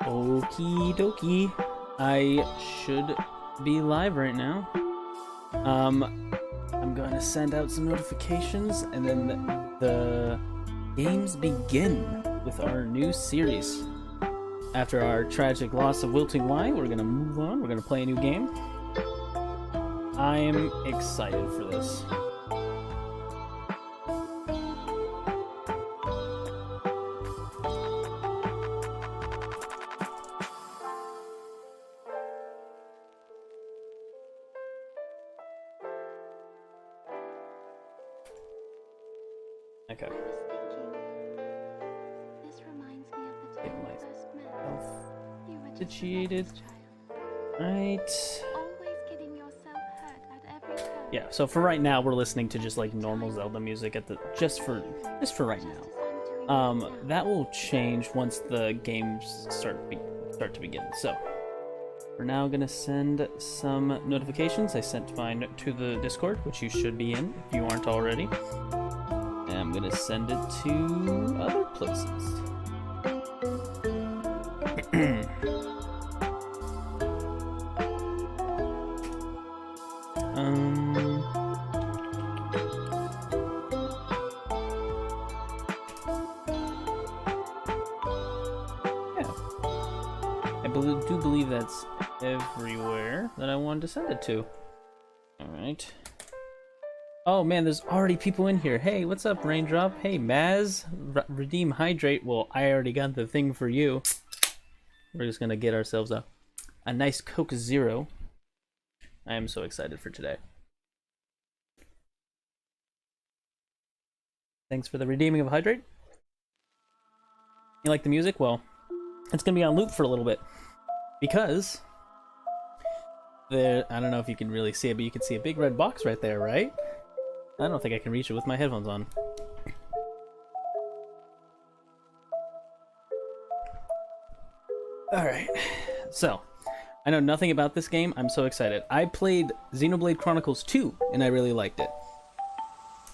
Okie dokie. I should be live right now. I'm going to send out some notifications, and then the games begin with our new series. After our tragic loss of Wilting Y, we're going to move on. We're going to play a new game. I am excited for this. Okay. This reminds me of the time we first met. You were just Situated. child. Right. Always getting yourself hurt at every turn. Yeah, so for right now we're listening to just like normal Zelda music at the just for right now. That will change once the games start to begin. So we're now gonna send some notifications. I sent mine to the Discord, which you should be in if you aren't already. And I'm gonna send it to other places. I do believe that's everywhere that I wanted to send it to. Alright. Oh man, there's already people in here. Hey, what's up, Raindrop? Hey, Maz. Redeem Hydrate. Well, I already got the thing for you. We're just gonna get ourselves a nice Coke Zero. I am so excited for today. Thanks for the redeeming of Hydrate. You like the music? Well, it's gonna be on loop for a little bit. Because there, I don't know if you can really see it, but you can see a big red box right there, right? I don't think I can reach it with my headphones on. Alright, so, I know nothing about this game, I'm so excited. I played Xenoblade Chronicles 2, and I really liked it.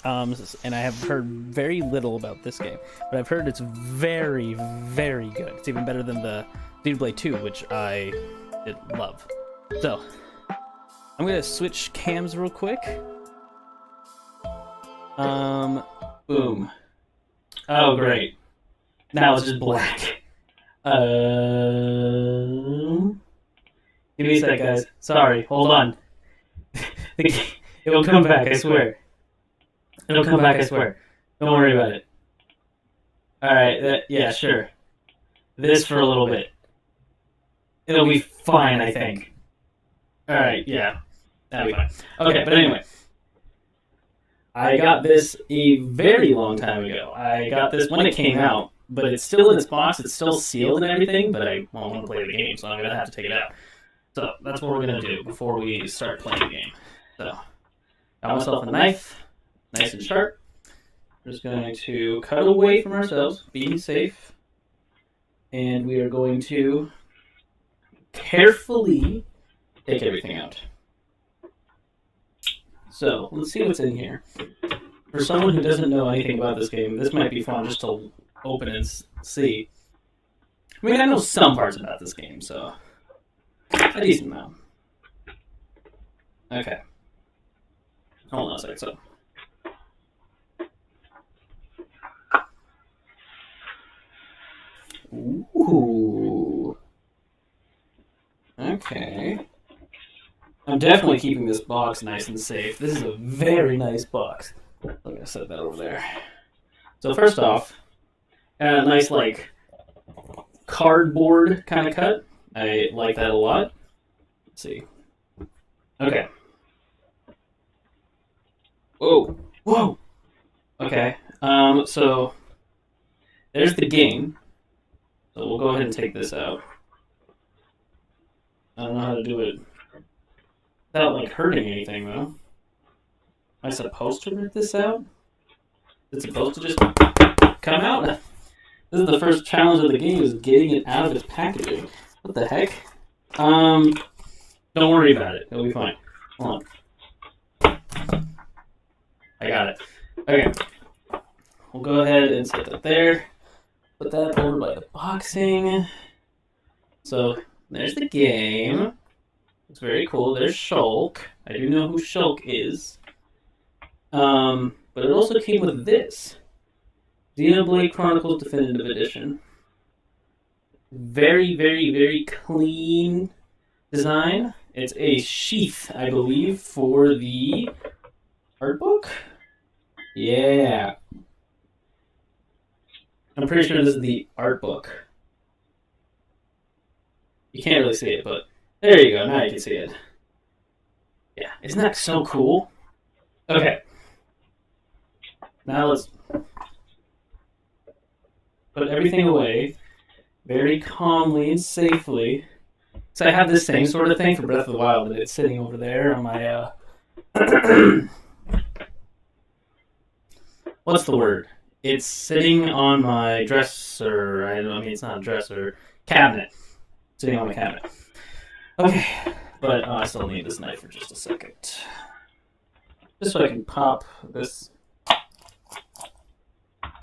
And I have heard very little about this game, but I've heard it's very, very good. It's even better than the Xenoblade 2, which I did love. So, I'm gonna switch cams real quick. Boom. Oh, great. Now it's just black. Give me a sec, guys. Sorry, hold on. It will come back, I swear. It'll come back, I swear. Don't worry about it. Alright, yeah, sure. This for a little bit. It'll be fine, I think. Alright, yeah. That'll be fine. Okay, but anyway. I got this a very long time ago. I got this when it came out, but it's still in its box, it's still sealed and everything, but I won't want to play the game, so I'm going to have to take it out. So, that's what we're going to do before we start playing the game. So, got myself a knife. Nice and sharp. We're just going to cut away from ourselves, be safe, and we are going to carefully take everything out. So, let's see what's in here. For someone who doesn't know anything about this game, this might be fun just to open and see. I mean, I know some parts about this game, so a decent amount. Okay. Hold on a second, so. Ooh. Okay. I'm definitely keeping this box nice and safe. This is a very nice box. I'm gonna set that over there. So first off, a nice like cardboard kind of cut. I like that a lot. Let's see. Okay. Whoa. Whoa. Okay. So there's the game. So we'll go ahead and take this out. I don't know how to do it without like hurting anything though. Am I supposed to rip this out? Is it supposed to just come out? This is the first challenge of the game, is getting it out of its packaging. What the heck? Don't worry about it. It'll be fine. Hold on. I got it. Okay. We'll go ahead and set that there. Put that over by the boxing. So there's the game. It's very cool. There's Shulk. I do know who Shulk is. But it also came with this Xenoblade Chronicles Definitive Edition. Very, very, very clean design. It's a sheath, I believe, for the art book. Yeah. I'm pretty sure this is the art book. You can't really see it, but there you go. Now you can see it. Yeah, isn't that so cool? Okay. Now let's put everything away very calmly and safely. So I have this same sort of thing for Breath of the Wild, and it's sitting over there on my what's the word? It's sitting on my dresser. I mean, it's not a dresser. Cabinet. Sitting on my cabinet. Okay, but I still need this knife for just a second. Just so I can pop this.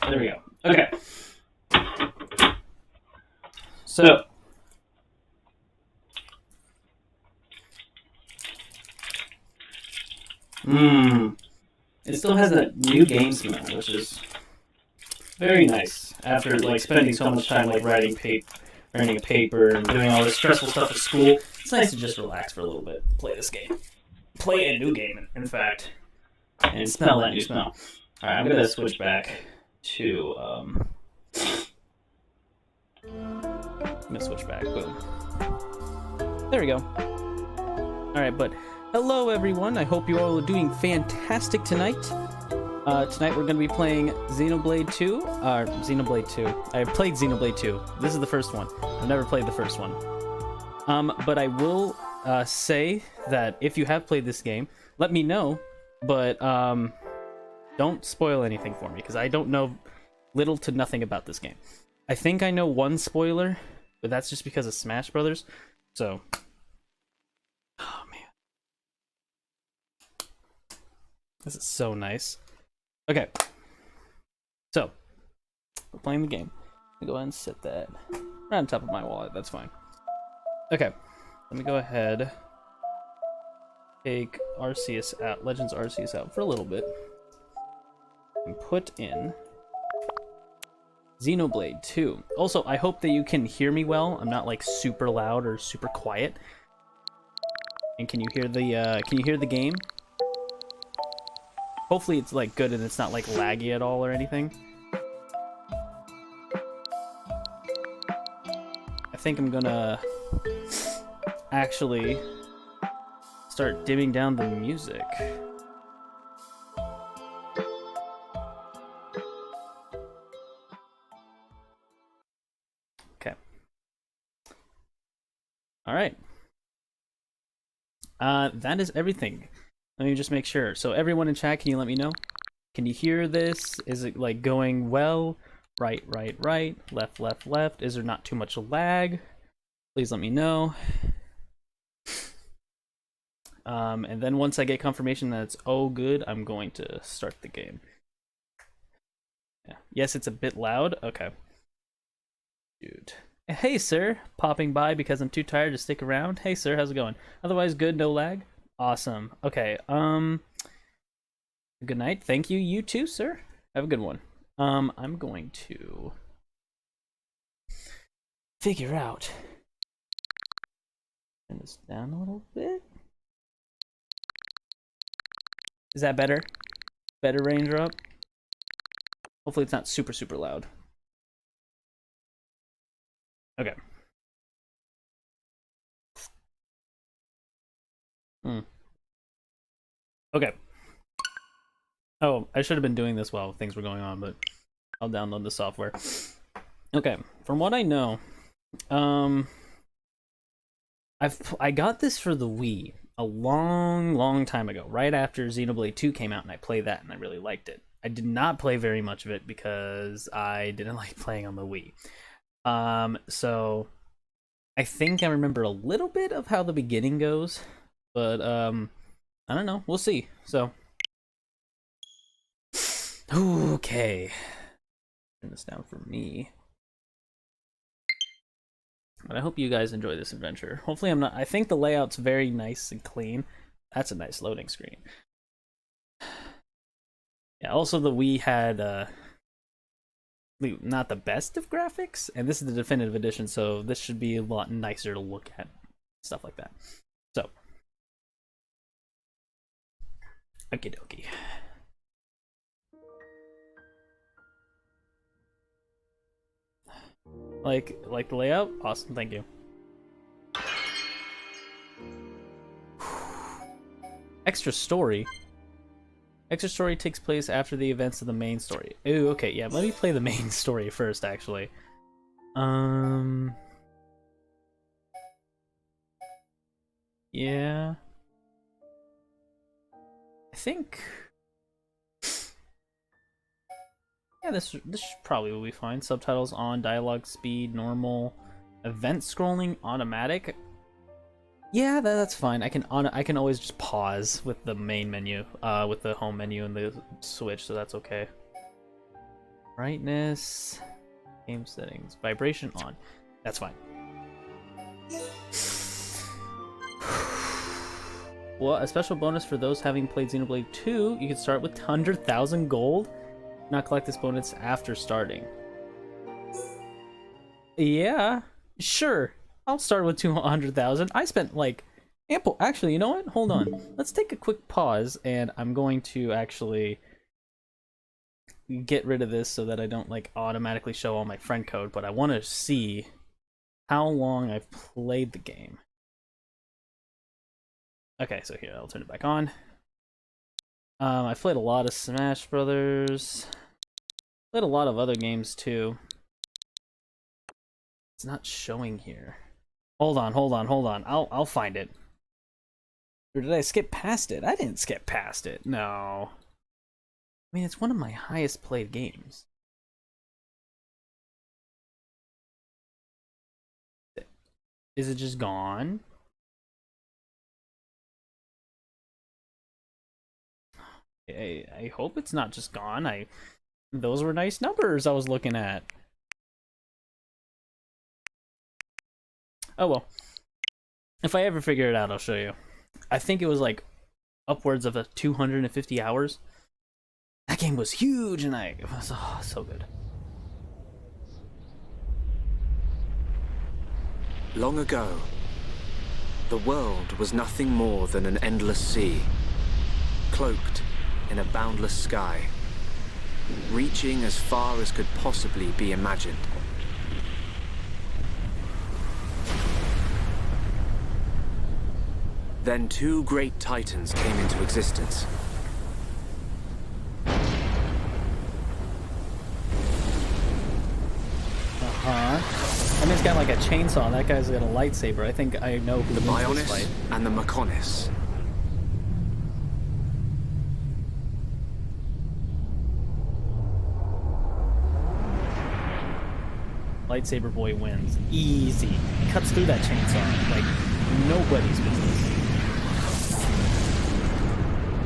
There we go. Okay. So. It still has that new game smell, which is very nice. After like spending so much time like writing a paper and doing all this stressful stuff at school, it's nice to just relax for a little bit, play this game, play a new game, in fact, and smell that new smell. All right, I'm gonna switch back to I'm gonna switch back. Boom. There we go. All right, but hello everyone. I hope you all are doing fantastic tonight. Tonight we're going to be playing Xenoblade 2. Xenoblade 2. I played Xenoblade 2. This is the first one. I've never played the first one. But I will say that if you have played this game, let me know. But don't spoil anything for me, because I don't know little to nothing about this game. I think I know one spoiler, but that's just because of Smash Brothers. So, oh man. This is so nice. Okay. So, we're playing the game. Let me go ahead and set that right on top of my wallet. That's fine. Okay. Let me go ahead. Take Arceus out, Legends Arceus out for a little bit. And put in Xenoblade 2. Also, I hope that you can hear me well. I'm not like super loud or super quiet. And can you hear the game? Hopefully it's like good and it's not like laggy at all or anything. I think I'm gonna actually start dimming down the music. Okay. All right. That is everything. Let me just make sure. So everyone in chat, can you let me know? Can you hear this? Is it like going well? Right, right, right. Left, left, left. Is there not too much lag? Please let me know. And then once I get confirmation that it's all good, I'm going to start the game. Yeah. Yes, it's a bit loud. Okay. Dude. Hey, sir. Popping by because I'm too tired to stick around. Hey, sir. How's it going? Otherwise, good. No lag. Awesome. Okay. Good night. Thank you. You too, sir. Have a good one. I'm going to figure out. Turn this down a little bit. Is that better? Better range drop? Hopefully it's not super, super loud. Okay. Okay. Oh, I should have been doing this while things were going on, but I'll download the software. Okay, from what I know, I got this for the Wii a long, long time ago, right after Xenoblade 2 came out, and I played that, and I really liked it. I did not play very much of it because I didn't like playing on the Wii. So I think I remember a little bit of how the beginning goes, but I don't know. We'll see. So okay, turn this down for me. But I hope you guys enjoy this adventure. Hopefully I'm not... I think the layout's very nice and clean. That's a nice loading screen. Yeah, also the Wii had not the best of graphics, and this is the definitive edition, so this should be a lot nicer to look at. Stuff like that. So, okie dokie. Like the layout? Awesome, thank you. Extra story. Extra story takes place after the events of the main story. Ooh, okay, yeah, let me play the main story first, actually. Yeah. I think... Yeah, this probably will be fine. Subtitles on, dialogue speed, normal, event scrolling, automatic. Yeah, that's fine. I can always just pause with the main menu, with the home menu and the Switch, so that's okay. Brightness, game settings, vibration on. That's fine. Well, a special bonus for those having played Xenoblade 2, you can start with 100,000 gold. Not collect this bonus after starting. Yeah, sure. I'll start with 200,000. I spent like ample. Actually, you know what? Hold on. Let's take a quick pause, and I'm going to actually get rid of this so that I don't like automatically show all my friend code. But I want to see how long I've played the game. Okay, so here I'll turn it back on. I've played a lot of Smash Brothers. Played a lot of other games too. It's not showing here. Hold on. I'll find it. Or did I skip past it? I didn't skip past it. No. I mean, it's one of my highest played games. Is it just gone? I hope it's not just gone. Those were nice numbers I was looking at. Oh well. If I ever figure it out, I'll show you. I think it was like upwards of 250 hours. That game was huge, and it was so good. Long ago, the world was nothing more than an endless sea, cloaked in a boundless sky, reaching as far as could possibly be imagined. Then two great titans came into existence. And he's got like a chainsaw. That guy's got a lightsaber. I think I know who The wins this fight. Bionis and the Mechonis. Lightsaber boy wins. Easy. He cuts through that chainsaw like nobody's business.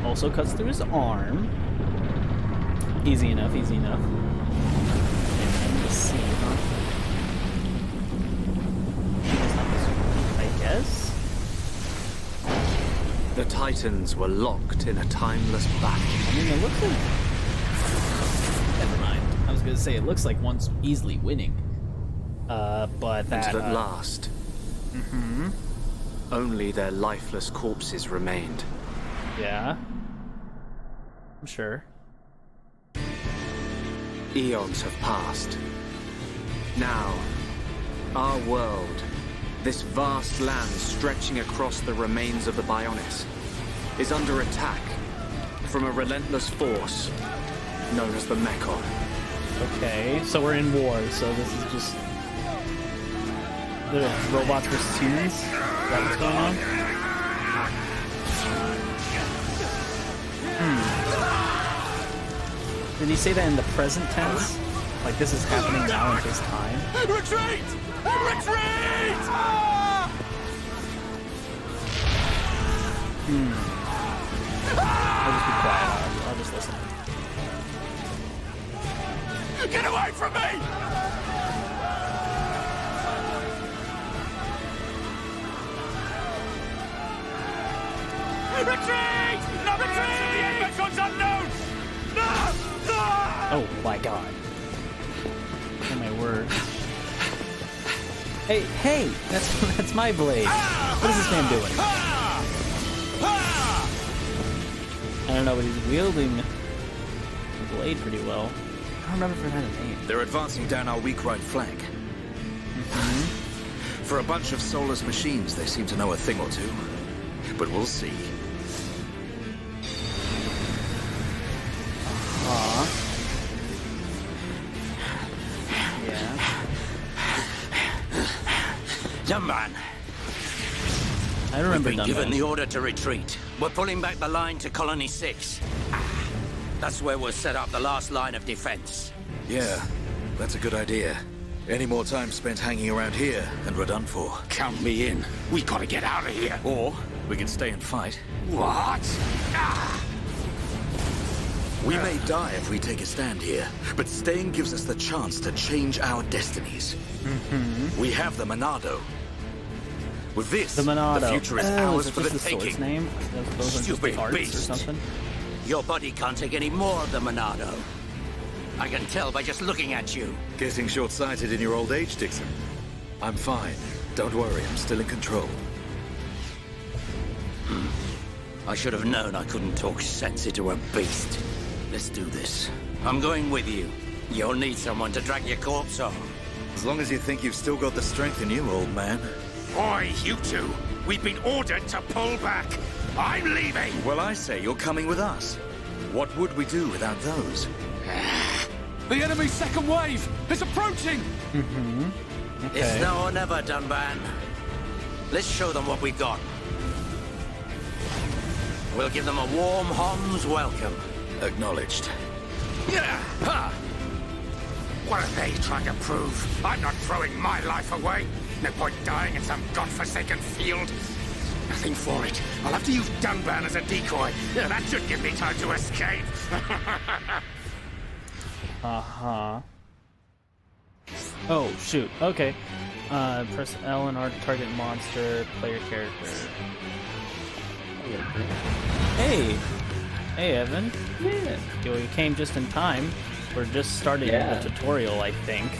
Also cuts through his arm. Easy enough, easy enough. Let's see, huh? I guess? The titans were locked in a timeless battle. I mean, it looks like... Never mind. I was gonna say, it looks like one's easily winning. But that... Until at last, only their lifeless corpses remained. Yeah. I'm sure. Eons have passed. Now, our world, this vast land stretching across the remains of the Bionis, is under attack from a relentless force known as the Mechon. Okay, so we're in war, so this is just... The robots versus humans? Is that what's going on? Did he say that in the present tense? Like this is happening now in his time? Retreat! Retreat! I'll just be quiet. I'll just listen. Get away from me! Retreat! No retreat! The Endergon's unknown! Oh my god. Oh my word. Hey, hey! That's my blade. What is this man doing? I don't know, but he's wielding the blade pretty well. I don't remember if it had a name. They're advancing down our weak right flank. For a bunch of soulless machines, they seem to know a thing or two. But we'll see. Yeah. Young man, I remember been given Dunban. the order to retreat. We're pulling back the line to Colony 6. That's where we'll set up the last line of defense. Yeah, that's a good idea. Any more time spent hanging around here, and we're done for. Count me in. We gotta get out of here. Or we can stay and fight. What? We may die if we take a stand here, but staying gives us the chance to change our destinies. We have the Monado. With this, The Monado. the future is Oh, ours is it for the just the sword's taking. name? Those are just Stupid the arts or beast. something? Your body can't take any more of the Monado. I can tell by just looking at you. Getting short-sighted in your old age, Dixon. I'm fine. Don't worry, I'm still in control. I should have known I couldn't talk sense into a beast. Let's do this. I'm going with you. You'll need someone to drag your corpse off. As long as you think you've still got the strength in you, old man. Boy, you two, we've been ordered to pull back. I'm leaving. Well, I say you're coming with us. What would we do without those? The enemy's second wave is approaching. It's now or never, Dunban. Let's show them what we got. We'll give them a warm Hom's welcome. Acknowledged. Yeah. Ha. What are they trying to prove? I'm not throwing my life away. No point dying in some godforsaken field. Nothing for it. I'll have to use Dunban as a decoy. Yeah, that should give me time to escape. Uh-huh. Oh, shoot. Okay. Press L and R to target monster, player character. Hey! Hey, Evan. Yeah. You came just in time. We're just starting the tutorial, I think.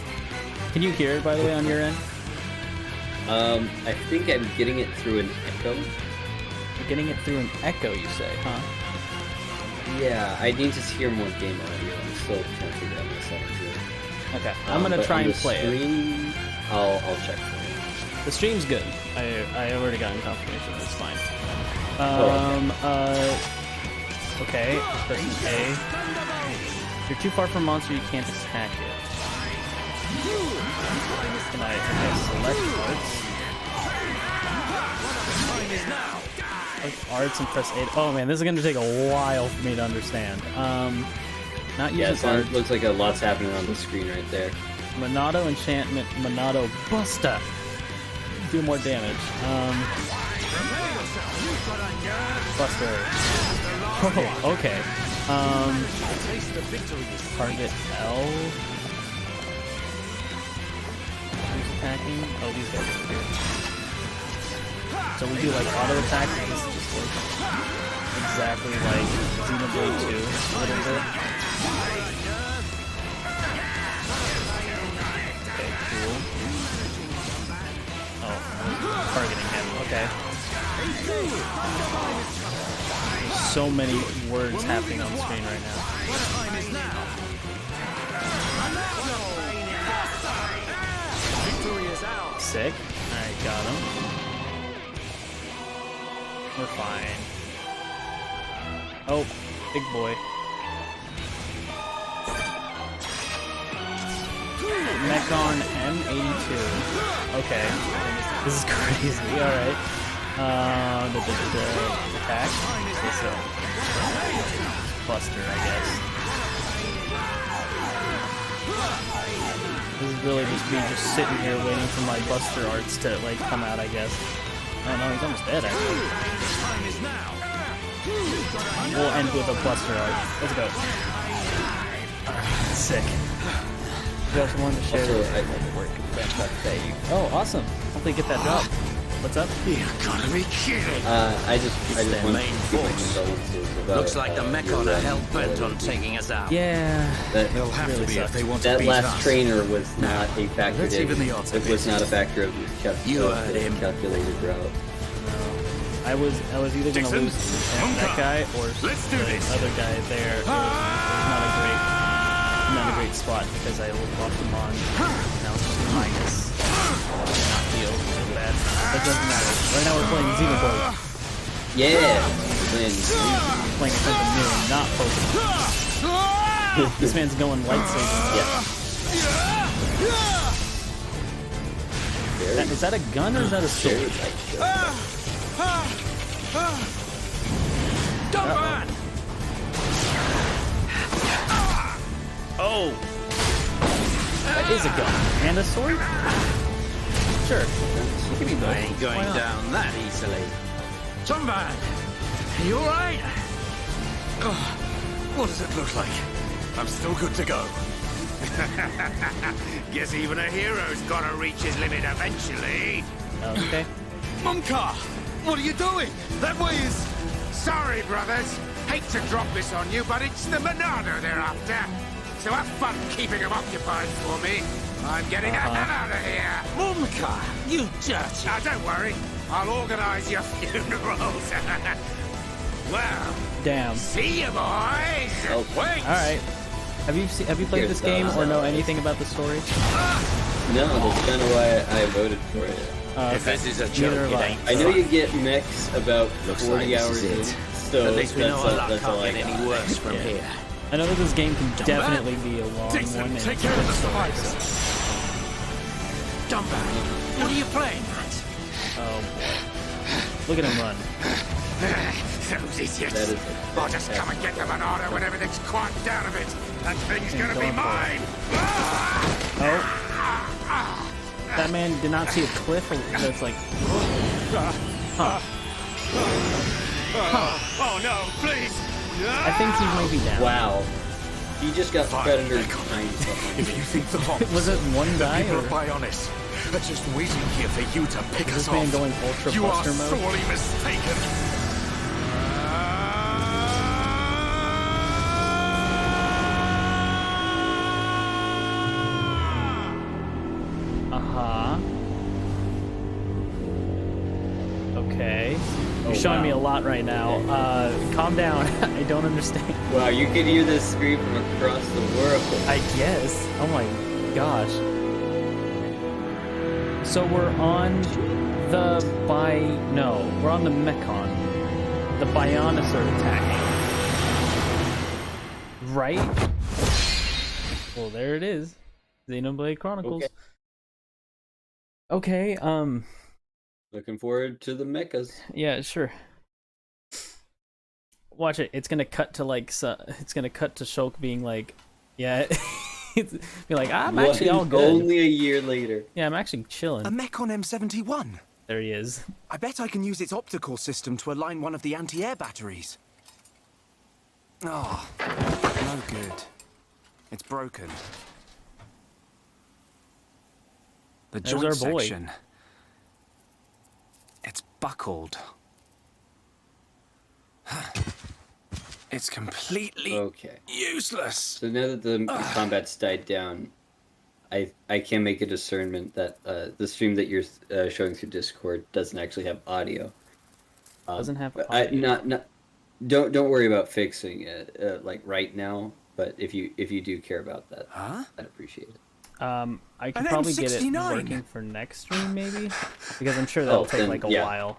Can you hear it, by the way, on your end? I think I'm getting it through an echo. You're getting it through an echo, you say, huh? Yeah, I need to hear more game audio. I'm still trying to figure out my settings here. Okay, I'm gonna But try on and the play it. stream, I'll check for you. The stream's good. I already gotten confirmation. It's fine. Okay. Pressing A. If you're too far from a monster, you can't attack it. Can I select arts and press A? Oh man, this is gonna take a while for me to understand. Not Yeah, using art. it looks like a lot's happening on the screen right there. Monado enchantment, Monado Busta. Do more damage. Buster. Oh, okay. Target L. Who's attacking? Oh, these guys are here. So we do like auto attack. This is just like exactly like Xenoblade 2 a little bit. Okay, cool. Oh, targeting him. Okay. There's so many words happening on the screen right now. Sick. Alright, got him. We're fine. Oh, big boy. Mechon M82. Okay. This is crazy. Alright. Attack. So, Buster, I guess. This is really just me just sitting here waiting for my Buster arts to like come out, I guess. Oh no, he's almost dead actually. We'll end with a Buster art. Let's go. Sick. You guys wanted to share Also, this? I like to work in French that day. Oh, awesome. Hopefully get that job. What's up? You gotta be kidding. I just their want to main give my force. condolences about. Looks like the your Mechon are run. hell-bent on taking us out. Yeah. They'll have really to be if sucks. they want to That beat last us. trainer was not a factor. let's even the odds a It was bit. not a factor of You heard him. calculated route. I was either gonna Dixon, lose to that guy or Let's do the this. other guy there. It was not a great spot because I lost him on. Now it's just minus. Not feel so bad. That doesn't matter. Right now we're playing Xenoblade. Yeah. Playing something new and not Pokemon. This man's going lightsaber. Yeah. Is that a gun or is that a sword? Oh! That is a gun. And a sword? Sure. Give me I both. ain't going Why not? down that easily. Sunman, you alright? What does it look like? I'm still good to go. Guess even a hero's gotta reach his limit eventually. Okay. Mumka, what are you doing? That way is... Sorry, brothers. Hate to drop this on you, but it's the Monado they're after. So have fun keeping them occupied for me. I'm getting the hell out of here. Mumka, you dirty. Now, don't worry. I'll organize your funerals. Well, Damn. see you, boys. Oh. Wait. Alright. Have you played Here's this game the- or know anything about the story? No, that's kind of why I voted for it. If this is a Neither joke, have it I. ain't I know fun. you get mechs about Looks 40 like this hours is in, it. so At least we know our luck that's all can't I get got. any worse from Yeah. here. I know that this game can definitely be a long Dixon, one and take it's care a of good the story, survivors. so- Dumbass, what are you playing at? Oh boy. Look at him run. Those idiots. That is I'll just come and get the Monado when everything's quieted down a bit. That thing's gonna be going for it. mine. Oh. That man did not see a cliff that's like... Huh. Oh no, please. I think he might be down. Wow. He just got Predator If behind you think the Vox, Was it one the guy people or of Bionis are just waiting here for you to pick is us this man off. going Ultra You are Buster mode? sorely mistaken. Uh-huh. Okay. You're Oh, showing me a wow. lot right now. Calm down. I don't understand. Wow, you could hear this scream from across the world. I guess. Oh my gosh. So we're on the we're on the Mechon. The Bionis are attacking. Right? Well, there it is. Xenoblade Chronicles. Okay, Looking forward to the mechas. yeah, sure. Watch it. It's gonna cut to like it's gonna cut to Shulk being like, yeah, be like, I'm actually all good. Only a year later. Yeah, I'm actually chilling. A Mechon M71. There he is. I bet I can use its optical system to align one of the anti-air batteries. Oh, no good. It's broken. The There's joint our boy. section. It's buckled. It's completely Okay. useless. So now that the combat's died down, I can make a discernment that the stream that you're showing through Discord doesn't actually have audio. Doesn't have but audio. Don't worry about fixing it like right now. But if you do care about that, Huh? I'd appreciate it. I could An probably get it M69. working for next stream, maybe, because I'm sure that'll take then, like a yeah. while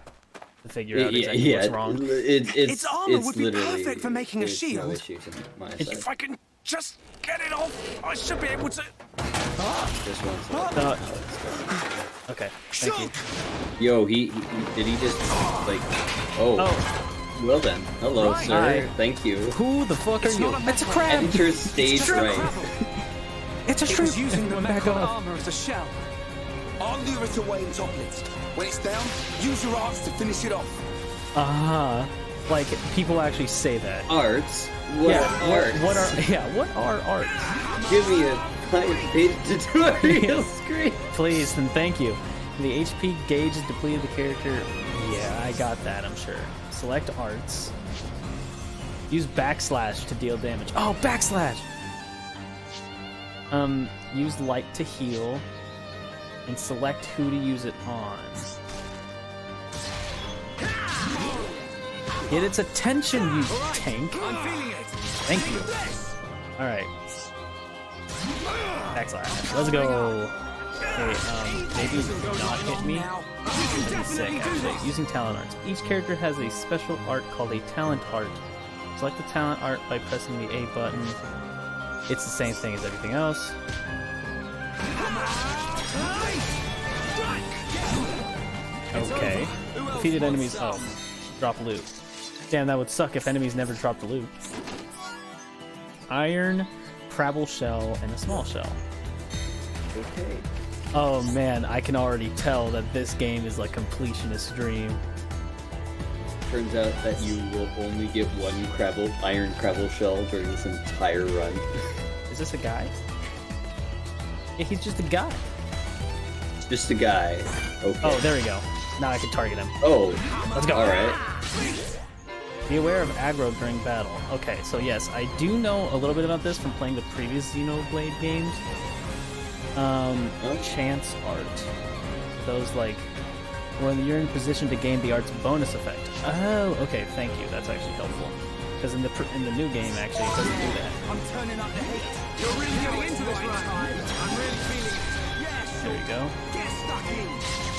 to figure out exactly what's wrong. Its armor would be literally- perfect for making a it's shield. No issues on my side. If I can just get it off, I should be able to. Just one second. Okay, thank you. Yo, he did he just like? Oh, well then. Hello, Right. sir. Hi. Thank you. Who the fuck are you? It's a crab. Enter stage right. It's a It shrimp. was using the Back Mechon off. armor as a shell. I'll lure it away in toplets. When it's down, use your arms to finish it off. Like people actually say that. Arts. What Yeah. arts? What are arts? Give me a 5-page tutorial screen. Please and thank you. The HP gauge is depleted. The character. Yeah, I got that. I'm sure. Select arts. Use backslash to deal damage. Oh, backslash. Use light to heal, and select who to use it on. Get its attention, you tank. Thank you. All right. Backslash. Let's go. Okay, maybe not hit me. That'd be sick, actually. Using talent arts. Each character has a special art called a talent art. Select the talent art by pressing the A button. It's the same thing as everything else. Okay. Defeated enemies. Oh, drop loot. Damn, that would suck if enemies never dropped the loot. Iron, crabble shell, and a small shell. Okay. Oh man, I can already tell that this game is like completionist dream. Turns out that you will only get one iron crabble shell during this entire run. Is this a guy? Yeah, he's just a guy. Just a guy. Okay. Oh, there we go. Now I can target him. Oh. Let's go. Alright. Be aware of aggro during battle. Okay, so yes, I do know a little bit about this from playing the previous Xenoblade games. Chance art. Those like when you're in position to gain the art's bonus effect. Oh, okay, thank you. That's actually helpful. Because in the new game, actually, it doesn't do that. I'm turning up the heat. You're really getting into this right. I'm really feeling it. Yes. There you go. Get stuck in.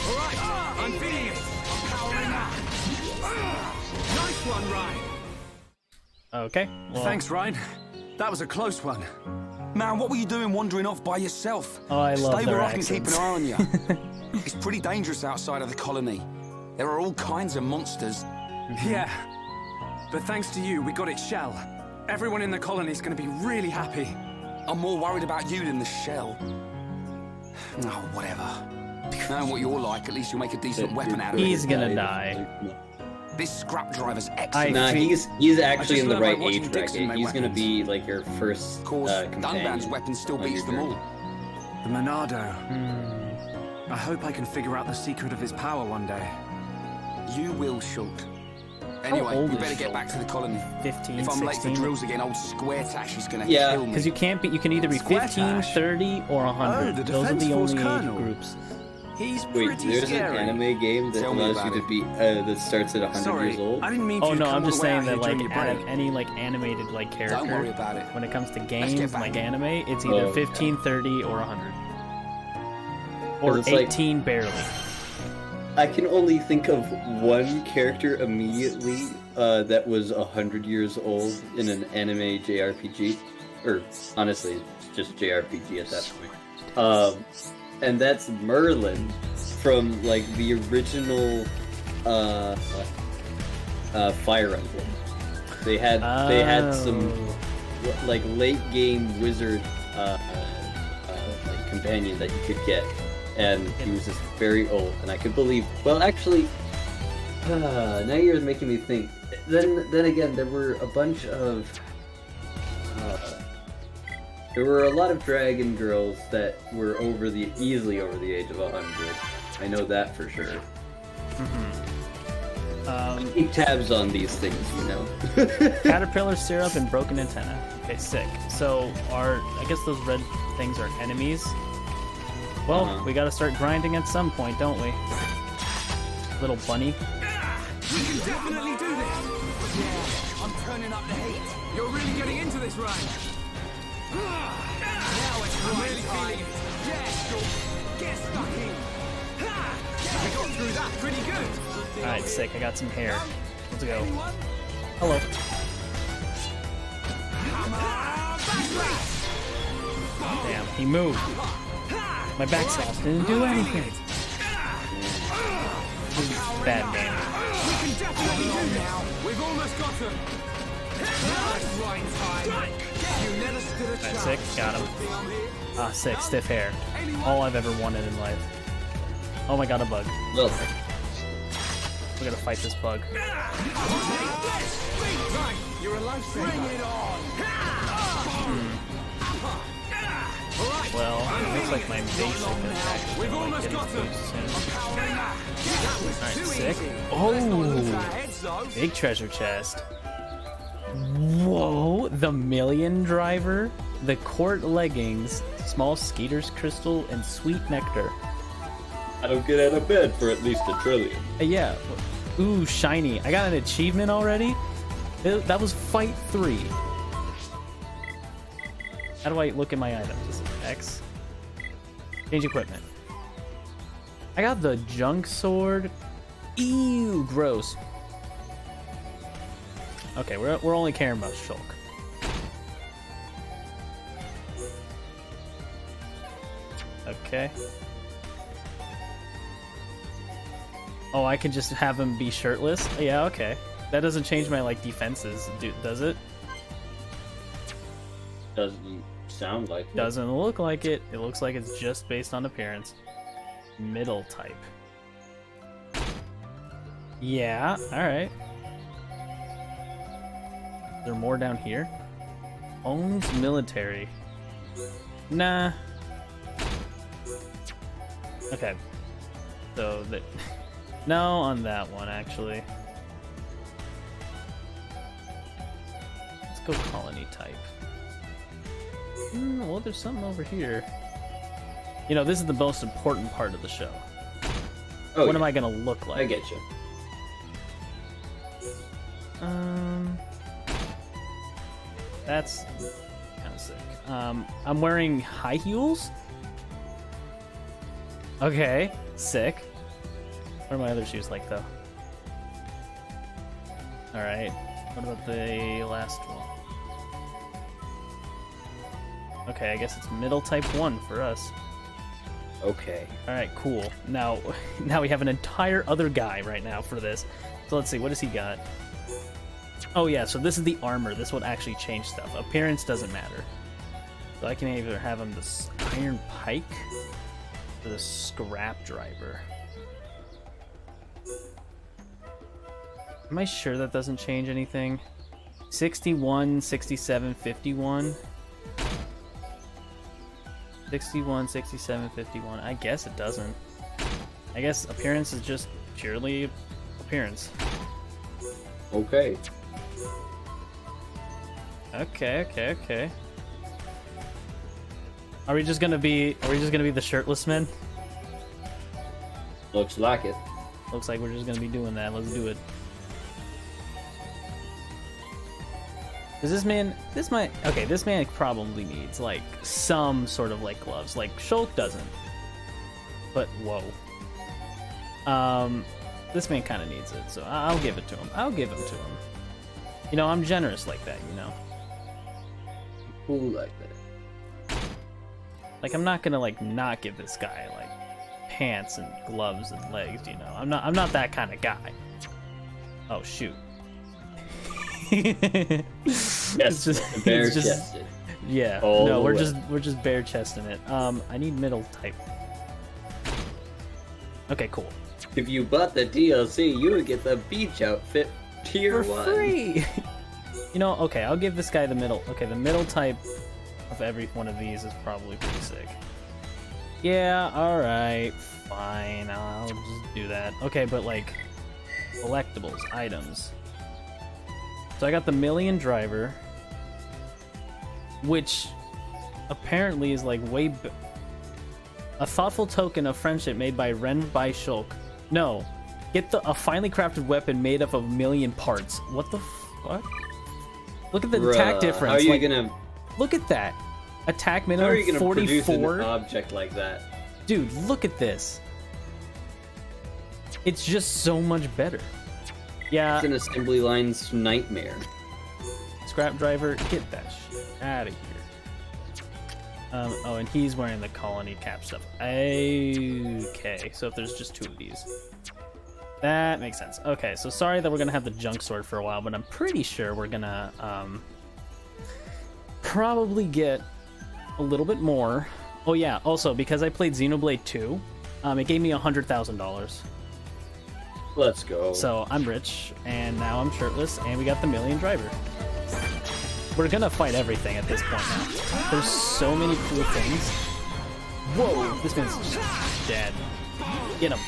All right. I'm feeling it. I'm powering up. Nice one, Ryan. Okay. Well, Thanks, Ryan. That was a close one. Man, what were you doing wandering off by yourself? Oh, I love Stay their where I can accents. keep an eye on you. It's pretty dangerous outside of the colony. There are all kinds of monsters. Yeah, but thanks to you, we got its shell. Everyone in the colony is going to be really happy. I'm more worried about you than the shell. Oh, whatever. Knowing what you're like, at least you'll make a decent weapon out of it. He's gonna die. This scrap driver's excellent. Nah, he's actually in the right age bracket. He's gonna weapons. be like your first Of course, companion. Dunban's weapon still on beats your them journey. all. The Monado. I hope I can figure out the secret of his power one day. You will, Shulk. Anyway, old we is better get Shulk? back to the colony. 15, If I'm late for 16? drills again, old Square Tash is gonna Yeah. kill me. Because you can't be. You can either be Square 15, Tash? 30, or 100. Oh, the Those are Defense the Force only Colonel. age groups. He's Wait, pretty there's scary. an anime game that Tell me allows you about to be that starts at 100 Sorry, years old. I didn't mean for Oh you to no, come I'm all just the way saying out that here like during your out of break. any like animated like character, Don't worry about it. when it comes to get games back. like anime, it's either Oh, 15, 30, or 100. Or it's like- 18 barely. I can only think of one character immediately that was 100 years old in an anime JRPG, or honestly, just JRPG at that point. And that's Merlin from like the original Fire Emblem. They had some like late game wizard like companion that you could get, and he was just very old, and I could believe. Well, actually, now you're making me think. Then again, there were a bunch of there were a lot of dragon girls that were easily over the age of 100. I know that for sure. Keep tabs on these things, you know. Caterpillar syrup and broken antenna. Okay, sick. So I guess those red things are enemies. Well, we gotta start grinding at some point, don't we? Little bunny. We can definitely do this. Yeah, I'm turning up the heat. You're really getting into this, Ryan. Now it's really feeling it. Yes, get stuck in. We got through that pretty good. Alright, sick. I got some hair. Let's go. Hello. Damn, he moved. My backslash didn't do anything. This is a bad game. We can definitely do this. We've almost got them. Now it's Ryan's time. You never stood a Alright, chance. sick. Got him. Ah, sick. Stiff hair. All I've ever wanted in life. Oh my god, a bug. Well, We gotta fight this bug. Right, you're a lifesaver. Bring it on. All right, Well, it looks like my basic attack We've almost got them. Alright, sick. Oh! Big treasure chest. Whoa! The million driver, the court leggings, small skeeter's crystal, and sweet nectar. I don't get out of bed for at least $1 trillion. Yeah. Ooh, shiny. I got an achievement already? That was fight 3. How do I look at my items? Is it X? Change equipment. I got the junk sword. Ew, gross. Okay, we're only caring about Shulk. Okay. Oh, I can just have him be shirtless? Yeah, okay. That doesn't change my, like, defenses, does it? Doesn't sound like it. Doesn't look like it. It looks like it's just based on appearance. Middle type. Yeah, alright. Is there more down here? Owns military. Nah. Okay. So, no on that one, actually. Let's go colony type. Well, there's something over here. You know, this is the most important part of the show. Oh, what am I gonna look like? I get you. That's kind of sick. I'm wearing high heels. Okay, sick. What are my other shoes like, though? All right. What about the last one? Okay, I guess it's middle type 1 for us. Okay. All right, cool. Now we have an entire other guy right now for this. So let's see, what has he got? Oh yeah, so this is the armor. This would actually change stuff. Appearance doesn't matter. So I can either have him the iron pike or the scrap driver. Am I sure that doesn't change anything? 61, 67, 51. 61, 67, 51. I guess it doesn't. I guess appearance is just purely appearance. Okay. Okay. Are we just gonna be the shirtless men? Looks like it. Looks like we're just gonna be doing that. Let's do it. Does this man probably needs like some sort of like gloves. Like Shulk doesn't. But whoa. This man kind of needs it, so I'll give it to him. You know, I'm generous like that, you know. Cool like that. Like I'm not gonna like not give this guy like pants and gloves and legs, you know. I'm not that kind of guy. Oh shoot. Yes, bare chested. Yeah. All no, we're way. just bare chesting it. I need middle type. Okay, cool. If you bought the DLC, you would get the beach outfit tier For 1. free. You know, okay, I'll give this guy the middle. Okay, the middle type of every one of these is probably pretty sick. Yeah, alright, fine, I'll just do that. Okay, but like, collectibles, items. So I got the million driver, which apparently is like a thoughtful token of friendship made by Ren by Shulk. No, get a finely crafted weapon made up of 1,000,000 parts. What the fuck? Look at the attack difference. How are you gonna? Look at that. Attack How are minimum you gonna produce 44. an object like that? Dude, look at this. It's just so much better. Yeah. It's an assembly line's nightmare. Scrap driver, get that shit out of here. Oh, and he's wearing the colony cap stuff. Okay, so if there's just 2 of these. That makes sense. Okay, so sorry that we're gonna have the junk sword for a while, but I'm pretty sure we're gonna probably get a little bit more. Oh yeah, also because I played Xenoblade 2, it gave me $100,000. Let's go. So I'm rich, and now I'm shirtless, and we got the million driver. We're gonna fight everything at this point now. There's so many cool things. Whoa, this man's just dead. Get him.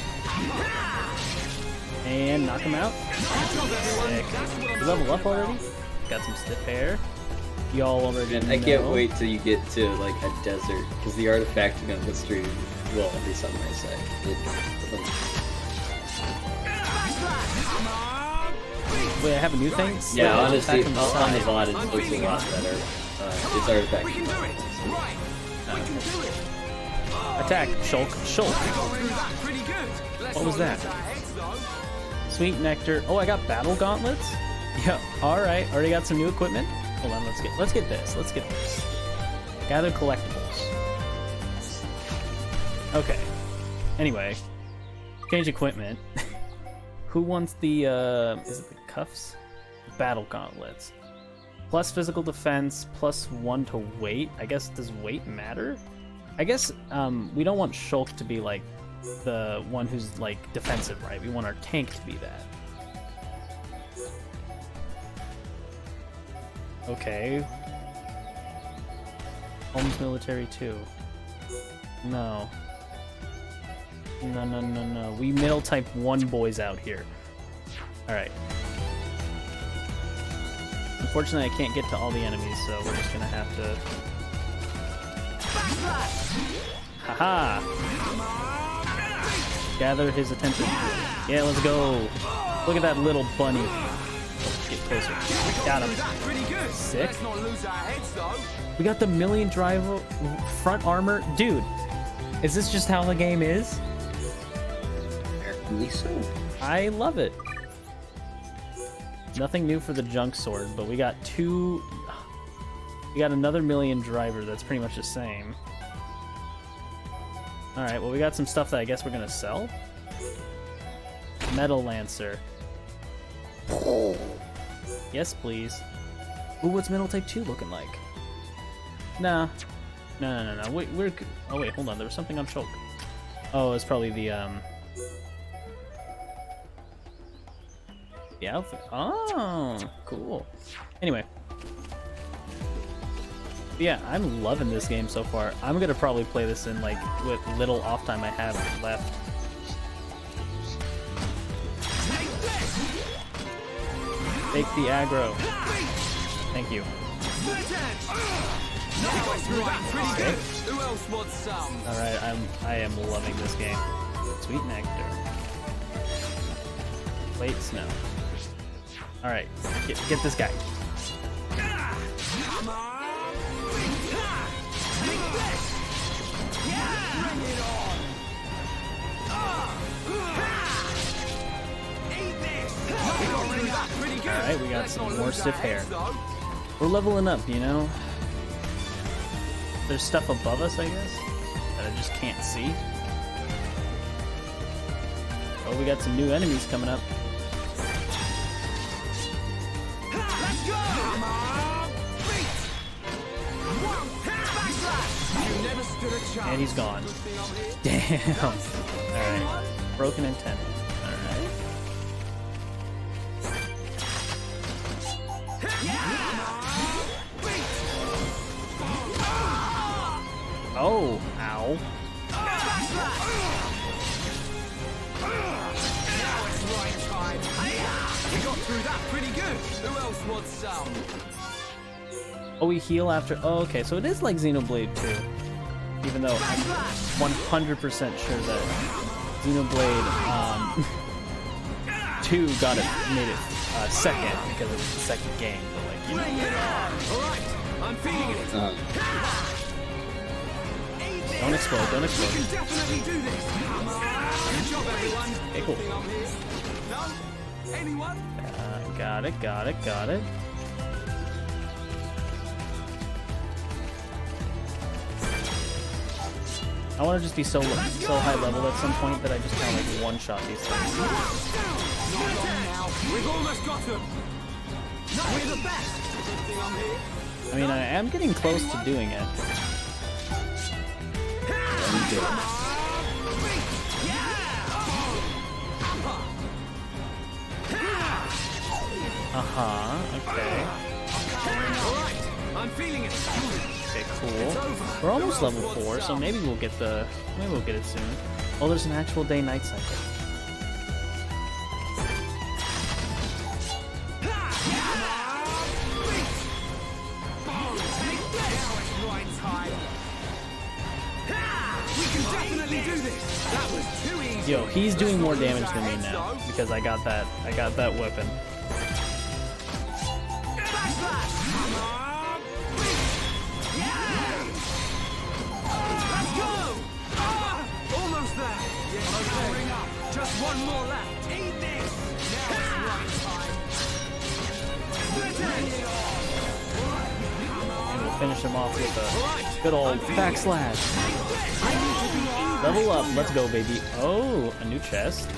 And knock him out. Sick. You level up already? Got some stiff hair. Y'all already know. I can't wait till you get to like a desert, because the artifacting on the stream will be something I say. Wait, I have a new thing? Yeah, honestly, Attack from the on the side. VOD it looks a lot better. It's artifacting. Attack, Shulk, Shulk. What was that? Sweet nectar. Oh, I got battle gauntlets? Yeah, alright. Already got some new equipment. Hold on, let's get this. Let's get this. Gather collectibles. Okay. Anyway. Change equipment. Who wants the is it the cuffs? Battle gauntlets. Plus physical defense, plus 1 to weight. I guess, does weight matter? I guess we don't want Shulk to be like the one who's like defensive, right? We want our tank to be that. Okay. Holmes military too. No. No. We middle type 1 boys out here. Alright. Unfortunately, I can't get to all the enemies, so we're just gonna have to... Haha! Gather his attention. Yeah, let's go! Look at that little bunny. Let's get closer. Got him. Sick. We got the million drive front armor. Dude, is this just how the game is? Apparently so. I love it. Nothing new for the junk sword, but we got two... We got another million driver that's pretty much the same. Alright, well we got some stuff that I guess we're gonna sell. Metal Lancer. Yes, please. Ooh, what's Metal Type 2 looking like? Nah. No. Wait, oh wait, hold on, there was something on Shulk. Oh, it's probably the outfit. Oh, cool. Anyway. Yeah, I'm loving this game so far. I'm gonna probably play this in like with little off time I have left. Take the aggro. Thank you. Okay. Alright, I am loving this game. Sweet nectar. Late snow. Alright, get this guy. Alright, we got some more stiff hair. We're leveling up, you know? There's stuff above us, I guess, that I just can't see. Oh, we got some new enemies coming up. And he's gone. Damn. Alright. Broken antenna. Alright. Oh, ow. We got through that pretty good. Who else wants some? Oh, we heal after. Oh, okay, so it is like Xenoblade 2. Even though I'm 100% sure that Xenoblade 2 made it second because it was the second game. But like, you know. Alright, I'm feeling it. Don't explode, don't explode. We can definitely do this. Good job, everyone. Okay, cool. No? Anyone? Got it. I want to just be so high level at some point that I just kind of like one-shot these things. We've almost got them. We're the best. I mean, I am getting close to doing it. Okay. Alright, I'm feeling it. Okay, cool. We're almost level 4, so maybe we'll get it soon. Oh, there's an actual day-night cycle. Yo, he's doing more damage than me now because I got that weapon. Almost there. Okay. Just one more left. Eat this. Now it's right time. And we'll finish him off with a good old backslash. Level up. Let's go, baby. Oh, a new chest.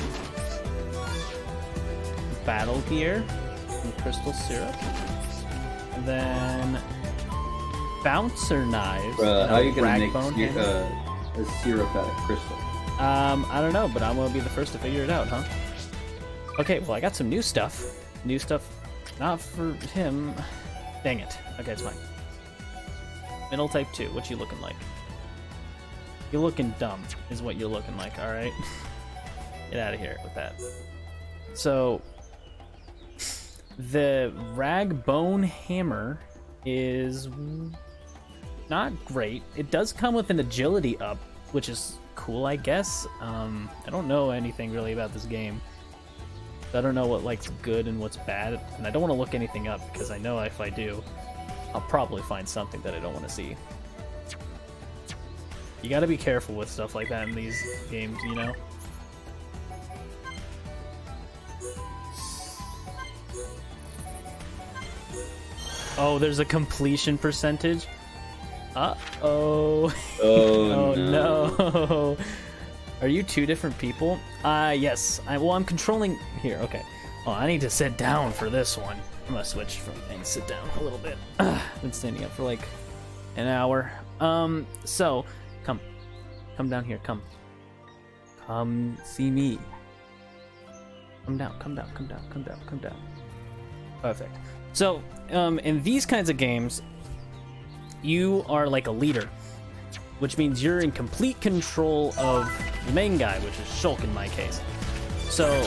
Battle gear. Some crystal syrup. And then bouncer knives. How are you gonna make bone a syrup out of crystal? I don't know, but I'm gonna be the first to figure it out, huh? Okay, well I got some new stuff. New stuff, not for him. Dang it. Okay, it's fine. Middle type 2, what you looking like? You're looking dumb, is what you're looking like, alright? Get out of here with that. So, the rag bone hammer is not great. It does come with an agility up, which is cool, I guess. I don't know anything really about this game. I don't know what like's good and what's bad, and I don't want to look anything up because I know if I do, I'll probably find something that I don't want to see. You gotta be careful with stuff like that in these games, you know? Oh, there's a completion percentage? Uh-oh. Oh, no. Are you two different people? Yes. Well, I'm controlling... Here, okay. Oh, I need to sit down for this one. I'm gonna switch from and sit down a little bit. Been standing up for like an hour. So, come down here, come see me. Come down. Perfect. So, in these kinds of games, you are like a leader, which means you're in complete control of the main guy, which is Shulk in my case. So,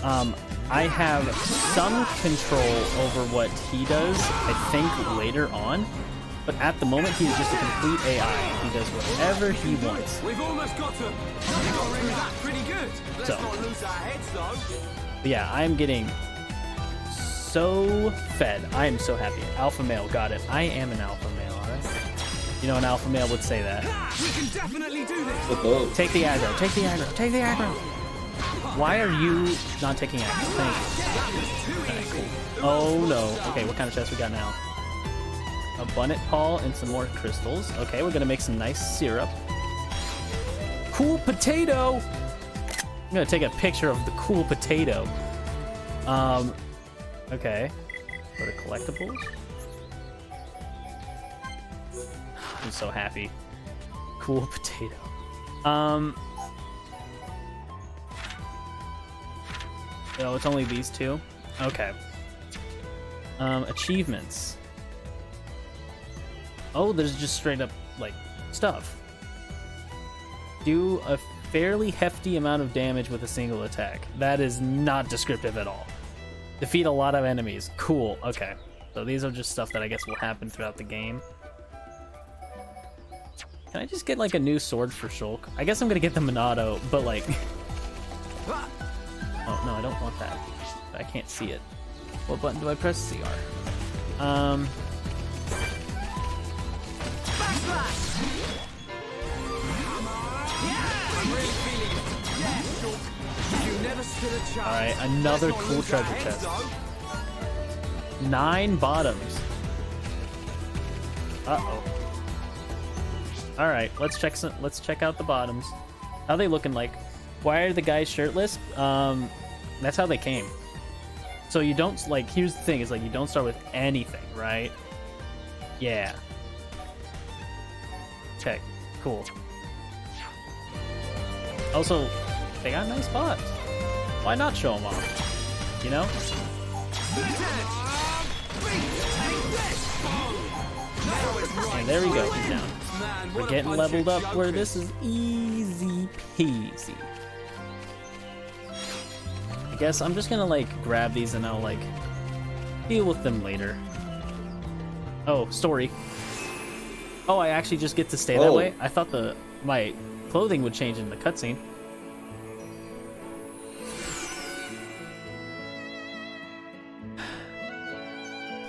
I have some control over what he does, I think, later on. But at the moment, he's just a complete AI. He does whatever he wants. We've almost got him. That's pretty good. Let's not lose our heads, though. But yeah, I am getting so fed. I am so happy. Alpha male, got it. I am an alpha male, alright? You know, an alpha male would say that. We can definitely do this. Take the aggro, take the aggro, take the aggro. Why are you not taking aggro? Thank you. Okay, cool. Oh no. Okay, what kind of chest we got now? A bunnet paw and some more crystals. Okay, we're gonna make some nice syrup. Cool potato! I'm gonna take a picture of the cool potato. Okay. Go to collectibles. I'm so happy. Cool potato. Oh, it's only these two? Okay. Achievements. Oh, there's just straight up, like, stuff. Do a fairly hefty amount of damage with a single attack. That is not descriptive at all. Defeat a lot of enemies. Cool, okay. So these are just stuff that I guess will happen throughout the game. Can I just get, like, a new sword for Shulk? I guess I'm gonna get the Monado, but, like... Oh, no, I don't want that. I can't see it. What button do I press? CR. Alright, another cool treasure chest. 9 bottoms. Uh-oh. Alright, let's check out the bottoms. How they looking like? Why are the guys shirtless? That's how they came. So you don't, like, here's the thing, is like you don't start with anything, right? Yeah. Okay, cool. Also, they got nice spots. Why not show them off? You know? And there we go, he's down. Man, We're what a getting bunch leveled of up where jokers. this is easy peasy. I guess I'm just gonna like grab these and I'll like deal with them later. Oh, story. Oh, I actually just get to stay that way? I thought my clothing would change in the cutscene.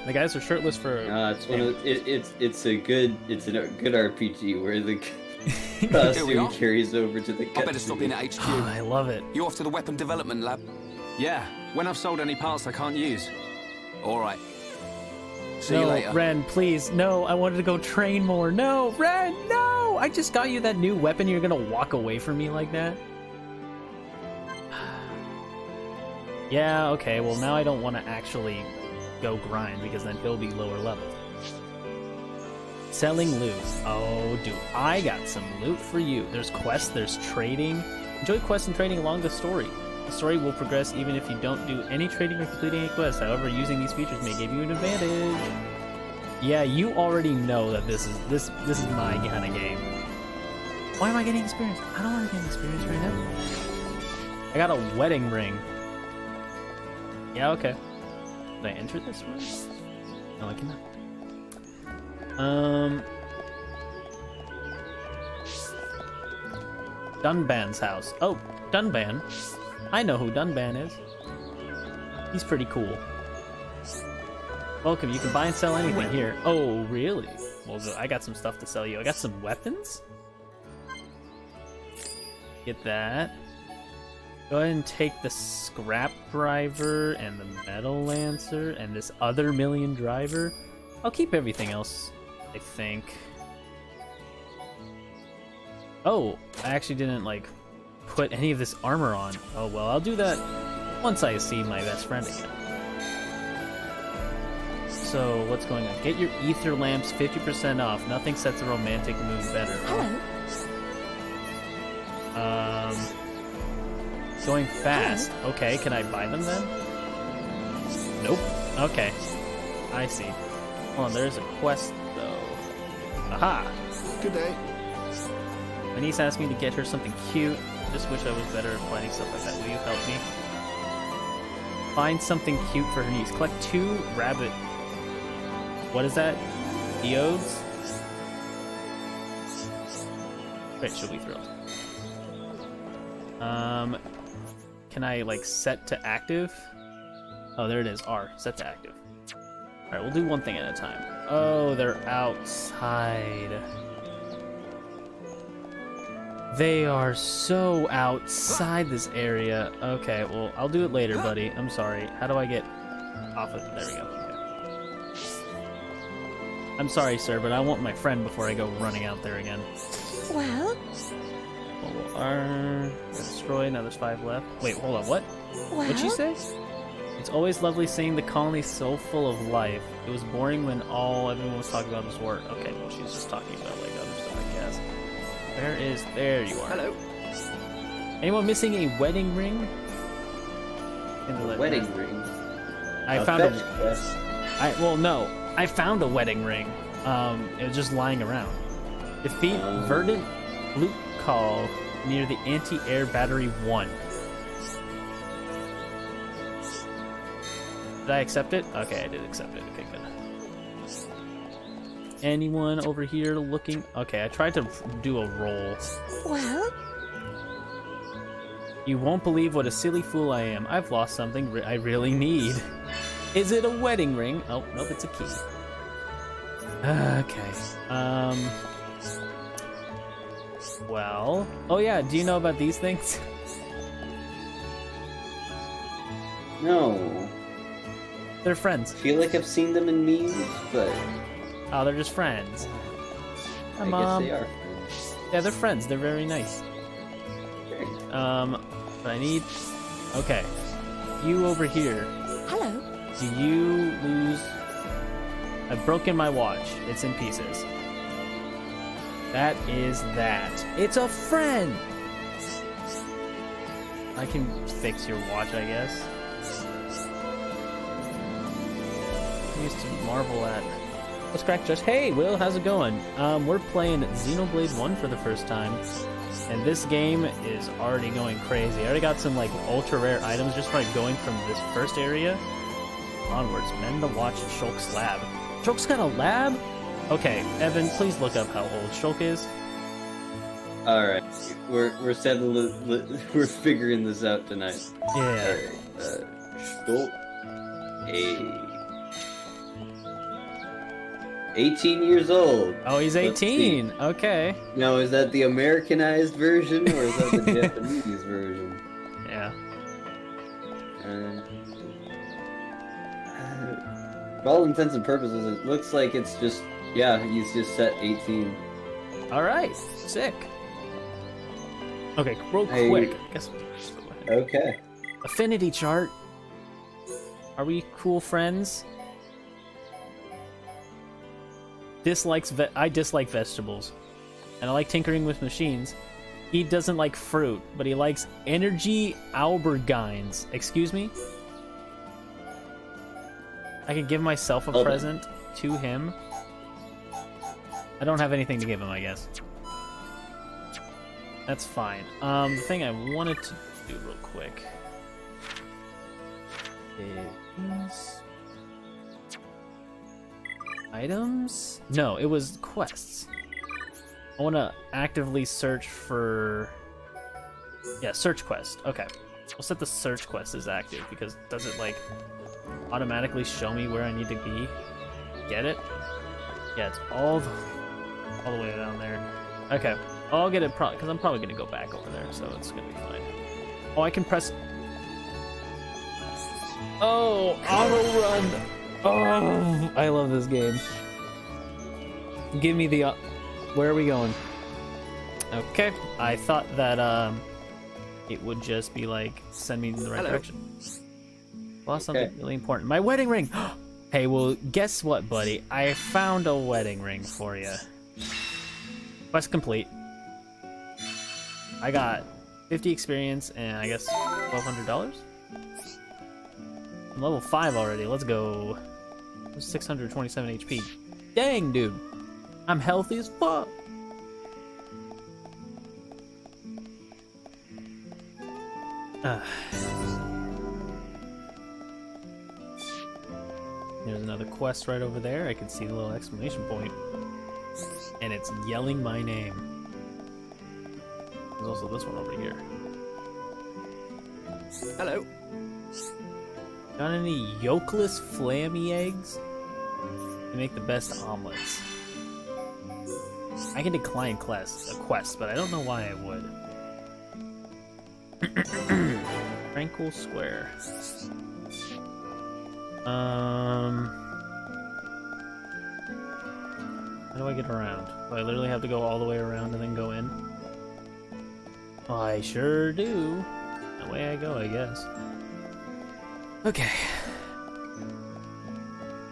The guys are shirtless for. It's one of it's a good RPG where the Here we costume are. carries over to the. I better stop in at HQ. I love it. You off to the weapon development lab? Yeah, when I've sold any parts I can't use. All right. See you No, later. Ren, please. No, I wanted to go train more. No, Ren, no! I just got you that new weapon. You're gonna walk away from me like that? Yeah, okay. Well, now I don't want to actually go grind because then he'll be lower level. Selling loot. Oh, dude, I got some loot for you. There's quests, there's trading. Enjoy quests and trading along the story. The story will progress even if you don't do any trading or completing any quests. However, using these features may give you an advantage. Yeah, you already know that this is my kind of game. Why am I getting experience? I don't want to get experience right now. I got a wedding ring. Yeah, okay. Did I enter this one? No, I cannot. Dunban's house. Oh, Dunban. I know who Dunban is. He's pretty cool. Welcome, you can buy and sell anything here. Oh, really? Well, I got some stuff to sell you. I got some weapons. Get that. Go ahead and take the scrap driver and the metal lancer and this other million driver. I'll keep everything else, I think. Oh, I actually didn't like put any of this armor on. Oh well, I'll do that once I see my best friend again. So what's going on? Get your ether lamps 50% off. Nothing sets a romantic mood better. Hello. Going fast. Okay, can I buy them then? Nope. Okay. I see. Hold on, there's a quest though. Aha! Good day. My niece asked me to get her something cute. Just wish I was better at finding stuff like that. Will you help me? Find something cute for her niece. Collect 2 rabbit. What is that? Geodes? Wait, she'll be thrilled. Can I like set to active? Oh, there it is. R. Set to active. Alright, we'll do one thing at a time. Oh, they're outside. They are so outside this area. Okay, well, I'll do it later, buddy. I'm sorry. How do I get off of... There we go. Okay. I'm sorry, sir, but I want my friend before I go running out there again. Well, R... Destroy. Now there's 5 left. Wait, hold on. What? What'd she well, say? It's always lovely seeing the colony so full of life. It was boring when all everyone was talking about was work. Okay, well, she's just talking about like other stuff, I guess. There you are. Hello. Anyone missing a wedding ring? Wedding ring. I found fetch a. quest. Well, no, I found a wedding ring. It was just lying around. Defeat Verdant Blue Call near the anti-air battery 1. Did I accept it? Okay, I did accept it. Okay, good. Anyone over here looking? Okay, I tried to do a roll. well, You won't believe what a silly fool I am. I've lost something I really need. Is it a wedding ring? Oh, nope, it's a key. Okay. Well... Oh yeah, do you know about these things? No. They're friends. I feel like I've seen them in memes, but Oh, they're just friends. Hi, I Mom. guess they are friends. Yeah, they're friends. They're very nice. But I need... Okay. You over here. hello. Do you lose... I've broken my watch. It's in pieces. That is that. It's a friend! I can fix your watch, I guess. I used to marvel at What's crack, Josh? Hey, Will, how's it going? We're playing Xenoblade 1 for the first time, and this game is already going crazy. I already got some, like, ultra-rare items just by going from this first area onwards. Men to watch Shulk's lab. Shulk's got a lab? Okay, Evan, please look up how old Shulk is. Alright, we're figuring this out tonight. Yeah. Alright, Shulk, 18 years old. Oh, he's 18. Okay. Now, is that the Americanized version or is that the Japanese version? Yeah. For all intents and purposes, it looks like it's just, yeah, he's just set 18. All right. Sick. Okay, real quick. I guess we'll just go ahead. Okay. Affinity chart. Are we cool friends? I dislike vegetables, and I like tinkering with machines. He doesn't like fruit, but he likes energy aubergines. Excuse me? I could give myself a present to him. I don't have anything to give him, I guess. That's fine. The thing I wanted to do real quick is... items? No, it was quests. I want to actively search for... yeah, search quest. Okay. We'll set the search quest as active, because does it, like, automatically show me where I need to be? Get it? Yeah, it's all the way down there. Okay. I'll get it because I'm probably going to go back over there, so it's going to be fine. Oh, I can press... oh, auto run! Oh, I love this game. Give me the... where are we going? Okay, I thought that it would just be like, send me in the right direction. Lost something really important. My wedding ring! Hey, well, guess what, buddy? I found a wedding ring for you. Quest complete. I got 50 experience and I guess $1,200? I'm level 5 already, let's go. 627 HP. Dang, dude. I'm healthy as fuck. There's another quest right over there. I can see the little exclamation point. And it's yelling my name. There's also this one over here. Hello. Got any yolkless flammy eggs? They make the best omelets. I can decline a quest, but I don't know why I would. Tranquil Square. How do I get around? Do I literally have to go all the way around and then go in? I sure do. Away I go, I guess. Okay.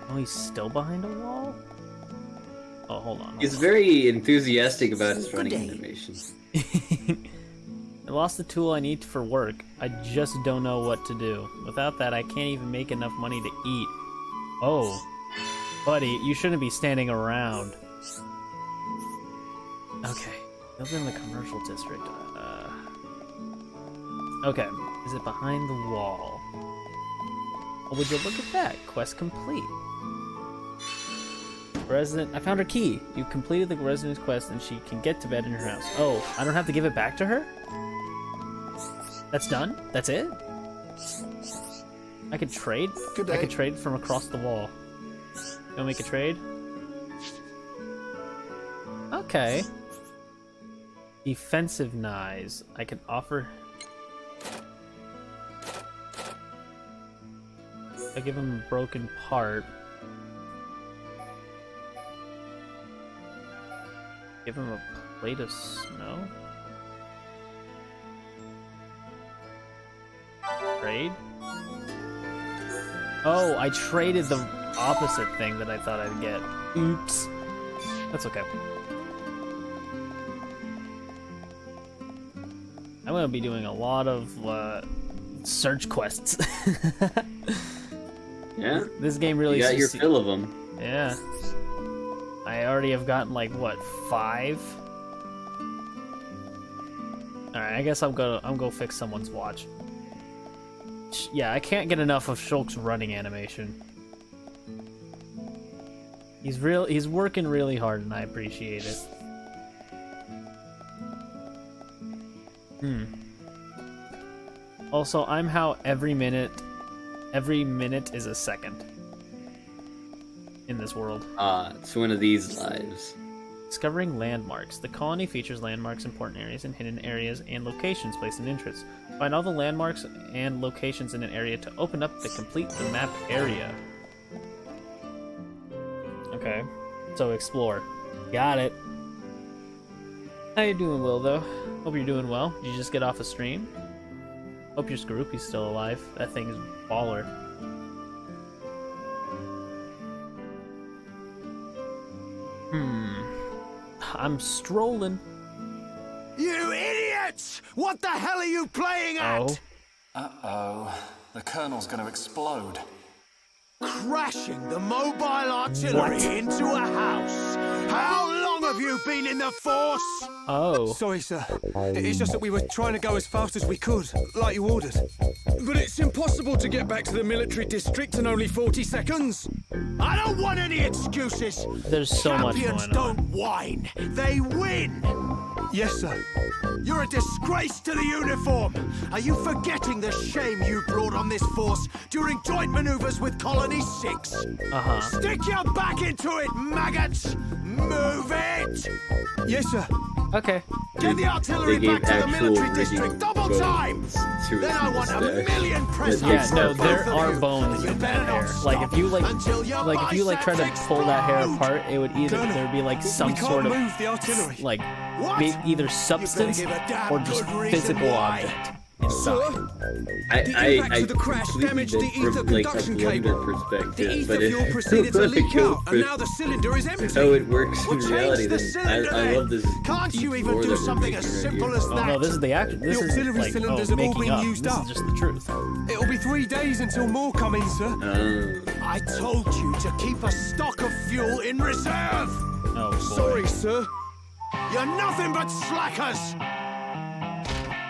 Oh, he's still behind a wall? Oh, hold on. He's very enthusiastic about his running animation. I lost the tool I need for work. I just don't know what to do. Without that, I can't even make enough money to eat. Oh. Buddy, you shouldn't be standing around. Okay. Live in the commercial district. Okay. Is it behind the wall? Oh, would you look at that? Quest complete. Resident, I found her key. You completed the resident's quest and she can get to bed in her house. Oh, I don't have to give it back to her? That's done? That's it? I could trade? Good day. I could trade from across the wall. You wanna make a trade? Okay. Defensive knives. I can offer... I give him a broken part. Give him a plate of snow? Trade? Oh, I traded the opposite thing that I thought I'd get. Oops. That's okay. I'm gonna be doing a lot of search quests. Yeah? This game really... You got your fill of them. Yeah. I already have gotten like what 5. All right, I guess I'm go fix someone's watch. Yeah, I can't get enough of Shulk's running animation. He's working really hard, and I appreciate it. Also, I'm how every minute is a second in this world. It's one of these lives. Discovering landmarks. The colony features landmarks, important areas, and hidden areas, and locations placed in interest. Find all the landmarks and locations in an area to open up to complete the map area. Okay, so explore. Got it. How you doing, Will, though? Hope you're doing well. Did you just get off a stream? Hope your Skorupi's still alive. That thing is baller. I'm strolling. You idiots! What the hell are you playing at? Oh. Uh-oh. The Colonel's gonna explode. Crashing the mobile artillery into a house. How long have you been in the Force? Oh. Sorry, sir. It's just that we were trying to go as fast as we could, like you ordered. But it's impossible to get back to the military district in only 40 seconds. I don't want any excuses. There's so much Champions going on. don't whine. They win. Yes, sir. You're a disgrace to the uniform. Are you forgetting the shame you brought on this force during joint maneuvers with Colony 6? Uh-huh. Stick your back into it, maggots! Move it! Yes, sir. Okay. Get the artillery They back gave to the actual military district double time! bones to Then I want a stash. million press Yeah, ups no, for there both of are you. bones You in better that hair. not Like stop if you until your like if you like try to biceps pull that hair explode. apart, it would either Colonel, there'd be like some we can't sort of move the artillery. like What? either You substance better give a damn or just good reason physical why. object inside. The impact of the crash completely damaged the did ether from, like, a conduction blender cable. perspective, The ether but if fuel proceeded to leak go out, and now the cylinder is empty. how it works Well, in change reality, the then cylinder I then. love this. Can't deep you even lore do that we're something making as right simple here. as Oh that? no, this is the action. This The is auxiliary like cylinders have all making been up. used This up. is just the truth. It'll be 3 days until more come in, sir. I told you to keep a stock of fuel in reserve. Oh boy. Sorry, sir. You're nothing but slackers.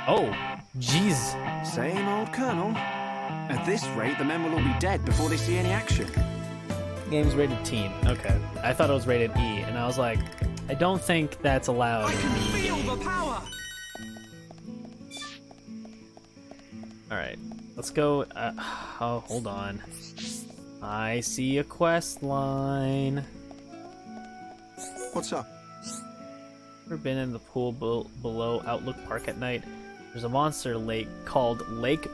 Oh, jeez. Same old Colonel. At this rate, the men will all be dead before they see any action. Game's rated teen. Okay. I thought it was rated E, and I was like, I don't think that's allowed. I can feel the power. All right, let's go. Oh, hold on. I see a quest line. What's up? Ever been in the pool below Outlook Park at night? There's a monster lake called Lake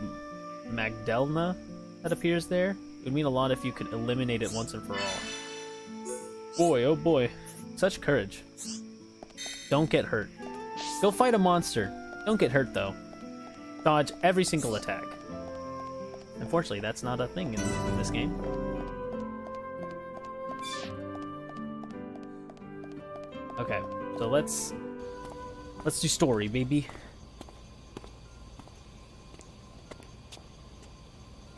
Magdalena that appears there. It would mean a lot if you could eliminate it once and for all. Boy, oh boy. Such courage. Don't get hurt. Go fight a monster. Don't get hurt, though. Dodge every single attack. Unfortunately, that's not a thing in this game. Okay, so let's do story, baby.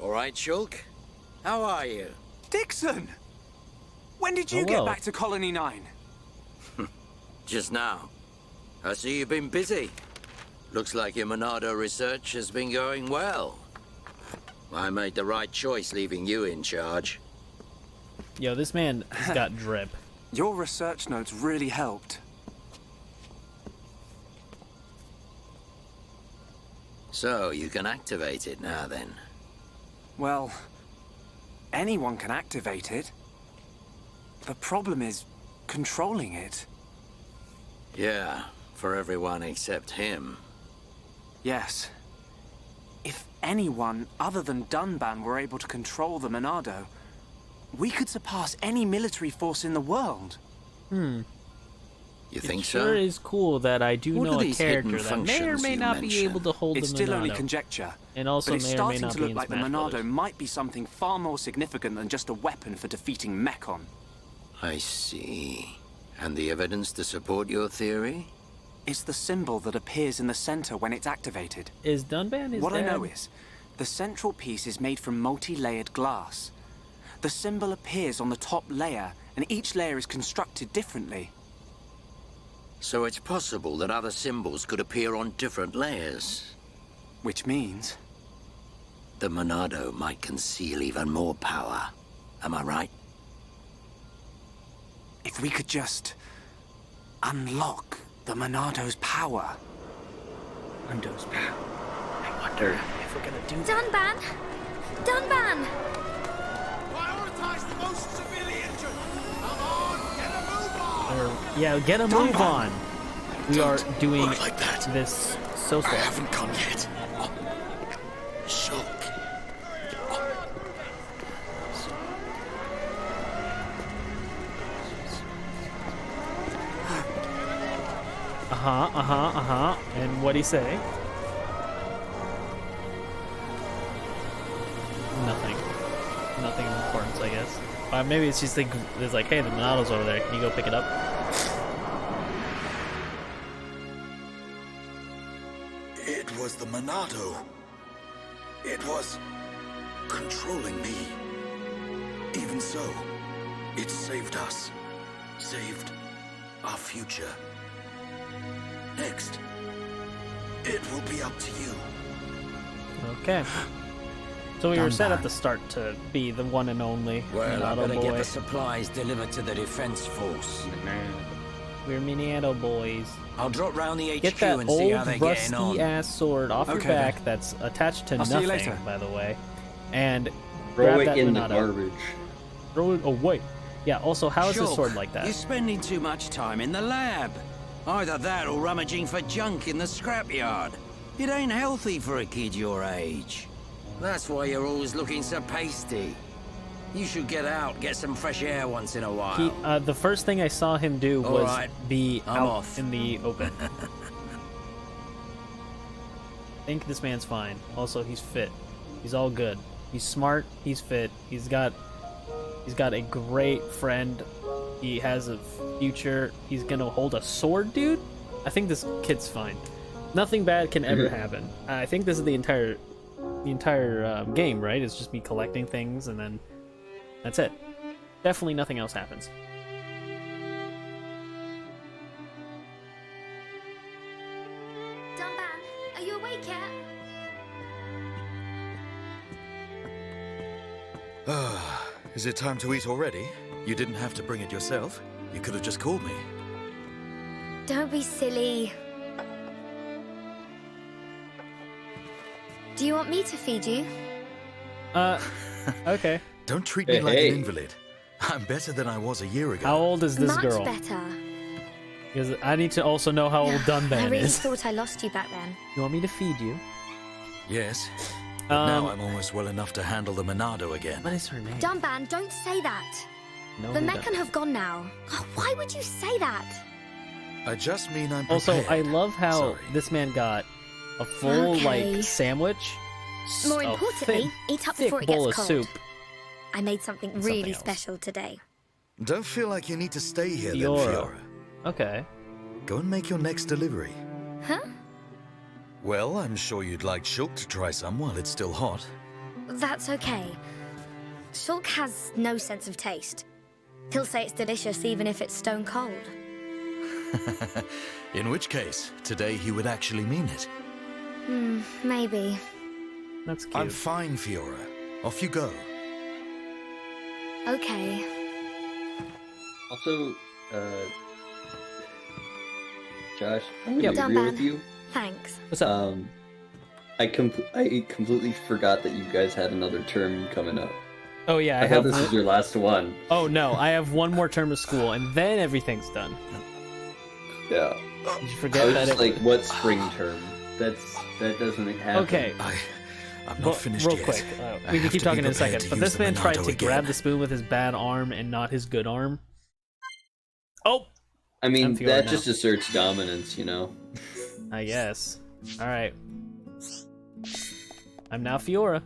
All right, Shulk. How are you? Dixon! When did you Hello. get back to Colony 9? Just now. I see you've been busy. Looks like your Monado research has been going well. I made the right choice leaving you in charge. Yo, this man has got drip. Your research notes really helped. So, you can activate it now then. Well, anyone can activate it. The problem is controlling it. Yeah, for everyone except him. Yes. If anyone other than Dunban were able to control the Monado, we could surpass any military force in the world. You think It so? sure is cool that I do What know are a these character hidden that may or functions may you not be mention? able to hold It's the still only Monado. conjecture. And also but it's may or may starting not to be look in like the Smash Monado Brothers. might be something far more significant than just a weapon for defeating Mechon. I see. And the evidence to support your theory? It's the symbol that appears in the center when it's activated. Is Dunban his What I dad? know is, the central piece is made from multi-layered glass. The symbol appears on the top layer and each layer is constructed differently. So it's possible that other symbols could appear on different layers. Which means... The Monado might conceal even more power. Am I right? if we could just unlock the Monado's power. Mondo's power. I wonder if we're gonna do that. Dunban! Dunban! Prioritize the most severely injured. Come on, get a move on. Or, yeah, get a move on. We are doing like that. this so slow. I haven't come yet. Shock. And what'd he say? Nothing. Nothing of importance, I guess. Maybe it's just like, it's like, hey, the Monado's over there. Can you go pick it up? It was the Monado. It was controlling me. Even so, it saved us. Saved our future. Next, it will be up to you. Okay. So we were set at the start to be the one and only Well, I Monado better get boy. the supplies delivered to the defense force. We're Monado boys. I'll drop round the HQ Get that and see how old they're getting on. rusty ass sword off your Okay, back then. that's attached to I'll see you nothing, later. by the way, and Throw grab it that in Monado. the garbage. Throw it away. Yeah. Also, how is this Shulk, sword like that? You're spending too much time in the lab. Either that or rummaging for junk in the scrapyard. It ain't healthy for a kid your age. That's why you're always looking so pasty. You should get out, get some fresh air once in a while. He, the first thing I saw him do All was right, be I'm out off. in the open. I think this man's fine. Also, he's fit. He's all good. He's smart. He's fit. He's got a great friend. He has a future. He's gonna hold a sword, dude. I think this kid's fine. Nothing bad can ever happen. I think this is the entire game, right? It's just me collecting things, and then that's it. Definitely nothing else happens. Dunban, are you awake yet? Is it time to eat already? You didn't have to bring it yourself. You could have just called me. Don't be silly. Do you want me to feed you? Okay. Don't treat me Hey, like hey. an invalid. I'm better than I was a year ago. How old is this Much girl? better. Because I need to also know how old I Dunban really is. thought I lost you back then. You want me to feed you? Yes. But now I'm almost well enough to handle the Monado again. What is her name? Dunban, don't say that. No, The who Meccan have gone now. Oh, why would you say that? I just mean I'm Also, prepared. I love how Sorry. this man got a full Okay. like sandwich. More a importantly, thick, eat up thick before it bowl gets of cold. soup. I made something And really something else. special today. Don't feel like you need to stay here then, Fiora. Fiora. Okay. Go and make your next delivery. Huh? Well, I'm sure you'd like Shulk to try some while it's still hot. That's okay. Shulk has no sense of taste. He'll say it's delicious even if it's stone cold. In which case, today he would actually mean it. Maybe. That's cute. I'm fine, Fiora. Off you go. Okay. Also, Josh, I'm Yep. gonna be real Dunban. with you. Thanks. What's up? I completely forgot that you guys had another term coming up. Oh yeah, I I have. thought this was your last one. Oh no, I have one more term of school, and then everything's done. Yeah. Did you I forget was that? just like, what spring term? That doesn't happen. Okay. I'm Well, not finished real yet. quick, I we can have keep to be talking in a prepared second. to But use this the man tried Monado to grab again. the spoon with his bad arm and not his good arm. Oh, I mean, I'm Fiora that now. just asserts dominance, you know? I guess. All right. I'm now Fiora.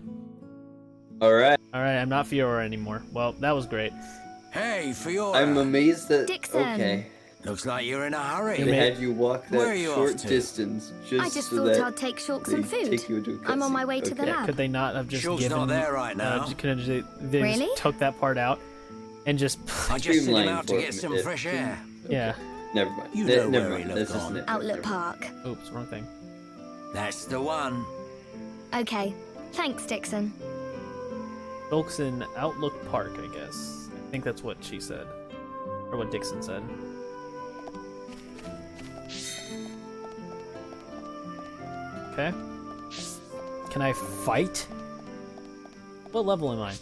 Alright. All right, I'm not Fiora anymore. Well, that was great. Hey, Fiora. I'm amazed that. Dixon. Okay. Looks like you're in a hurry. You They made- had you walk Where that are you short off to? distance just I just so thought that I'd take Shulk they some food. take you into a I'm on cutscene. my way to the Okay. lab. Could they not have just Shulk's given? not there right now. Could they just Really? took that part out? and just I just sent him Streamlined out to for get some it. fresh air. yeah. Never mind. You know Never where he mind. lived This isn't on. it. Outlet Park. Oops, wrong thing. That's the one. Okay. Thanks, Dixon. Folks in Outlook Park, I guess. I think that's what she said, or what Dixon said. Okay. Can I fight? What level am I?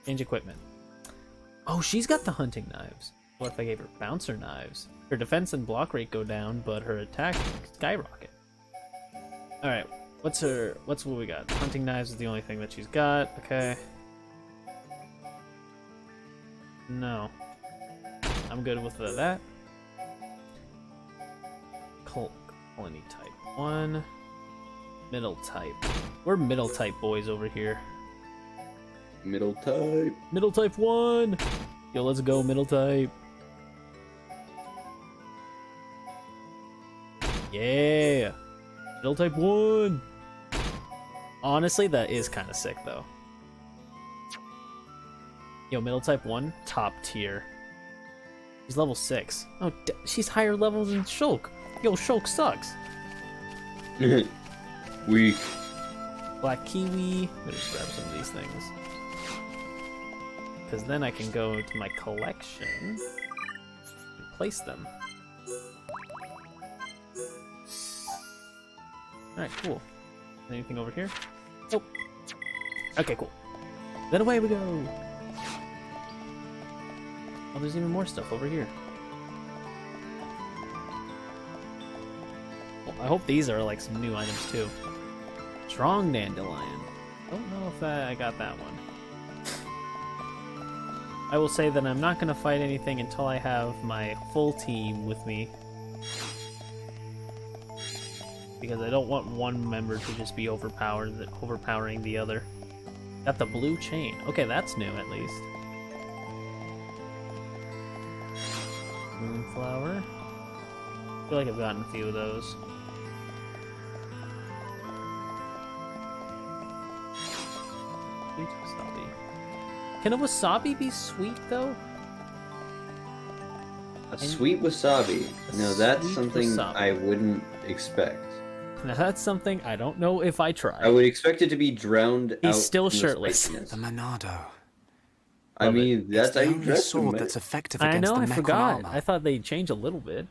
Change equipment. Oh, she's got the hunting knives. What if I gave her bouncer knives? Her defense and block rate go down, but her attack skyrocket. Alright, what's what we got? Hunting knives is the only thing that she's got. Okay. No. I'm good with that. Colony type 1. Middle type. We're middle type boys over here. Middle type. Middle type 1! Yo, let's go, middle type. Yeah! Middle type 1! Honestly, that is kind of sick, though. Yo, middle type 1, top tier. She's level 6. Oh, she's higher level than Shulk. Yo, Shulk sucks. Weak. Black kiwi. Let me just grab some of these things. Because then I can go to my collection and place them. Alright, cool. Anything over here? Nope. Okay, cool. Then away we go! Oh, there's even more stuff over here. Well, I hope these are like some new items too. Strong dandelion. Don't know if I got that one. I will say that I'm not going to fight anything until I have my full team with me. Because I don't want one member to just be overpowering the other. Got the blue chain. Okay, that's new at least. Moonflower. I feel like I've gotten a few of those. Sweet wasabi. Can a wasabi be sweet though? A sweet wasabi. No, that's sweet something wasabi. I wouldn't expect. Now that's something I don't know if I try. I would expect it to be drowned out. He's still in the shirtless. spiciness. The Monado. I mean, that's It's how the you only dress them, sword man. that's effective I against know, the I Mechon forgot. armor. I thought they changed a little bit.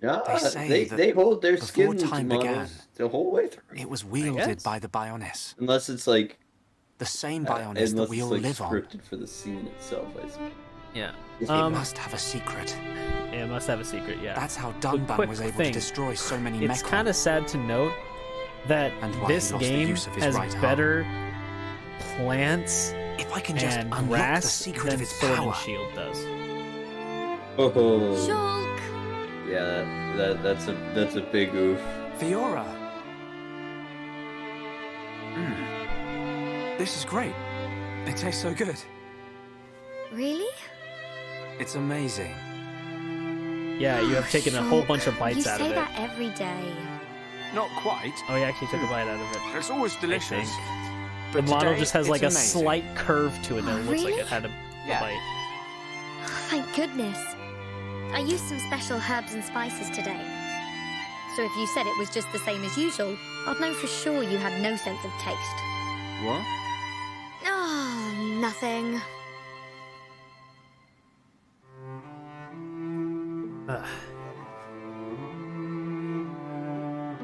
Yeah, They say that they hold their before skin time models began, the whole way through. It was wielded by the Bionis. Unless it's like The same Bionis that we all live on. scripted for the scene itself. I suppose. Yeah. It must have a secret. Yeah, it must have a secret, yeah. That's how But Dunban quick was able thing, to destroy so many It's Mechon. kind of sad to note that And why he this lost the game use of his has right arm. better plants If I can just and unlock the grass secret than of its Sword power. and Shield does. Oh, Shulk! yeah, that's a big oof. Fiora. This is great. It tastes so good. Really? It's amazing. Yeah, you have taken a whole bunch of bites you out of say it. that every day. Not quite. Oh, he actually took a bite out of it. It's always I delicious. think. But The model today, just has like it's a amazing. slight curve to it that looks like Really? it had a Yeah. bite. Thank goodness. I used some special herbs and spices today. So if you said it was just the same as usual, I'd know for sure you had no sense of taste. What? Oh, nothing. Ugh.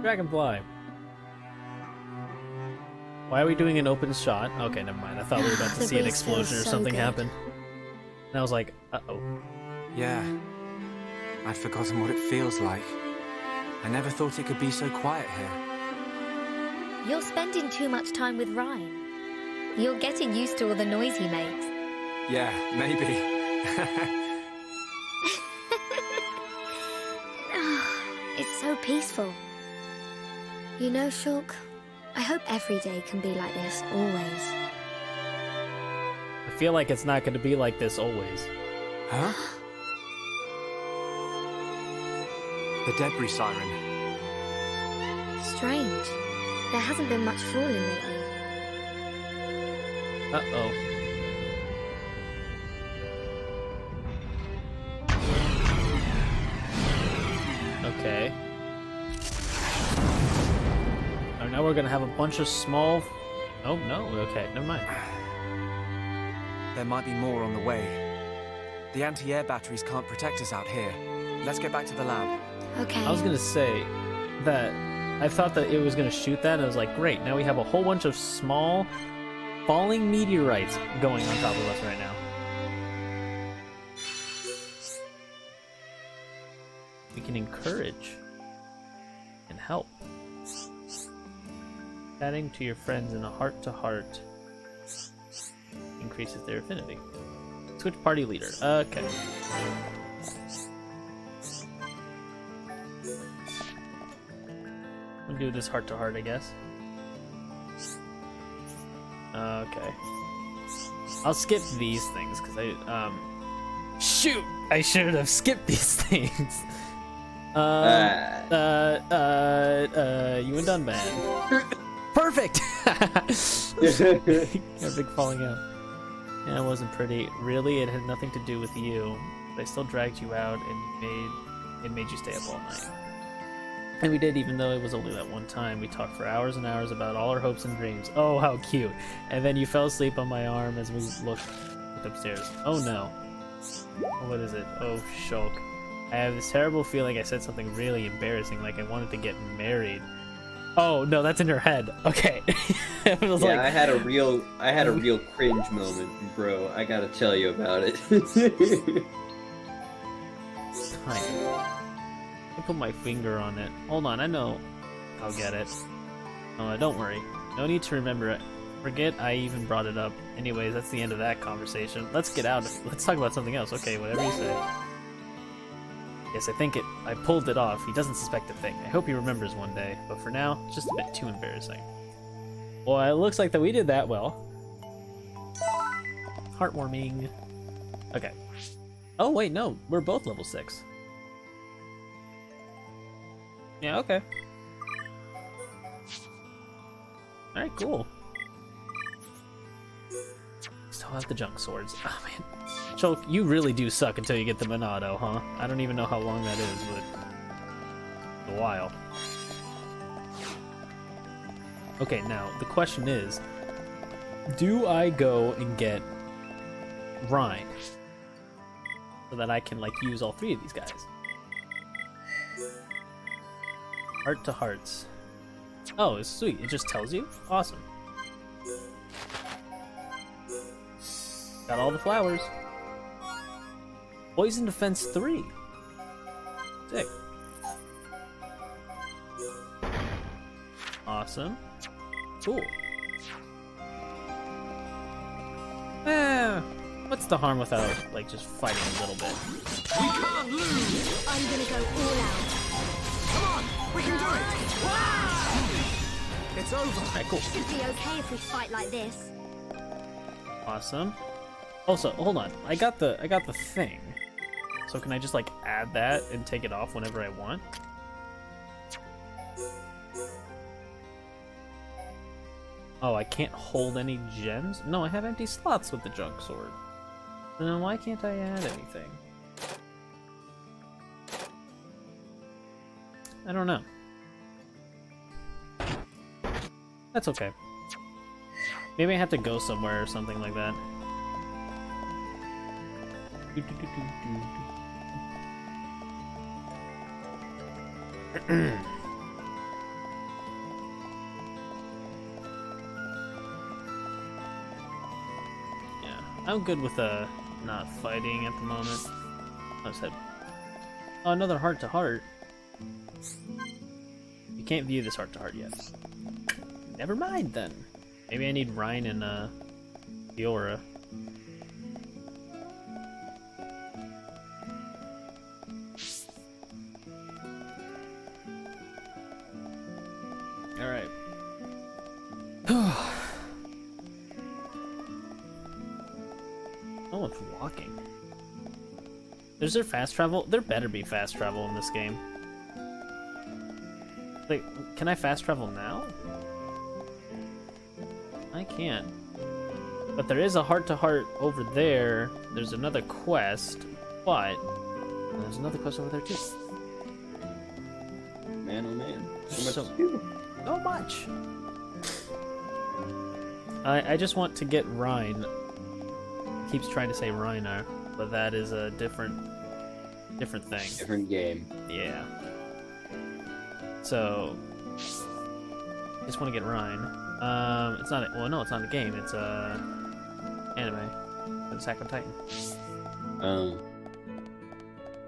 Dragonfly. Why are we doing an open shot? Okay, never mind. I thought we were about to The see an breeze feels explosion or so something good. happen. And I was like, uh-oh. Yeah. I'd forgotten what it feels like. I never thought it could be so quiet here. You're spending too much time with Ryan. You're getting used to all the noise he makes. Yeah, maybe. It's so peaceful. You know, Shulk, I hope every day can be like this, always. I feel like it's not going to be like this always. Huh? The debris siren. Strange. There hasn't been much falling lately. Uh-oh. we're gonna have a bunch of small... Oh, no, okay, never mind. There might be more on the way. The anti-air batteries can't protect us out here. Let's get back to the lab. Okay. I was gonna say that I thought that it was gonna shoot that, and I was like, great, now we have a whole bunch of small falling meteorites going on top of us right now. We can encourage and help. Chatting to your friends in a heart-to-heart increases their affinity. Switch party leader. Okay. We'll do this heart-to-heart, I guess. Okay. I'll skip these things, because shoot! I should have skipped these things. You and Dunban. Perfect! A big falling out. Yeah, it wasn't pretty. Really, it had nothing to do with you. But I still dragged you out, and it made you stay up all night. And we did, even though it was only that one time. We talked for hours and hours about all our hopes and dreams. Oh, how cute. And then you fell asleep on my arm as we looked upstairs. Oh no. What is it? Oh, shock. I have this terrible feeling I said something really embarrassing, like I wanted to get married. Oh no, that's in her head. Okay. It was yeah, like... I had a real cringe moment, bro. I gotta tell you about it. I put my finger on it. Hold on, I know I'll get it. Oh, don't worry. No need to remember it. Forget I even brought it up. Anyways, that's the end of that conversation. Let's get out. Let's talk about something else. Okay, whatever you say. Yes, I pulled it off. He doesn't suspect a thing. I hope he remembers one day. But for now, it's just a bit too embarrassing. Well, it looks like that we did that well. Heartwarming. Okay. Oh, wait, no. We're both level 6. Yeah, okay. Alright, cool. Still have the junk swords. Oh, man. Choke, you really do suck until you get the Monado, huh? I don't even know how long that is, but... a while. Okay, now, the question is... do I go and get... Rhine? So that I can, like, use all 3 of these guys? Heart to hearts. Oh, it's sweet. It just tells you? Awesome. Got all the flowers. Poison defense 3. Sick. Awesome. Cool. What's the harm without, like, just fighting a little bit? We can't lose! I'm gonna go all out. Come on! We can do it! It's over! Alright, cool. Should be okay if we fight like this. Awesome. Also, hold on. I got the thing. So can I just, like, add that and take it off whenever I want? Oh, I can't hold any gems? No, I have empty slots with the junk sword. Then why can't I add anything? I don't know. That's okay. Maybe I have to go somewhere or something like that. Yeah, I'm good with not fighting at the moment. I said, oh, another heart to heart. You can't view this heart to heart yet. Never mind then. Maybe I need Rhine and Fiora. Alright. No one's walking. Is there fast travel? There better be fast travel in this game. Like, can I fast travel now? I can't. But there is a heart-to-heart over there. There's another quest, but there's another quest over there too. Man, oh man. So much So- to do. Not much. I just want to get Rhine. Keeps trying to say Reiner, but that is a different thing. Different game. Yeah. So, just want to get Rhine. It's not. Well, no, it's not a game. It's a anime. Attack on Titan.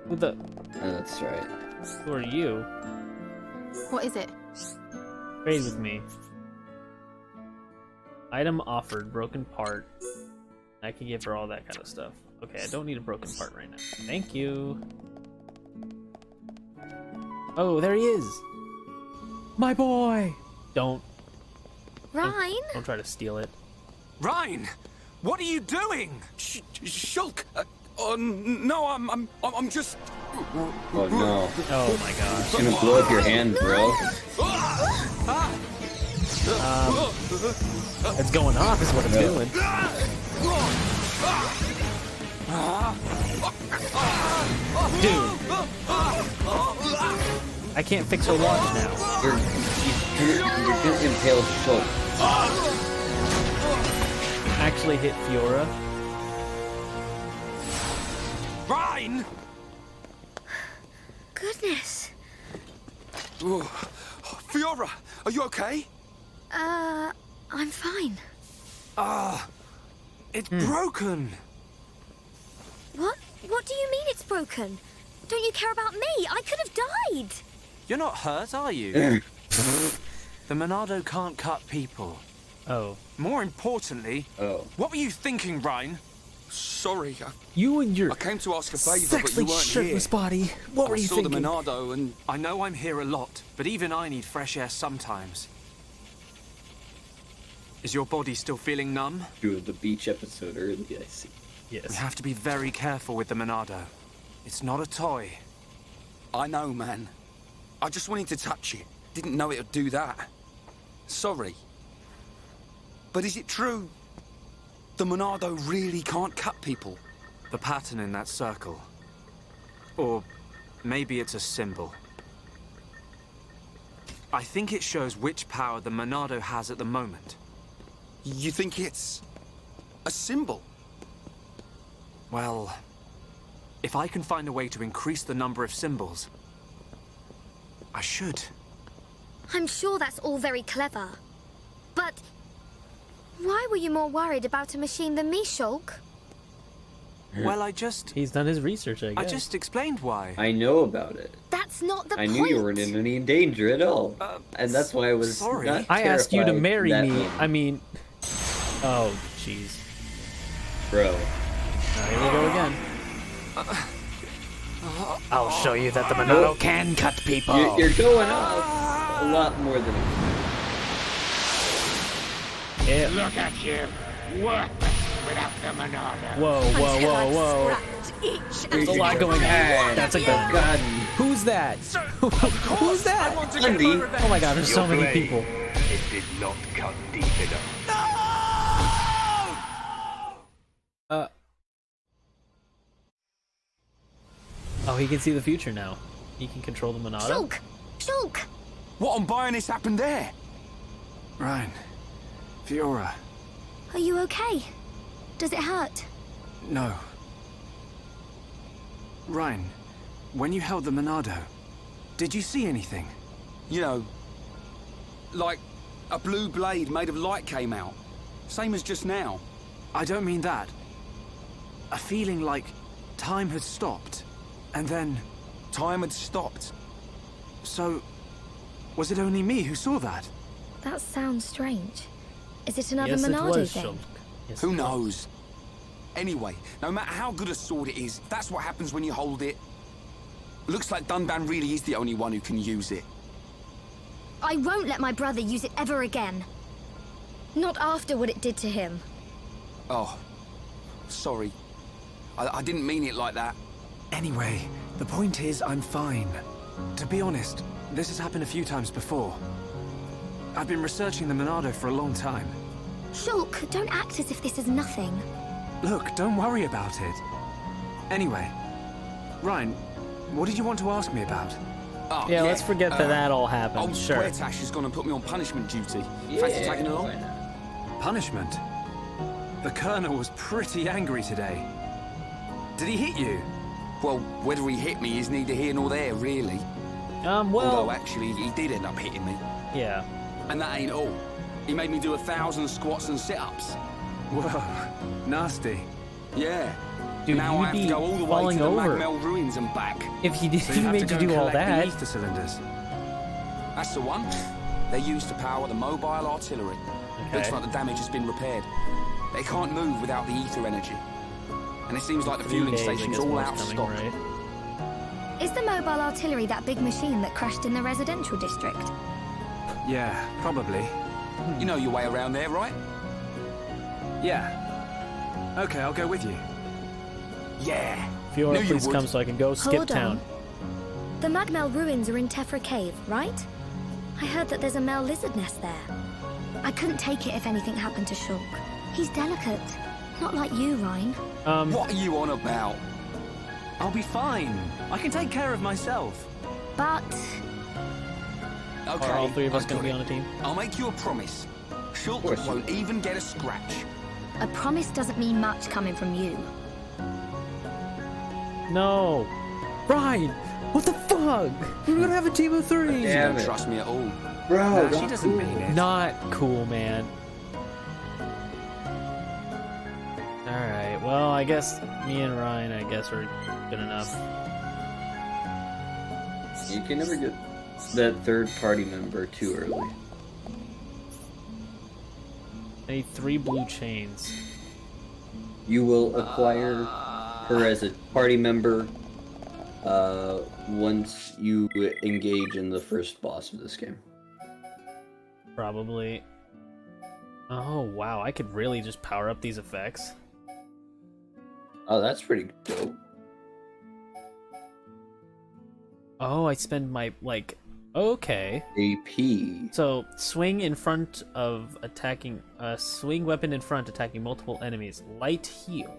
Who the? Oh, that's right. Who are you? What is it? Trade with me. Item offered, broken part. I can give her all that kind of stuff. Okay, I don't need a broken part right now. Thank you. Oh, there he is! My boy! Don't Rhine? try to steal it. Rhine! What are you doing? Shulk! No, I'm just... Oh no. Oh my gosh. It's gonna blow up your hand, bro. It's going off is what it's doing. Dude. I can't fix her watch now. You're gonna impale Shulk. Actually hit Fiora. Rhine! Goodness. Fiora, are you okay? I'm fine. It's broken. What? What do you mean it's broken? Don't you care about me? I could have died. You're not hurt, are you? The Monado can't cut people. Oh. More importantly, what were you thinking, Rhine? Sorry, You and your I came to ask a favour, but you weren't shirtless here. body. What were I you saw thinking? the Monado and... I know I'm here a lot, but even I need fresh air sometimes. Is your body still feeling numb? Dude, the beach episode early, I see. We Yes. have to be very careful with the Monado. It's not a toy. I know, man. I just wanted to touch it. Didn't know it would do that. Sorry. But is it true? The Monado really can't cut people? The pattern in that circle. Or maybe it's a symbol. I think it shows which power the Monado has at the moment. You think it's... a symbol? Well, if I can find a way to increase the number of symbols, I should. I'm sure that's all very clever. But why were you more worried about a machine than me, Shulk? Well, He's done his research, I guess. I just explained why. I know about it. That's not the I point. knew you weren't in any danger at all. And that's why I was sorry. not I asked you to terrified marry that me. moment. I mean... Oh, jeez. Bro. Here we go again. I'll show you that the Monado can cut people. You're going off a lot more than Yeah. Look at you, worthless without the Monado. Whoa, whoa, whoa, whoa. There's a lot going on. That's a good God. Who's that? Who's that? Andy. Oh my god, there's so many people. It did not cut deep enough. Oh, he can see the future now. He can control the Monado. Shulk! Shulk! What on Bionis happened there? Rhine. Fiora. Are you okay? Does it hurt? No. Rhine, when you held the Monado, did you see anything? You know, like a blue blade made of light came out. Same as just now. I don't mean that. A feeling like time had stopped, and then... Time had stopped. So, was it only me who saw that? That sounds strange. Is it another Yes, it Monado was, thing? Shulk. Yes, Who it was. knows? Anyway, no matter how good a sword it is, that's what happens when you hold it. Looks like Dunban really is the only one who can use it. I won't let my brother use it ever again. Not after what it did to him. Oh, sorry. I didn't mean it like that. Anyway, the point is I'm fine. To be honest, this has happened a few times before. I've been researching the Monado for a long time. Shulk, don't act as if this is nothing. Look, don't worry about it. Anyway, Rhine, what did you want to ask me about? Oh, Yeah, let's forget that that all happened. Old Sure. Square Tash has gone and put me on punishment duty. Yeah, Fancy tagging along? why not? Punishment? The Colonel was pretty angry today. Did he hit you? Well, whether he hit me is neither here nor there, really. Well... Although, actually, he did end up hitting me. Yeah. And that ain't all. He made me do 1,000 squats and sit-ups. Whoa, nasty. Yeah. Dude, now you'd I have be to go all the way falling to the over. Magmel ruins and back. If he did, So he you have made to you go do and all collect that. the ether cylinders. That's the one. They're used to power the mobile artillery. Looks like the damage has been repaired. They can't move without the ether energy. And it seems like the 3 fueling days, I station's guess, all more out of coming, stock. right? Is the mobile artillery that big machine that crashed in the residential district? Yeah, probably. You know your way around there, right? Yeah. Okay, I'll go with you. Yeah. Fiora, Knew you please would. come so I can go skip Hold town. on. The Magmel ruins are in Tephra Cave, right? I heard that there's a Mel lizard nest there. I couldn't take it if anything happened to Shulk. He's delicate. Not like you, Ryan. What are you on about? I'll be fine. I can take care of myself. But... Okay, Are all 3 of us I going to got be it. on a team? I'll make you a promise. Shulk course you won't even get a scratch. a promise doesn't mean much coming from you. No. Ryan, what the fuck? We're going to have a team of 3. You Damn don't it. trust me at all. Bro, She doesn't mean it. Not cool, man. Alright, well, I guess me and Ryan, I guess, are good enough. you can never get that third party member too early. I need 3 blue chains. You will acquire her as a party member once you engage in the first boss of this game. Probably. Oh, wow, I could really just power up these effects. Oh, that's pretty dope. Oh, I spend my, like... Okay. AP. So, swing in front of attacking... swing weapon in front attacking multiple enemies. Light heal.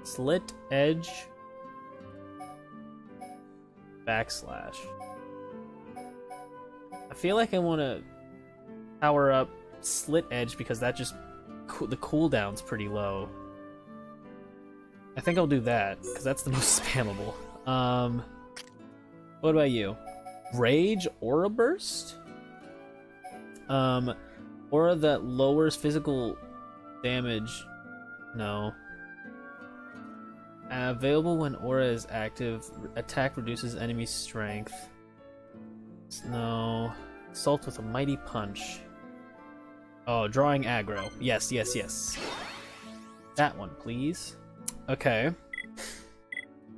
Slit edge. Backslash. I feel like I want to power up Slit Edge because that just... the cooldown's pretty low. I think I'll do that, because that's the most spammable. What about you? Rage Aura Burst? Aura that lowers physical damage. No. Available when Aura is active. Attack reduces enemy strength. No. Assault with a mighty punch. Oh, drawing aggro. Yes, yes, yes. That one, please. Okay.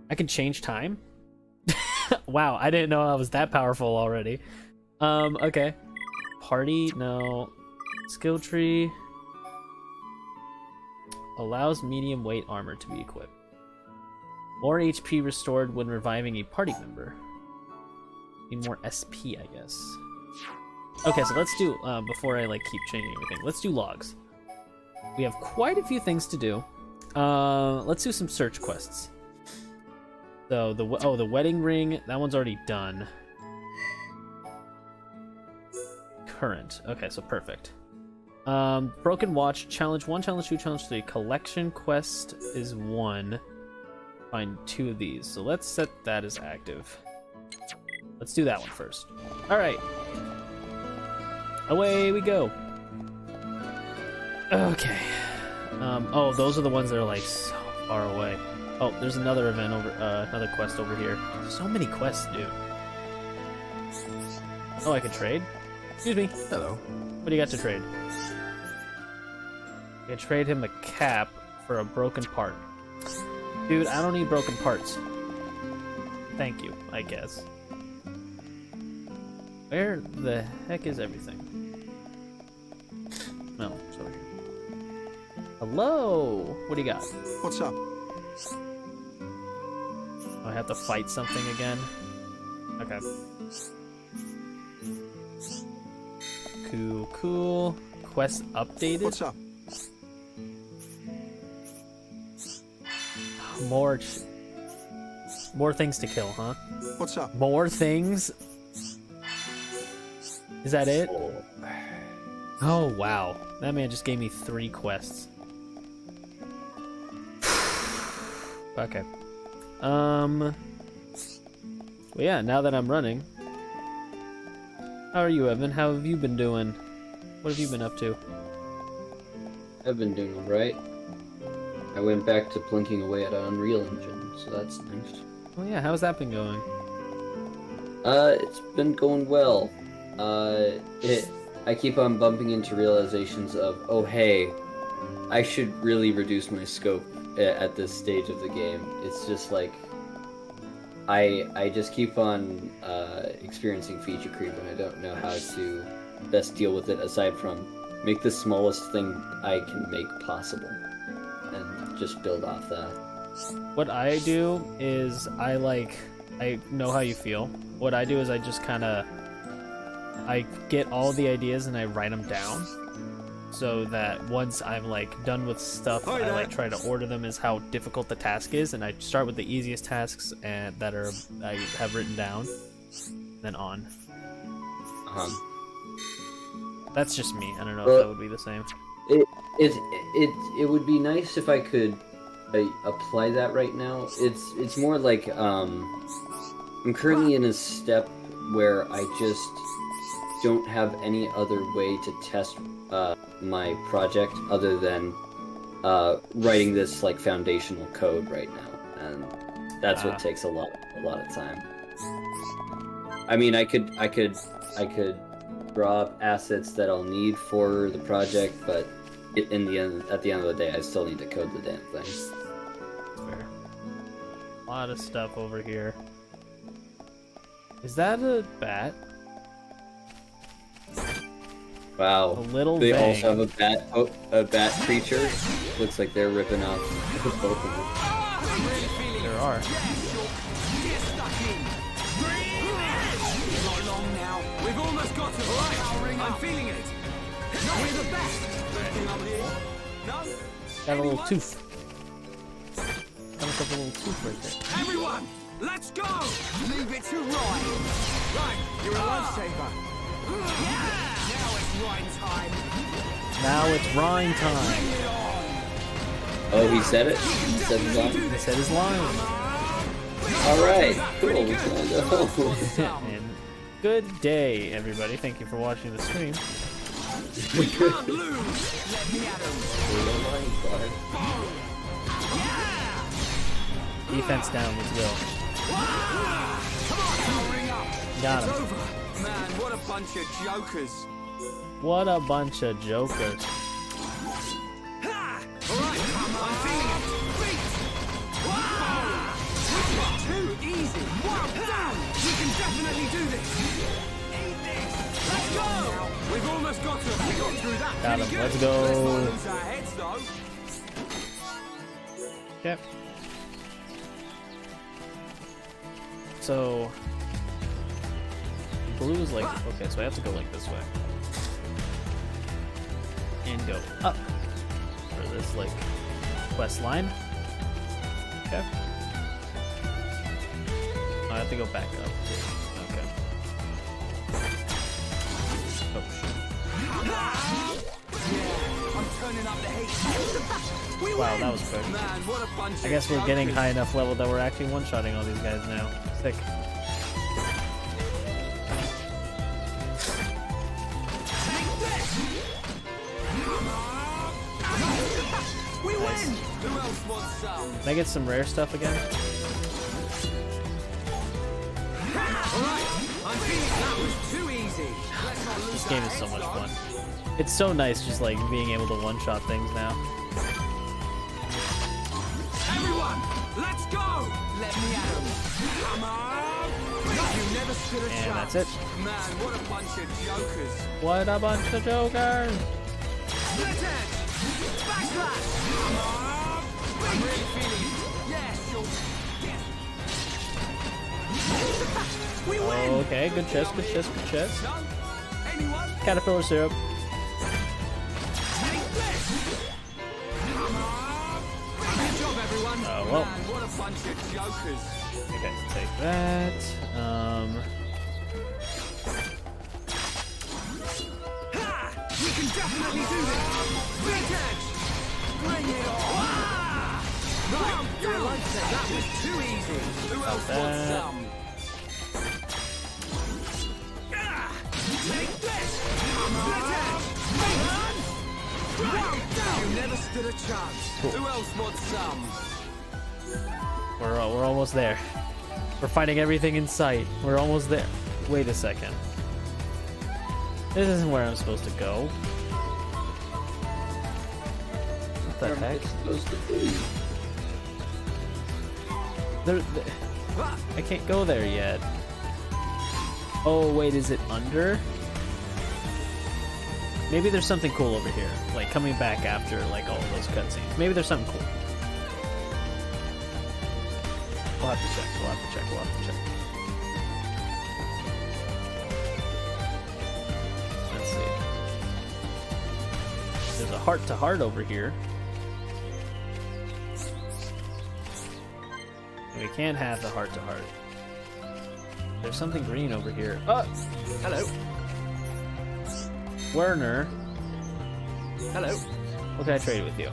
I can change time? Wow, I didn't know I was that powerful already. Okay. Party, no. Skill tree. Allows medium weight armor to be equipped. More HP restored when reviving a party member. Need more SP, I guess. Okay, so let's do, before I like keep changing everything, let's do logs. We have quite a few things to do. Let's do some search quests. So the wedding ring, that one's already done. Current. Okay, so perfect. Broken watch, challenge 1, challenge 2, challenge 3. Collection quest is 1. Find 2 of these. So let's set that as active. Let's do that one first. All right. Away we go. Okay. Oh, those are the ones that are like so far away. Oh, there's another event over, another quest over here. So many quests, dude. Oh, I can trade? Excuse me. Hello. What do you got to trade? I can trade him a cap for a broken part. Dude, I don't need broken parts. Thank you, I guess. Where the heck is everything? No, it's over here. Hello! What do you got? What's up? Oh, I have to fight something again? Okay. Cool, cool. Quest updated? What's up? More things to kill, huh? What's up? More things? Is that it? Oh, wow. That man just gave me 3 quests. Okay. Well, yeah, now that I'm running. How are you, Evan? How have you been doing? What have you been up to? I've been doing alright. I went back to plunking away at an Unreal Engine, so that's nice. Oh yeah, how's that been going? It's been going well. I keep on bumping into realizations of, oh hey, I should really reduce my scope at this stage of the game. It's just like, I just keep on experiencing feature creep and I don't know how to best deal with it aside from make the smallest thing I can make possible and just build off that. What I do is I know how you feel. What I do is I just kind of, I get all the ideas and I write them down so that once I'm like done with stuff, I like try to order them as how difficult the task is, and I start with the easiest tasks and that are I have written down, then on. That's just me. I don't know if that would be the same. It would be nice if I could apply that right now. It's more like I'm currently in a step where I just don't have any other way to test my project other than writing this like foundational code right now, and that's what takes a lot of time. I mean, I could draw up assets that I'll need for the project, but at the end of the day, I still need to code the damn thing. Fair. A lot of stuff over here. Is that a bat? Wow. A little They vague. also have a bat creature. Looks like they're ripping off both of them. There are. Not long now. We've almost got to right. I'm feeling it. We're the best. Got a little tooth. Got myself a little tooth right there. Everyone, let's go. Leave it to Ryan. Right, you're a lifesaver. Yeah. Now it's Ryan time. Now it's Ryan time. Oh, he said it? He said his line? He said his line. Alright, cool. And good day, everybody. Thank you for watching the stream. We can't lose. Let me at him. Defense down, let's go. Got him. Man, what a bunch of jokers. What a bunch of jokers. Alright, I'm feeling it. Too easy. Wow, down. We can definitely do this. Need this. Let's go. We've almost got to. We got through that. Got him. Pretty Let's good. go. Let's not lose our heads, though. Okay. So blue is like, okay, so I have to go like this way. And go up for this like quest line. Okay. I have to go back up. Okay. Oh shit. I'm turning up the heat. Wow, that was quick. Man, what a bunch I guess we're of getting jokers. high enough level that we're actually one-shotting all these guys now. Sick. We win. Who else wants some? Can I get some rare stuff again? Alright, I'm feeling that was too easy. Let's not lose This game is so much fun. It's so nice just like being able to one-shot things now. Everyone, let's go! Let me at him. Come on! You never stood a And chance. that's it. Man, what a bunch of jokers. What a bunch of jokers! Split edge! Backslash! Come on! I'm really feeling it. Yes, you'll... Yes. We win! Okay, good chest, good chest, good chest. No? Anyone? Caterpillar syrup. Take this! Come on! Good job, everyone. Well. Man, what a bunch of jokers. Okay, take that. We can definitely do this! Big edge! Bring it on! Right, you're a lifesaver. That was too easy. Who else wants some? Take this! Split edge! Run! You never stood a chance. Cool. Who else wants some? We're almost there. We're fighting everything in sight. We're almost there. Wait a second. This isn't where I'm supposed to go. What the heck? Supposed to be. I can't go there yet. Oh wait, is it under? Maybe there's something cool over here, like coming back after like all of those cutscenes. Maybe there's something cool. We'll have to check. We'll have to check. We'll have to check. Let's see. There's a heart-to-heart over here. We can't have the heart-to-heart. There's something green over here. Oh! Hello. Werner. Hello. What can I trade with you?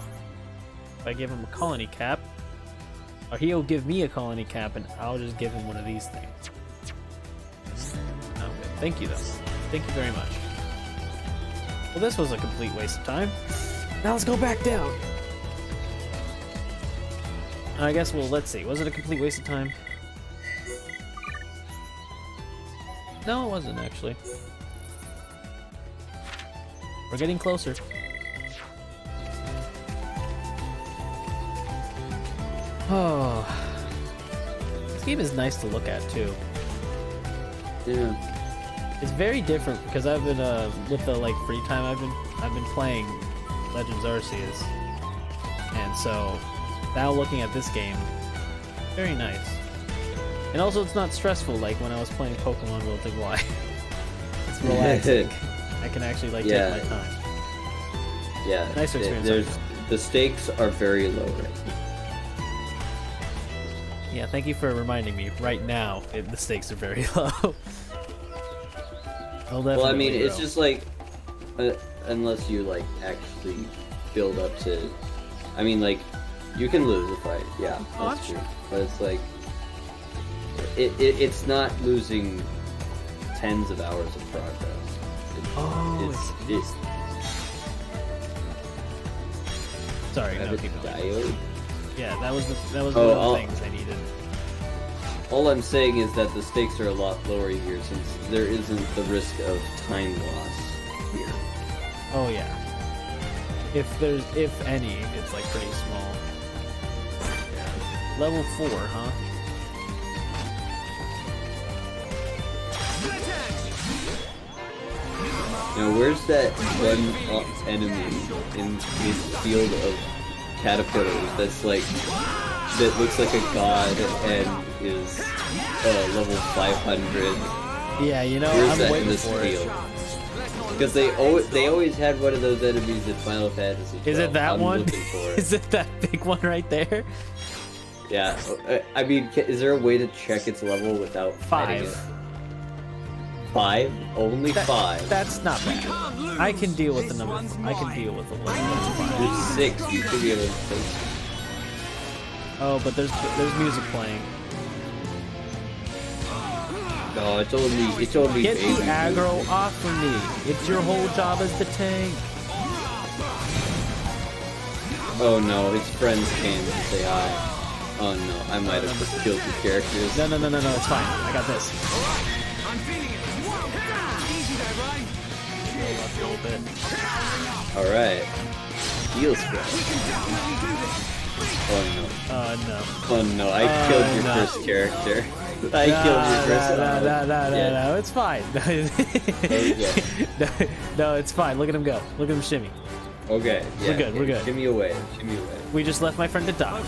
If I give him a colony cap, or he'll give me a colony cap, and I'll just give him one of these things. Okay. Thank you, though. Thank you very much. Well, this was a complete waste of time. Now let's go back down. I guess, well, let's see. Was it a complete waste of time? No, it wasn't, actually. We're getting closer. Oh. This game is nice to look at, too. Yeah. It's very different because I've been, with the, like, free time I've been playing Legends Arceus. And so, now looking at this game, very nice. And also, it's not stressful like when I was playing Pokemon Wilting Y. It's relaxing. I can actually like take my time. Yeah, nice experience. The stakes are very low right now. Yeah, thank you for reminding me. Right now, the stakes are very low. Well, I mean, it's just like, unless you like actually build up to. I mean, like, you can lose a fight. Yeah, that's true. But it's like, it's not losing tens of hours of progress. Sorry, no, keep going. Yeah, that was one of the things I needed. All I'm saying is that the stakes are a lot lower here since there isn't the risk of time loss here. Oh yeah. If any, it's like pretty small. Yeah. Level 4, huh? Now, where's that one enemy in this field of caterpillars that's like, that looks like a god and is level 500? Yeah, you know, where's I'm that waiting in this for field? Because they always had one of those enemies in Final Fantasy 12. Is it that one? For it. Is it that big one right there? Yeah, I mean, is there a way to check its level without fighting it? 5? Only 5? That's not bad. I can deal with the number. I can deal with the level 5. There's 6. You should be able to take. Oh, but there's music playing. No, it's only. Get the aggro off of me. It's your whole job as the tank. Oh no, his friends came to say hi. Oh no, I might have just killed the characters. No, it's fine. I got this. I'm feeling it. Easy there, Ryan. A little bit. Alright. Heal spell. Oh no. Oh no, I killed your first character. I killed your first No, it's fine. No, it's fine. Look at him go. Look at him shimmy. Okay, yeah. We're good. Shimmy away. We just left my friend to die.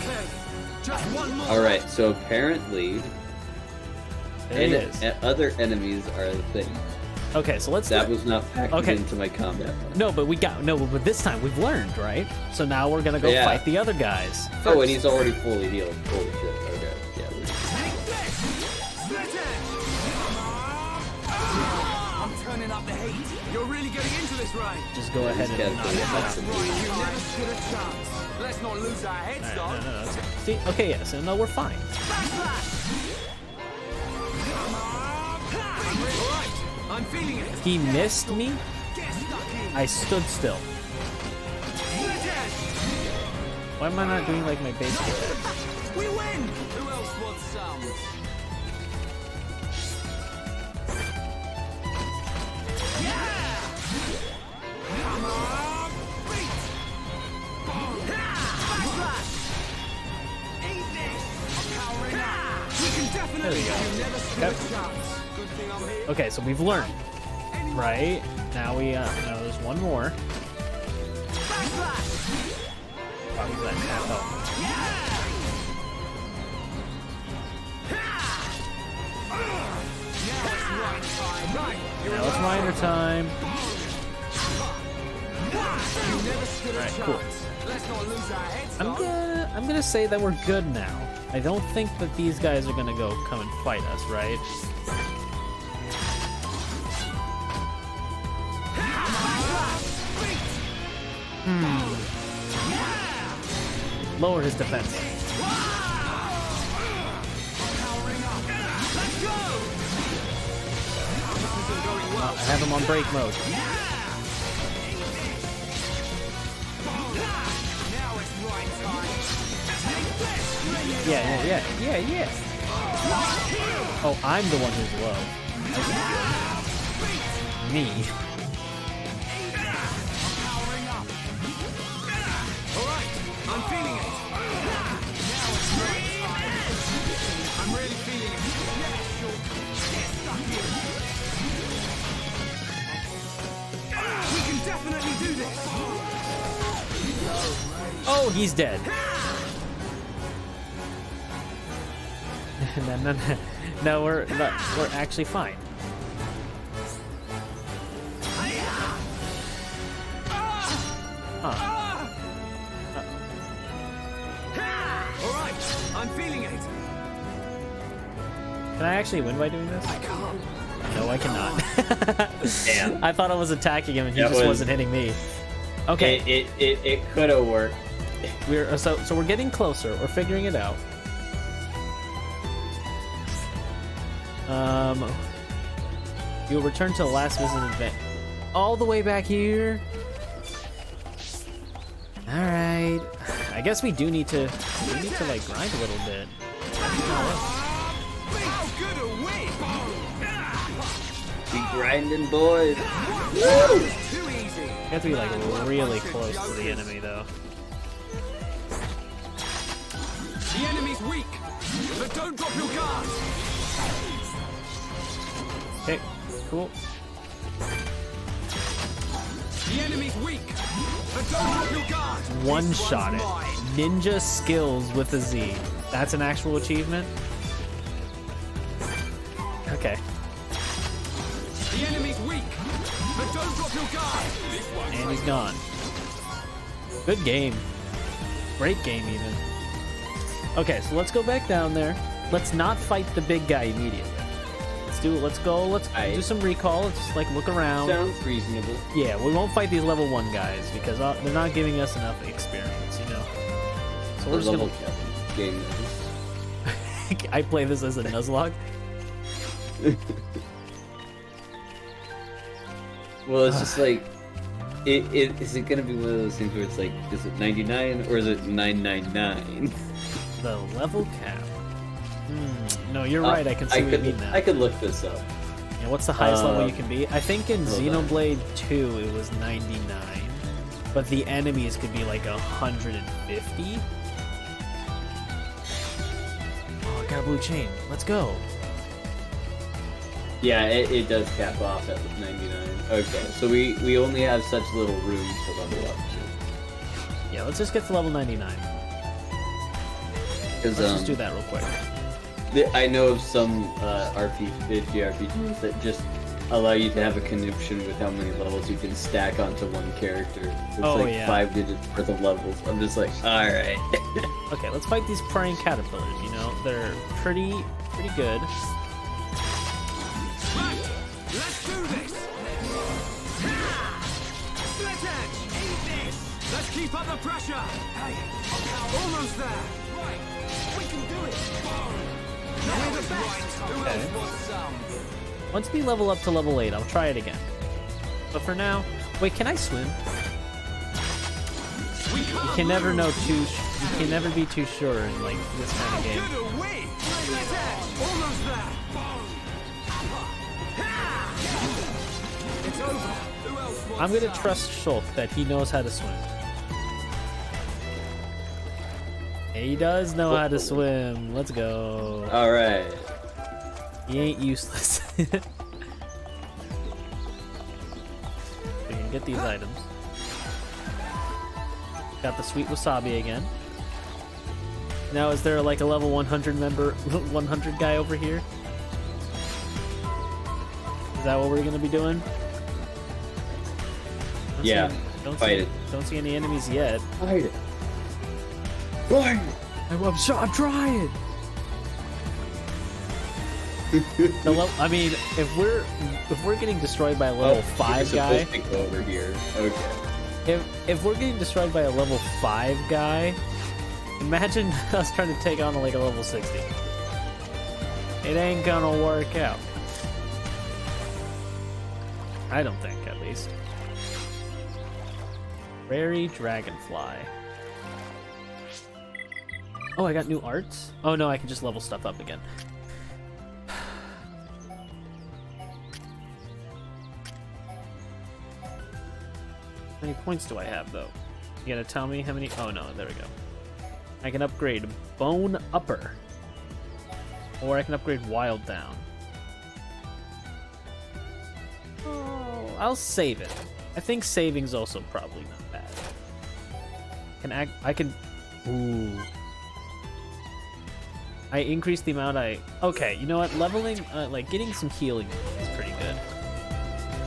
Alright, so apparently other enemies are a thing. Okay, so that was not factored into my combat. No, but but this time we've learned, right? So now we're gonna go fight the other guys. Oh, and he's already fully healed. Holy shit. Okay, yeah. turning up the heat. You're really getting into this, Ray. Just go ahead and knock him out. You never stood a chance. Let's not lose our heads, All right, though. no. See, okay, yeah, so no, we're fine. Alright, I'm feeling it. He missed me. Get stuck in. I stood still. Why am I not doing like my basic attack? We win! Who else wants some? Yeah! Come on! Beat! Backslash! Eat this! I'm powering up! We can definitely There we go. you never stood Yep. a chance. Good thing I'm here. Okay, so we've learned, right? Now now there's one more. Backslash! Wow, he's at half health. Now it's Reiner time. Alright, cool. I'm gonna say that we're good now. I don't think that these guys are gonna come and fight us, right? Lower his defense. I have him on break mode. Yeah. Oh, I'm the one who's low. Me. I'm feeling it. I'm really feeling it. Yeah, sure. Get stuck in. We can definitely do this. Oh, he's dead. No, we're actually fine. Huh. Alright, I'm feeling it. Can I actually win by doing this? I can't. No, I cannot. Damn. I thought I was attacking him and he That just was- wasn't hitting me. Okay. It could have worked. So we're getting closer. We're figuring it out. You'll return to the last visit event. All the way back here. All right. I guess we do need to like grind a little bit. How good a win! Be grinding, boys. Too easy. You have to be like really close to the enemy though. The enemy's weak, but don't drop your guard. Okay, cool. The enemy's weak, but don't drop your guard. One shot it. Ninja skills with a Z. That's an actual achievement? Okay. The enemy's weak, but don't drop your guard. And he's gone. Good game. Great game even. Okay, so let's go back down there. Let's not fight the big guy immediately. Let's do some recall. Let's just like look around. Sounds reasonable. Yeah, we won't fight these level 1 guys because they're not giving us enough experience, you know. So we're just level gonna... game. I play this as a Nuzlocke. Well, it's just like, is it gonna be one of those things where it's like, is it 99 or is it 999? The level cap. No, you're right. I can see what you mean now. I could look this up. Yeah, what's the highest level you can be? I think in hold Xenoblade 2 it was 99, but the enemies could be like 150. Oh, I got a blue chain. Let's go. Yeah, it does cap off at 99. Okay, so we only have such little room to level up to. Yeah, let's just get to level 99. Let's just do that real quick. I know of some JRPGs that just allow you to have a conniption with how many levels you can stack onto one character. It's 5 digits worth of levels. I'm just like, alright. Okay, let's fight these praying caterpillars, you know? They're pretty good. Right, let's do this. Keep up the pressure! Hey, almost there! Right, we can do it! We're the best! Who else wants some? Once we level up to level 8, I'll try it again. But for now, wait, can I swim? You can never know you can never be too sure in like this kind of game. Almost there! It's over! Who else wants I'm gonna trust Shulk that he knows how to swim. He does know how to swim. Let's go. Alright. He ain't useless. We can get these items. Got the sweet wasabi again. Now, is there like a level 100 member, 100 guy over here? Is that what we're gonna be doing? Yeah. Fight it. Don't see any enemies yet. Fight it. Fight it. I'm trying. I mean, if we're getting destroyed by a level 5 guy, to go over here. Okay. If we're getting destroyed by a level 5 guy, imagine us trying to take on like a level 60. It ain't gonna work out. I don't think, at least. Prairie Dragonfly. Oh, I got new arts? Oh no, I can just level stuff up again. How many points do I have, though? You gotta tell me how many... Oh, no, there we go. I can upgrade Bone Upper. Or I can upgrade Wild Down. Oh, I'll save it. I think saving's also probably not bad. I can... Ooh. I increased the amount I... Okay, you know what? Leveling, like, getting some healing is pretty good.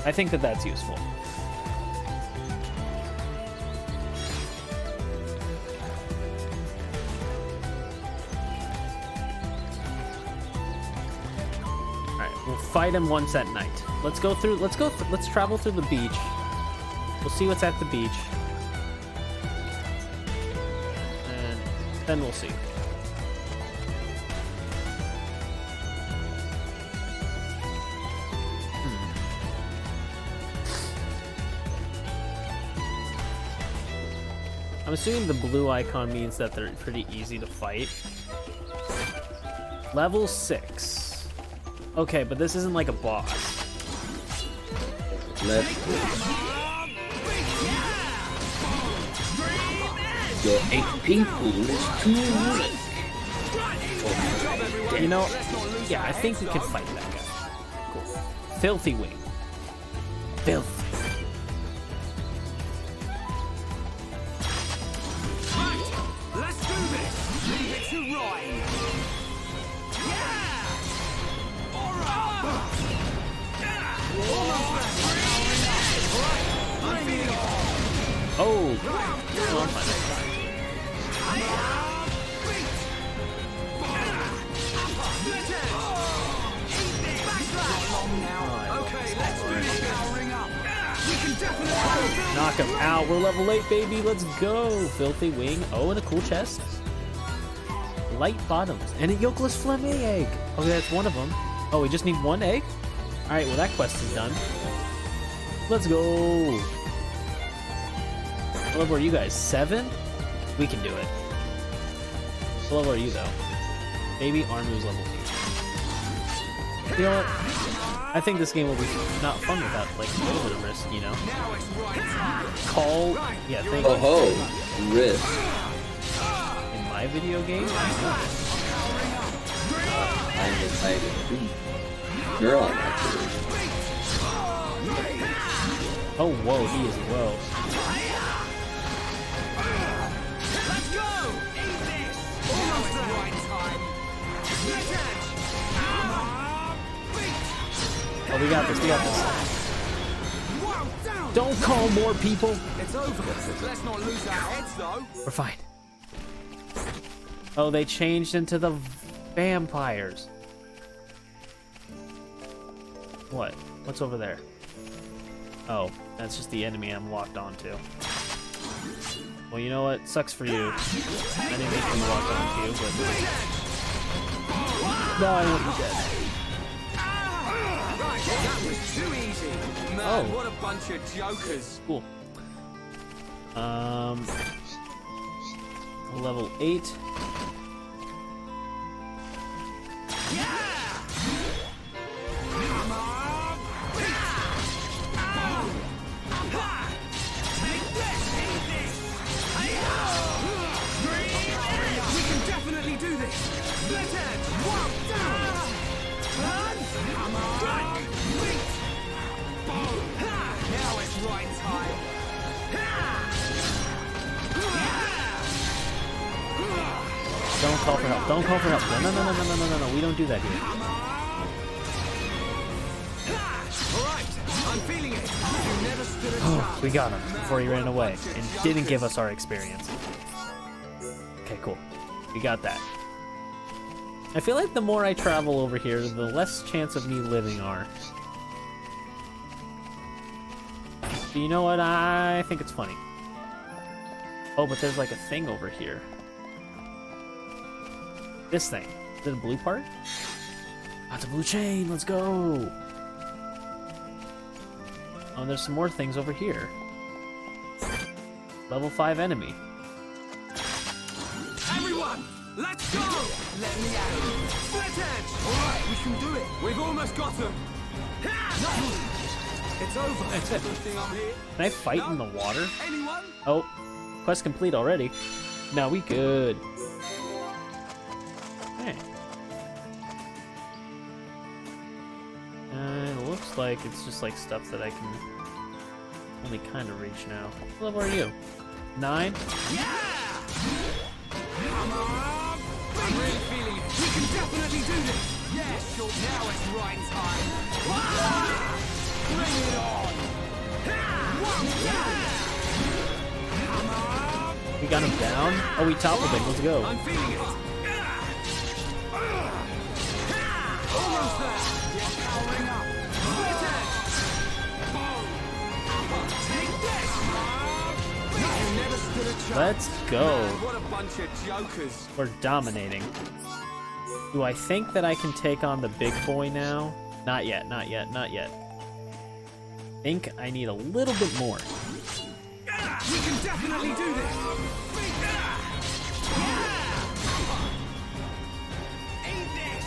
I think that that's useful. We'll fight him once at night. Let's travel through the beach. We'll see what's at the beach. And then we'll see. I'm assuming the blue icon means that they're pretty easy to fight. Level 6. Okay, but this isn't like a boss. Your HP pool is too weak. You know, yeah, I think we can fight that guy. Cool. Filthy Wing. Filth. Let's do this! Leave it to Ryan! Oh! Knock him out. We're level 8, baby. Let's go. Filthy Wing. Oh, and a cool chest. Light bottoms. And a yolkless flamme egg. Okay, that's one of them. Oh, we just need one egg? Alright, well, that quest is done. Let's go. What level are you guys? 7? We can do it. What level are you, though? Maybe Armu's level 8. You know what? I think this game will be not fun without, like, a little bit of risk, you know? Call... Yeah, thank you. Oh, risk. In my video game? I'm excited. You're on, actually. Oh, whoa, he is low. Let's go! Eat this! Almost the right time! Split edge! Oh, we got this, we got this. Don't call more people! It's over. Let's not lose our heads, though. We're fine. Oh, they changed into the vampires. What? What's over there? Oh, that's just the enemy I'm locked onto. Well, you know what? Sucks for you. I didn't mean to walk onto you, but no, I want you dead. Right, that was too easy. Man, what a bunch of jokers. Cool. Level 8. Don't call for help. Don't call for help. No, no, no, no, no, no, no, no. We don't do that here. Oh, we got him before he ran away and didn't give us our experience. Okay, cool. We got that. I feel like the more I travel over here, the less chance of me living are. But you know what? I think it's funny. Oh, but there's like a thing over here. This thing. Is it a blue part? Oh, it's a blue chain. Let's go. Oh, there's some more things over here. Level 5 enemy. Everyone, let's go! Let me at him. Split edge! Alright, we can do it. We've almost got him. It's over. That's it. Good thing I'm here. Can I fight in the water? Anyone? Oh, quest complete already. Now we good. Okay. It looks like it's just like stuff that I can only kind of reach now. What level are you? 9? Yeah! Come on! I'm really feeling it. We can definitely do this. Yeah, sure. Now it's right time. Bring it on! Come on! We got him down? Oh, we toppled him. Let's go. I'm feeling it. Almost there. Yeah, powering up. Split edge. Boom. Take this. You never stood a chance. Let's go. Man, what a bunch of jokers. We're dominating. Do I think that I can take on the big boy now? Not yet, not yet, not yet. I think I need a little bit more. We can definitely do this. Ain't this?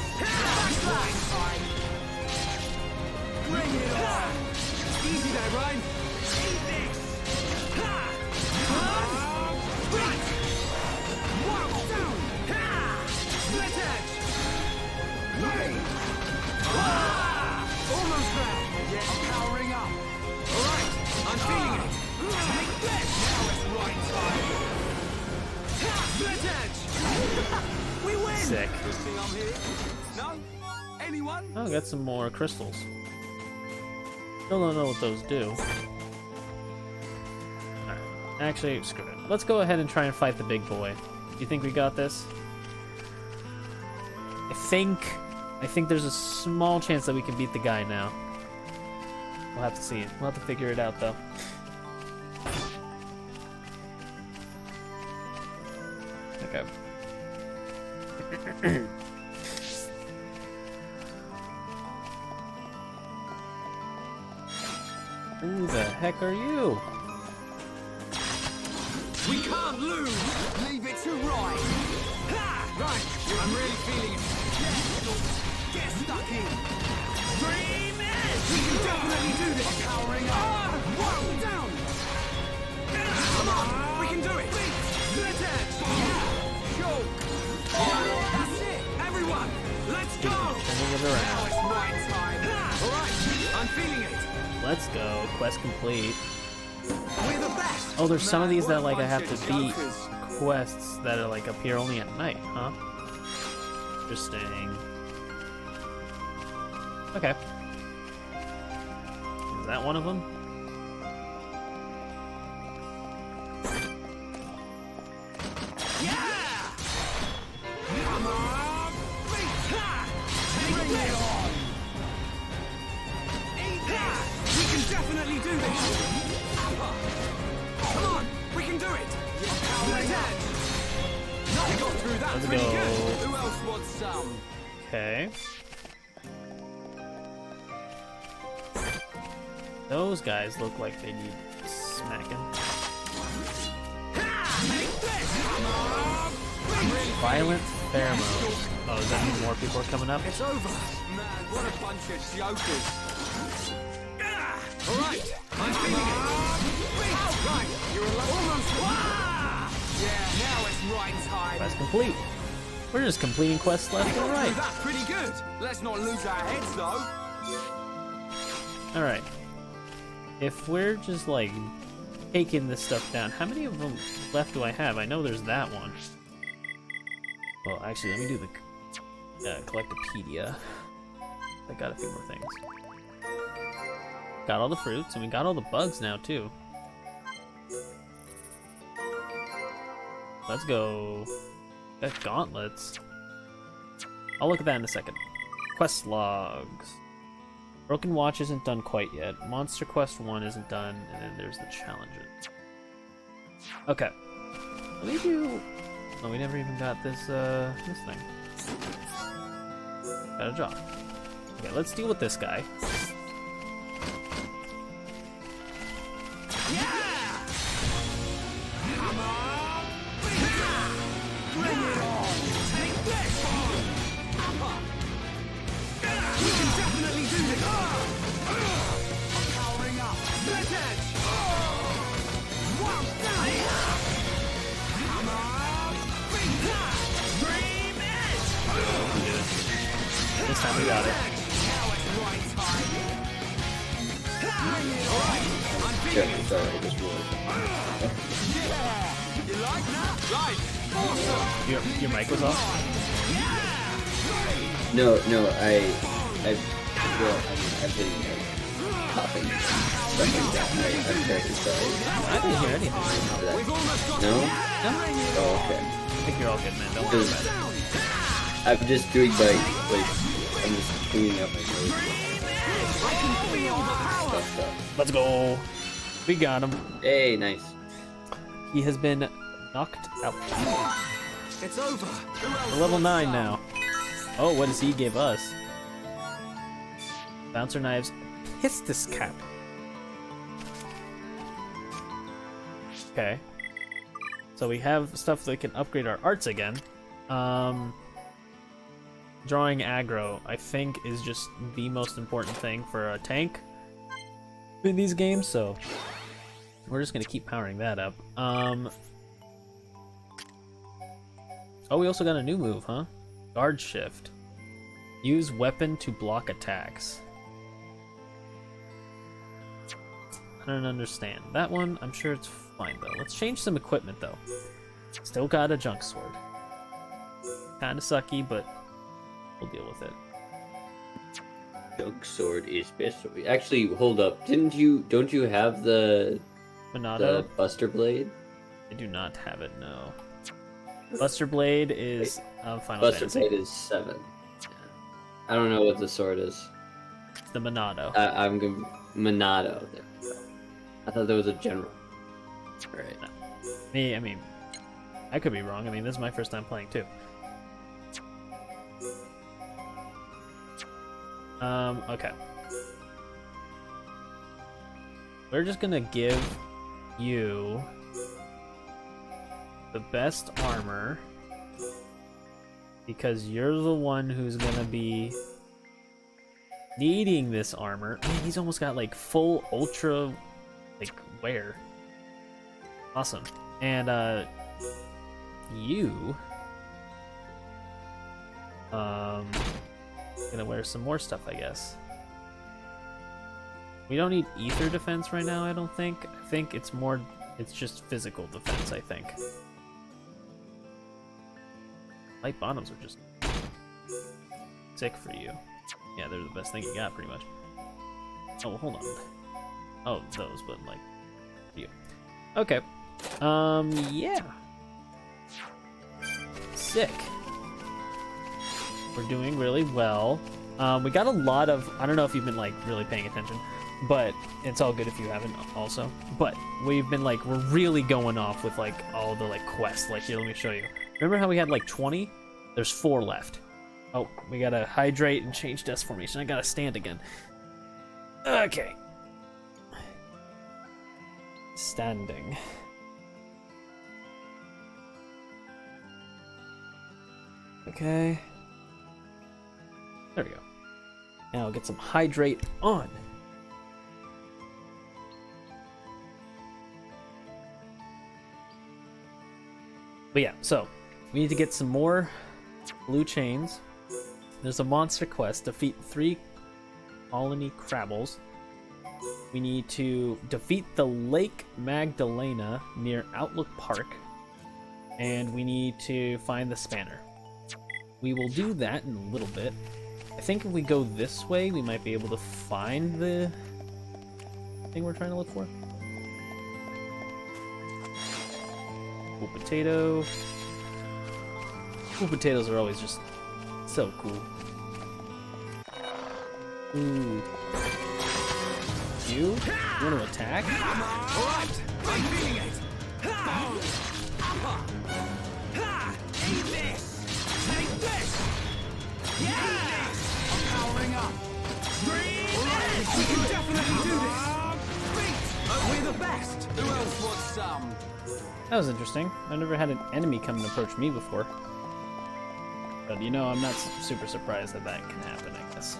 Bring it on. Easy there, Ryan. Ain't this? Right. One down. Split edge. Almost there. Yeah, powering up. All right, I'm feeling it. Take this. Now it's right time. Split edge. We win. Sick. Good thing I'm here. No? Anyone? Oh, I got some more crystals. Still don't know what those do. Alright. Actually, screw it. Let's go ahead and try and fight the big boy. Do you think we got this? I think there's a small chance that we can beat the guy now. We'll have to see it. We'll have to figure it out, though. Okay. Who the heck are you? We can't lose. Leave it to Ryan. Right, I'm really feeling it. Get stuck in. Dream it. We can definitely do this. I'm powering up. One down. Come on, we can do it. Split edge. Sure. That's it. Everyone, let's go. Turning it around. Now it's my time. All right, I'm feeling it. Let's go. Quest complete. We're the best. Oh, there's some of these Man, that like what I a have bunch to of beat jokers. quests that are like appear only at night, huh? Interesting. Okay. Is that one of them? Come on. Bring it on. Ain't this? We can definitely do this. Come on, we can do it. You got through that Let's pretty go. good. Who else wants some? Okay. Those guys look like they need smacking. Violent pheromones. Oh, does that mean more people are coming up? It's over. Man, what a bunch of jokers. All right, I'm feeling it. Right, you're almost. Yeah, now it's right time. Quest complete. We're just completing quests left and right. That's pretty good. Let's not lose our heads, though. Alright. If we're just, like, taking this stuff down, how many of them left do I have? I know there's that one. Well, actually, let me do the Collectopedia. I got a few more things. Got all the fruits, and we got all the bugs now, too. Let's go. Got gauntlets. I'll look at that in a second. Quest logs. Broken Watch isn't done quite yet. Monster Quest 1 isn't done, and then there's the challenges. Okay. Let me do... Oh, we never even got this, this thing. Got a job. Okay, let's deal with this guy. This time we got it. Yeah, sorry, I just realized. Your mic was off? No, well, I've been like, popping stuff like that. I'm terribly sorry. I didn't hear anything. No? No? Oh, okay. I think you're all good, man. Don't worry about it. I'm just doing I'm just cleaning up my nose. Stuff. Let's go. We got him. Hey, nice. He has been knocked out. It's over. We're level 9 now. Oh, what does he give us? Bouncer knives, Pistis cap. Okay. So we have stuff that can upgrade our arts again. Drawing aggro, I think, is just the most important thing for a tank in these games, so we're just gonna keep powering that up. Oh, we also got a new move, huh? Guard shift. Use weapon to block attacks. I don't understand. That one, I'm sure it's fine, though. Let's change some equipment, though. Still got a junk sword. Kinda sucky, but we'll deal with it. Junk sword is best. Actually, hold up. Don't you have the Monado? the Buster Blade? I do not have it, no. Buster Blade is Final Buster Fantasy. Blade is 7. Yeah. I don't know what the sword is. It's the Monado. I'm going Monado. There we go. I thought there was a general. Alright. Me, I mean, I could be wrong. I mean, this is my first time playing too. Okay. We're just gonna give you the best armor because you're the one who's gonna be needing this armor. Man, he's almost got like full ultra like wear. Awesome. And you gonna wear some more stuff, I guess. We don't need ether defense right now, I don't think. I think it's just physical defense, I think. Light bottoms are just sick for you. Yeah, they're the best thing you got, pretty much. Oh, hold on. Oh, those, but like, you. Okay. Yeah. Sick. We're doing really well. We got a lot of, I don't know if you've been like really paying attention, but it's all good if you haven't also. But we've been like, we're really going off with like all the like quests. Like here, let me show you. Remember how we had like 20? There's 4 left. Oh, we gotta hydrate and change desk formation. I gotta stand again. Okay. Standing. Okay. There we go. Now get some hydrate on. But yeah, so we need to get some more blue chains. There's a monster quest, defeat 3 colony crabbles. We need to defeat the Lake Magdalena near Outlook Park. And we need to find the spanner. We will do that in a little bit. I think if we go this way, we might be able to find the thing we're trying to look for. Cool potato. Cool potatoes are always just so cool. Ooh. You want to attack? Alright, I'm feeling it. Eat this! Take this! Yeah! I'm powering up. We can definitely do this! We're the best! Who else wants some? That was interesting. I've never had an enemy come and approach me before. But you know, I'm not super surprised that that can happen, I guess.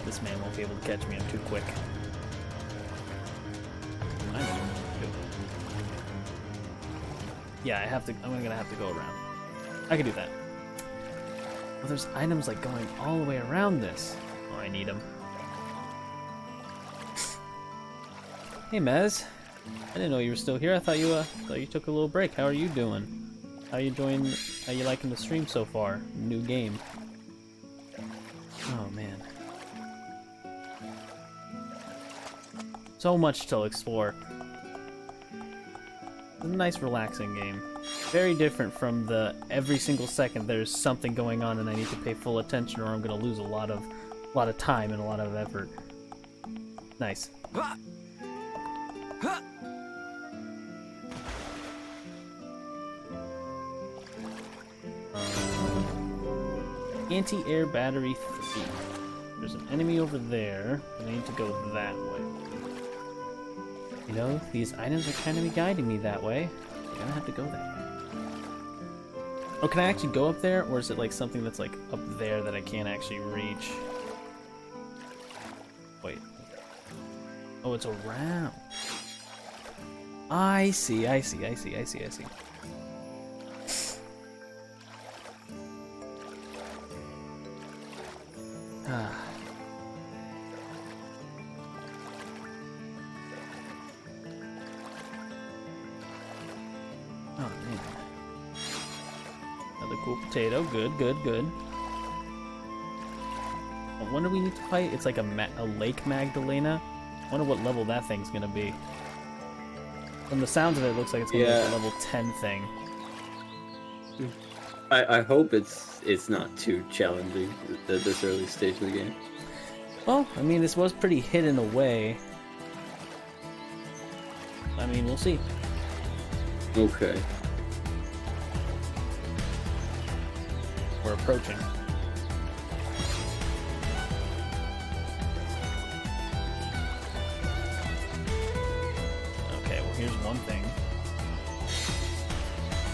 This man won't be able to catch me, I'm too quick. I know. Yeah, I'm gonna have to go around. I can do that. Well, there's items like going all the way around this. Oh, I need them. Hey, Mez. I didn't know you were still here. I thought you took a little break. How are you doing? How you liking the stream so far? New game. Oh man. So much to explore. It's a nice relaxing game. Very different from the every single second there's something going on and I need to pay full attention or I'm gonna lose a lot of time and a lot of effort. Nice. Anti-air battery 3. There's an enemy over there, and I need to go that way. You know, these items are kind of guiding me that way. I'm gonna have to go that way. Oh, can I actually go up there, or is it like something that's like up there that I can't actually reach? Wait. Oh, it's around. I see. Ah. Oh man. Another cool potato. Good. I wonder we need to fight. It's like a Lake Magdalena. I wonder what level that thing's gonna be. From the sounds of it, it looks like it's gonna be a level 10 thing. I hope it's not too challenging at this early stage of the game. Well, I mean, this was pretty hidden away. I mean, we'll see. Okay. We're approaching. Okay, well, here's one thing.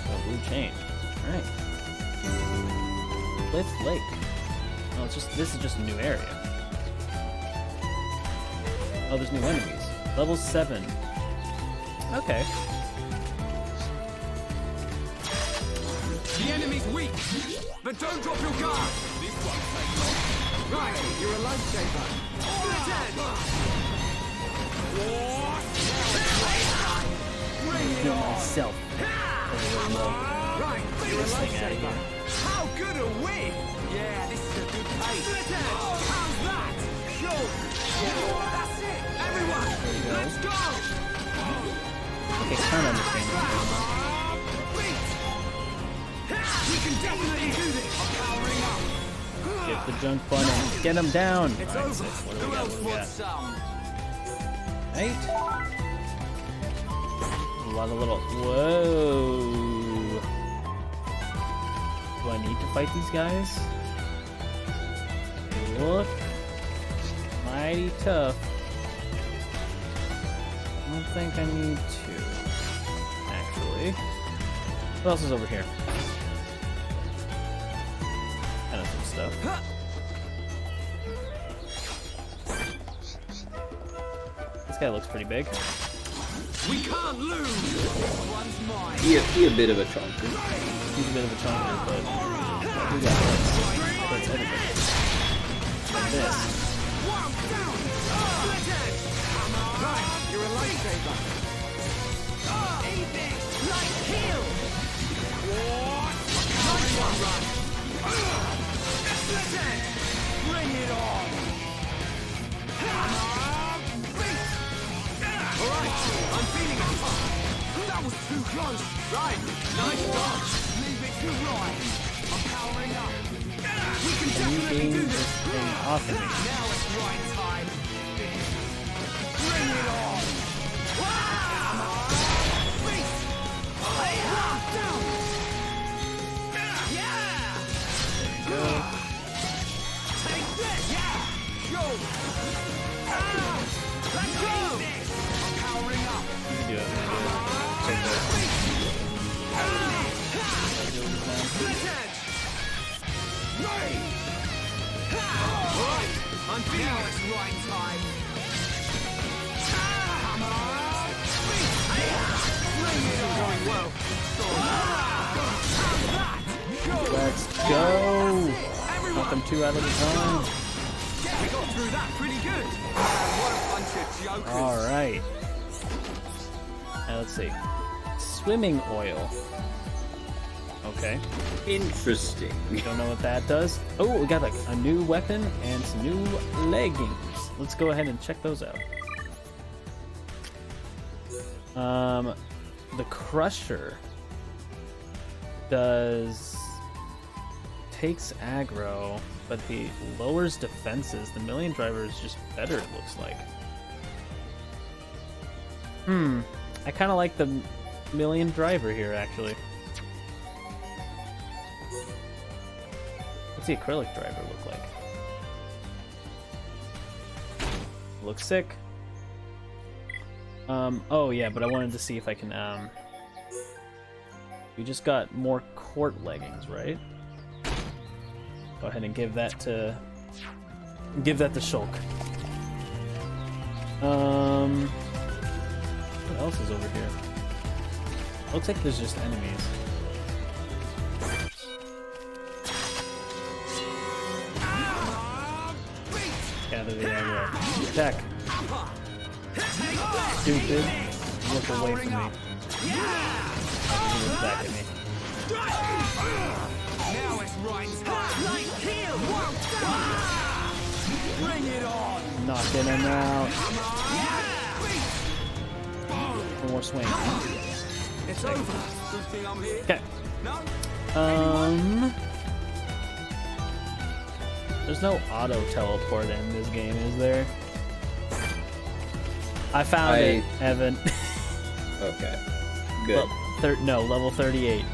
A blue chain. Alright. Cliff Lake. Oh, this is just a new area. Oh, there's new enemies. Level 7. Okay. The enemy's weak, but don't drop your guard. This won't take long. Right, you're a lifesaver. Kill myself. Right, you're a lifesaver. How good are we? Yeah, this is a good pace. How's that? Cool. That's it. Everyone, let's go. Okay, kind of understand what's going on. We can definitely do this. I'm powering up. Get the junk button. Get him down. It's All right, over. sis, what do Who we got? else What do we wants got? some? Right? lot of little... Whoa! Do I need to fight these guys? They look mighty tough. I don't think I need to, actually. What else is over here? Kind of some stuff. This guy looks pretty big. We can't lose. One's mine. He a bit of a chunker. He's a bit of a chunker, but we got this. That's everybody. Like this. You're a lifesaver. Eat this. Light heal. What? Nice one, run. Bring it on. All right, I'm feeling it. That was too close. Right, nice dodge. Leave it to right. I'm powering up. We can definitely do this. Awesome. Now it's right time. Bring it on. Come on. Beat. Down. Yeah. Go. Take this. Yeah. Go. Let's go. Powering up. You can do it. Check that. Alright, I'm feeling now it's right time. Come on. Bring it on. Going well. Let's go. Knock them 2 out of the time. Yeah, we got through that pretty good. What a bunch of jokers. All right. Now let's see. Swimming oil. Okay. Interesting. Don't know what that does. Oh, we got a new weapon and some new leggings. Let's go ahead and check those out. The Crusher takes aggro, but he lowers defenses. The Million Driver is just better, it looks like. I kind of like the Million Driver here, actually. What's the acrylic driver look like? Looks sick. Oh yeah, but I wanted to see if I can, we just got more court leggings, right? Go ahead and give that to Shulk. What else is over here? Looks like there's just enemies. Gather the aggro. Attack. Stupid. Look away from me. He looks back at me. Now it's right time. Light heal. Bring it on. Knocking him out. One more swing. It's over. Good thing I'm here. Okay. No? There's no auto teleport in this game, is there? I found it, Evan. Okay. Good. No, level 38.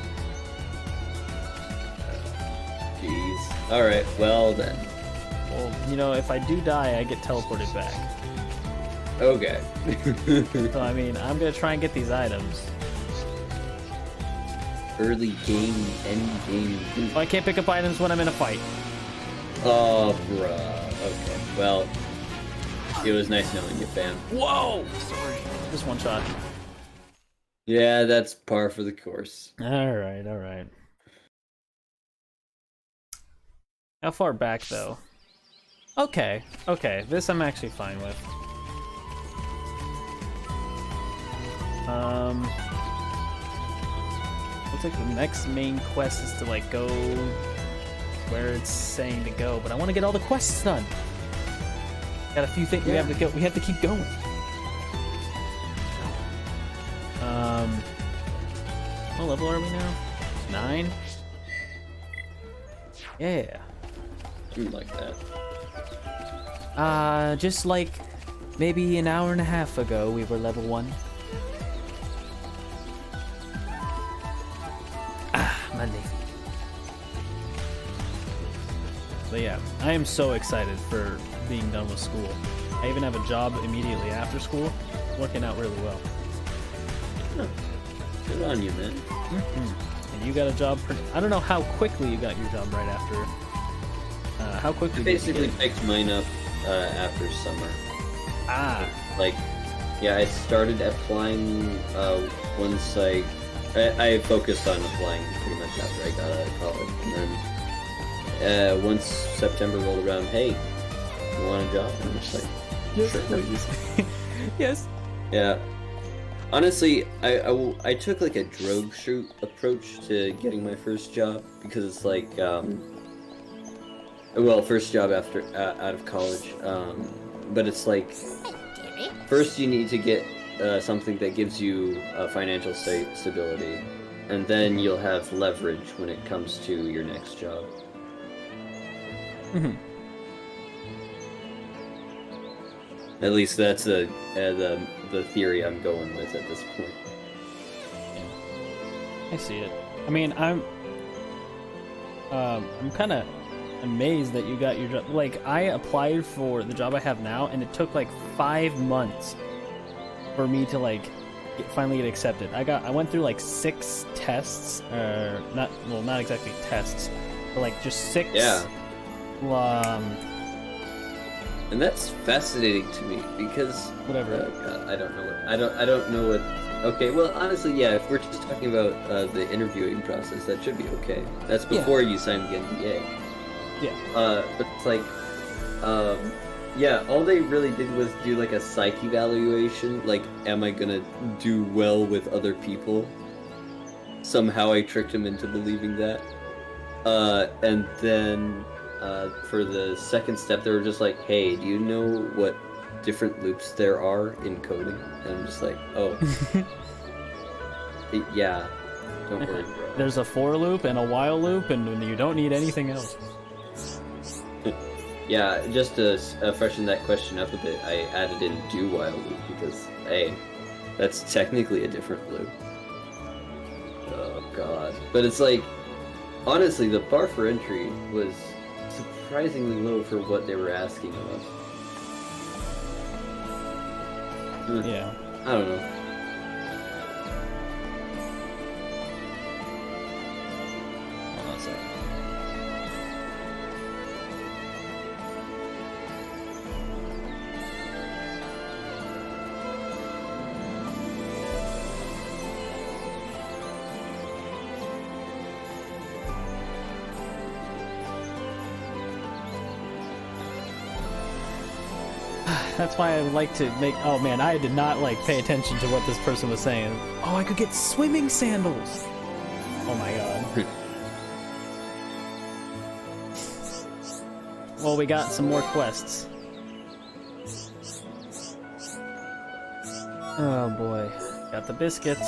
Jeez. Alright, well then. Well, you know, if I do die, I get teleported back. Okay. So, I mean, I'm gonna try and get these items. Early game, end game. Oh, I can't pick up items when I'm in a fight. Oh, bruh. Okay. Well, it was nice knowing you, fam. Whoa! Sorry. Just one shot. Yeah, that's par for the course. Alright, alright. How far back, though? Okay, okay. This I'm actually fine with. Looks like the next main quest is to, like, go where it's saying to go, but I want to get all the quests done. Got a few things we have to go. We have to keep going. What level are we now? 9? Yeah. Something like that. Just like maybe an hour and a half ago, we were level 1. Magnifique. But yeah, I am so excited for being done with school. I even have a job immediately after school, working out really well. Huh. Good on you, man. Mm-hmm. And you got a job. I don't know how quickly you got your job right after. How quickly? I basically picked mine up after summer. Ah. Like, yeah, I started applying once I focused on applying pretty much after I got out of college, and then once September rolled around, hey, you want a job? And I'm just like, yes, sure. please. Yes. Yeah. Honestly, I took like a drogue shoot approach to getting my first job because it's like, well, first job after out of college, but it's like, first you need to get something that gives you financial stability, and then you'll have leverage when it comes to your next job. Mm-hmm. At least that's the theory I'm going with at this point. Yeah. I see it. I mean, I'm kind of amazed that you got your job. Like, I applied for the job I have now, and it took like 5 months for me to like finally get accepted. I went through like 6 tests, not exactly tests, but like just 6. Yeah. And that's fascinating to me because whatever. God, I don't know what I don't know what. Okay, well, honestly, yeah. If we're just talking about the interviewing process, that should be okay. That's before you sign the NDA. Yeah. But it's like, yeah. All they really did was do like a psych evaluation. Like, am I gonna do well with other people? Somehow I tricked him into believing that. And then. For the second step, they were just like, hey, do you know what different loops there are in coding? And I'm just like, oh. Yeah, don't worry, bro. There's a for loop and a while loop, and you don't need anything else. Yeah, just to freshen that question up a bit, I added in do while loop because, hey, that's technically a different loop. Oh, God. But it's like, honestly, the bar for entry was surprisingly low for what they were asking of us. Yeah. I don't know. Hold on a second. That's why I like to make... Oh man, I did not like pay attention to what this person was saying. Oh, I could get swimming sandals! Oh my god. Well, we got some more quests. Oh boy. Got the biscuits.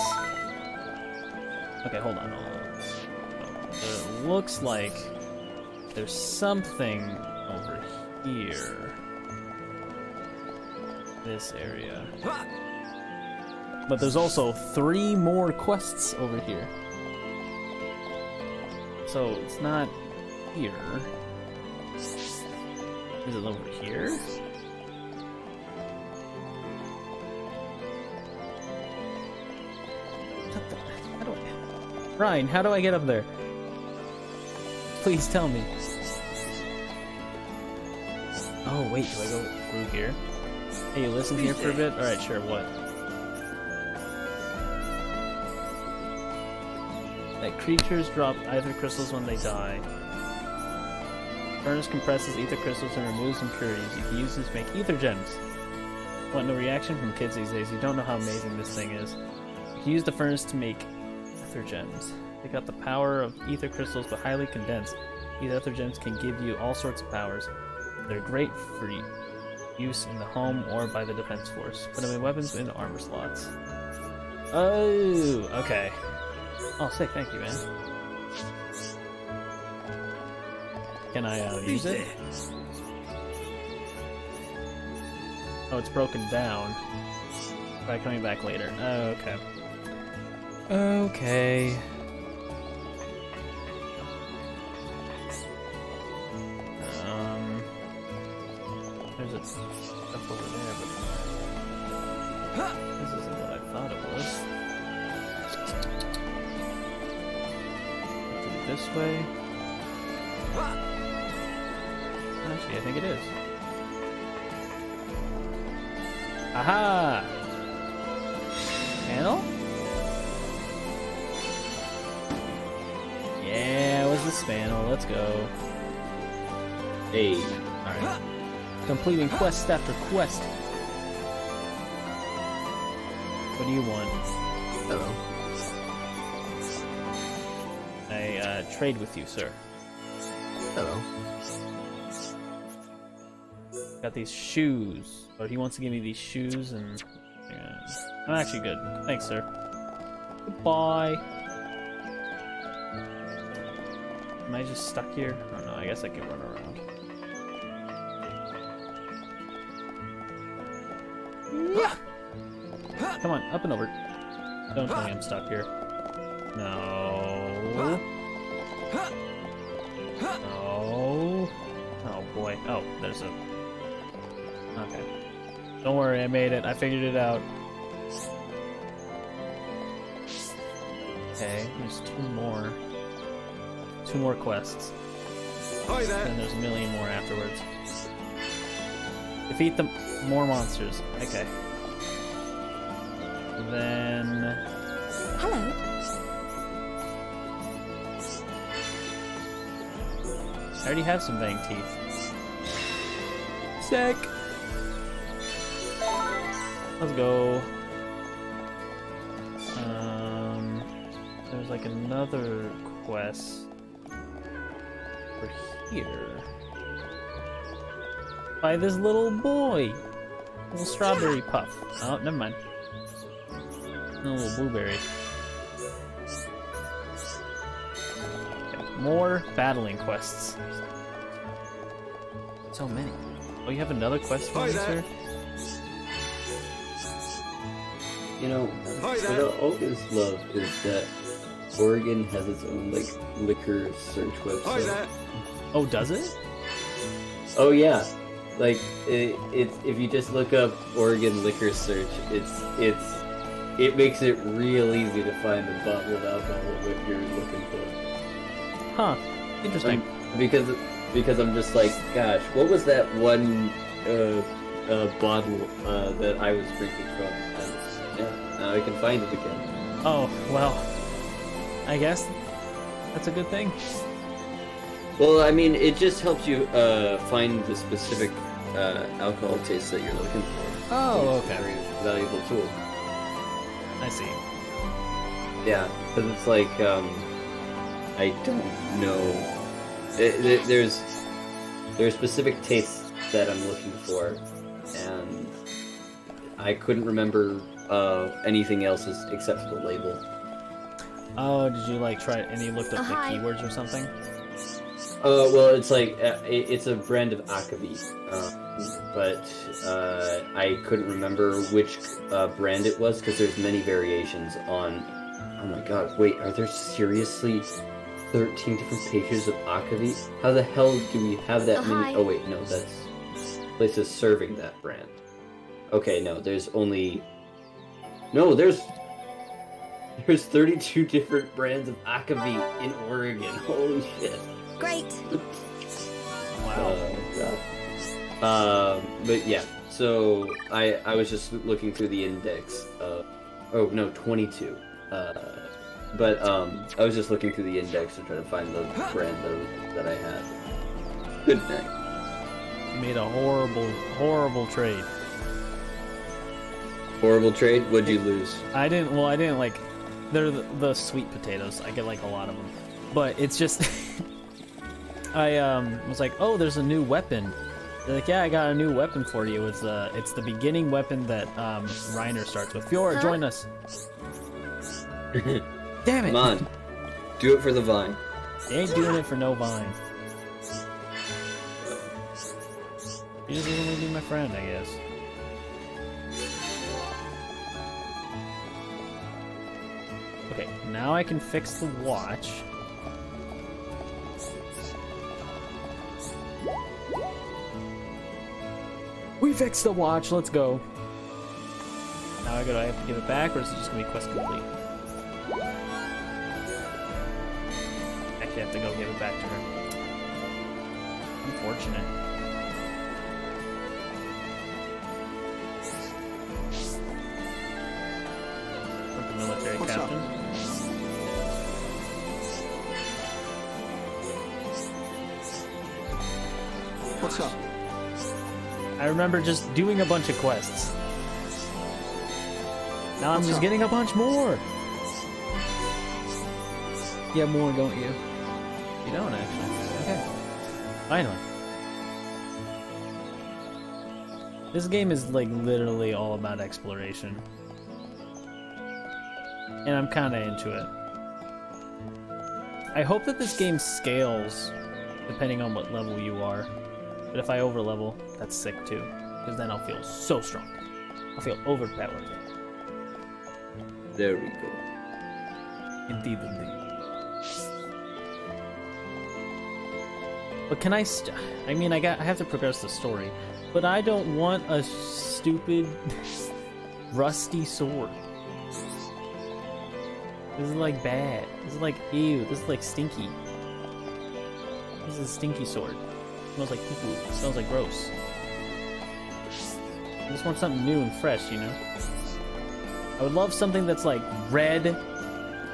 Okay, hold on. It looks like there's something over here. This area. But there's also 3 more quests over here. So it's not here. Is it over here? Ryan, how do I get up there? Please tell me. Oh wait, do I go through here? Hey, you listen here for a bit? Alright, sure, what? That creatures drop ether crystals when they die. Furnace compresses ether crystals and removes impurities. You can use them to make ether gems. Want no reaction from kids these days? You don't know how amazing this thing is. You can use the furnace to make ether gems. They got the power of ether crystals, but highly condensed. These ether gems can give you all sorts of powers. They're great for use in the home or by the defense force. Put them in weapons and armor slots. Oh, okay. Oh, sick, thank you, man. Can I use it? Oh, it's broken down. Try coming back later. Oh, okay. Okay. a stuff over there, but this isn't what I thought it was. Do it this way. Actually, I think it is. Aha! Panel? Yeah, it was the Spanel. Let's go. Hey. Alright. Completing quest after quest. What do you want? Hello. I trade with you, sir. Hello. Got these shoes. Or he wants to give me these shoes and... Yeah. I'm actually good. Thanks, sir. Goodbye. Am I just stuck here? Oh no, I guess I can run around. Come on, up and over. Don't tell me I'm stuck here. No. No. Oh boy. Oh, there's a... Okay. Don't worry, I made it. I figured it out. Okay, there's two more. Two more quests. Hi there. And there's a million more afterwards. Defeat the more monsters. Okay. Then... Hello. I already have some bang teeth. Sick! Let's go. There's like another quest over here. By this little boy! Little strawberry puff. Oh, never mind. A little blueberry. Okay, more battling quests. So many. Oh, you have another quest for me, sir? You know, what I always love is that Oregon has its own, like, liquor search website. Oh, does it? Oh, yeah. Like, it's if you just look up Oregon liquor search, it makes it real easy to find the bottle of alcohol what you're looking for. Huh. Interesting. Because I'm just like, gosh, what was that one bottle that I was drinking from? And yeah, now I can find it again. Oh, well, I guess that's a good thing. Well, I mean, it just helps you find the specific alcohol taste that you're looking for. Oh, it's a very valuable tool. I see. Yeah, because it's like, I don't know. There's specific tastes that I'm looking for, and I couldn't remember anything else except for the label. Oh, did you like try it and you looked up the keywords or something? Well, it's like it's a brand of akavit, but I couldn't remember which brand it was because there's many variations on. Oh my god! Wait, are there seriously 13 different pages of akavit? How the hell do we have that many? Oh wait, no, that's places serving that brand. Okay, no, there's only there's 32 different brands of akavit in Oregon. Holy shit! Great. Wow. But yeah, so I was just looking through the index. Oh no, 22. But I was just looking through the index to try to find the brand that I had. Good night. You made a horrible trade. Horrible trade? What'd you lose? I didn't like. They're the sweet potatoes. I get like a lot of them, but it's just. I was like, oh, there's a new weapon. They're like, yeah, I got a new weapon for you. It's the beginning weapon that Reiner starts with. Fiora, join us. Damn it! Come on, do it for the vine. You ain't doing it for no vine. You just want to be my friend, I guess. Okay, now I can fix the watch. fixed the watch. Let's go. Now do I have to give it back, or is it just gonna be quest complete? Actually, I have to go give it back to her. Unfortunate. With the military What's captain. up? What's up? I remember just doing a bunch of quests. Now I'm What's just up? getting a bunch more. You have more, don't you? You don't, actually. Okay. Finally. This game is, like, literally all about exploration. And I'm kinda into it. I hope that this game scales depending on what level you are. But if I overlevel, that's sick too. Because then I'll feel so strong. I'll feel overpowered. There we go. Indeed, indeed. But can I I mean, I have to progress the story. But I don't want a stupid, rusty sword. This is like bad. This is like ew. This is like stinky. This is a stinky sword. It smells like poo-poo. It smells like gross. I just want something new and fresh, you know? I would love something that's like red,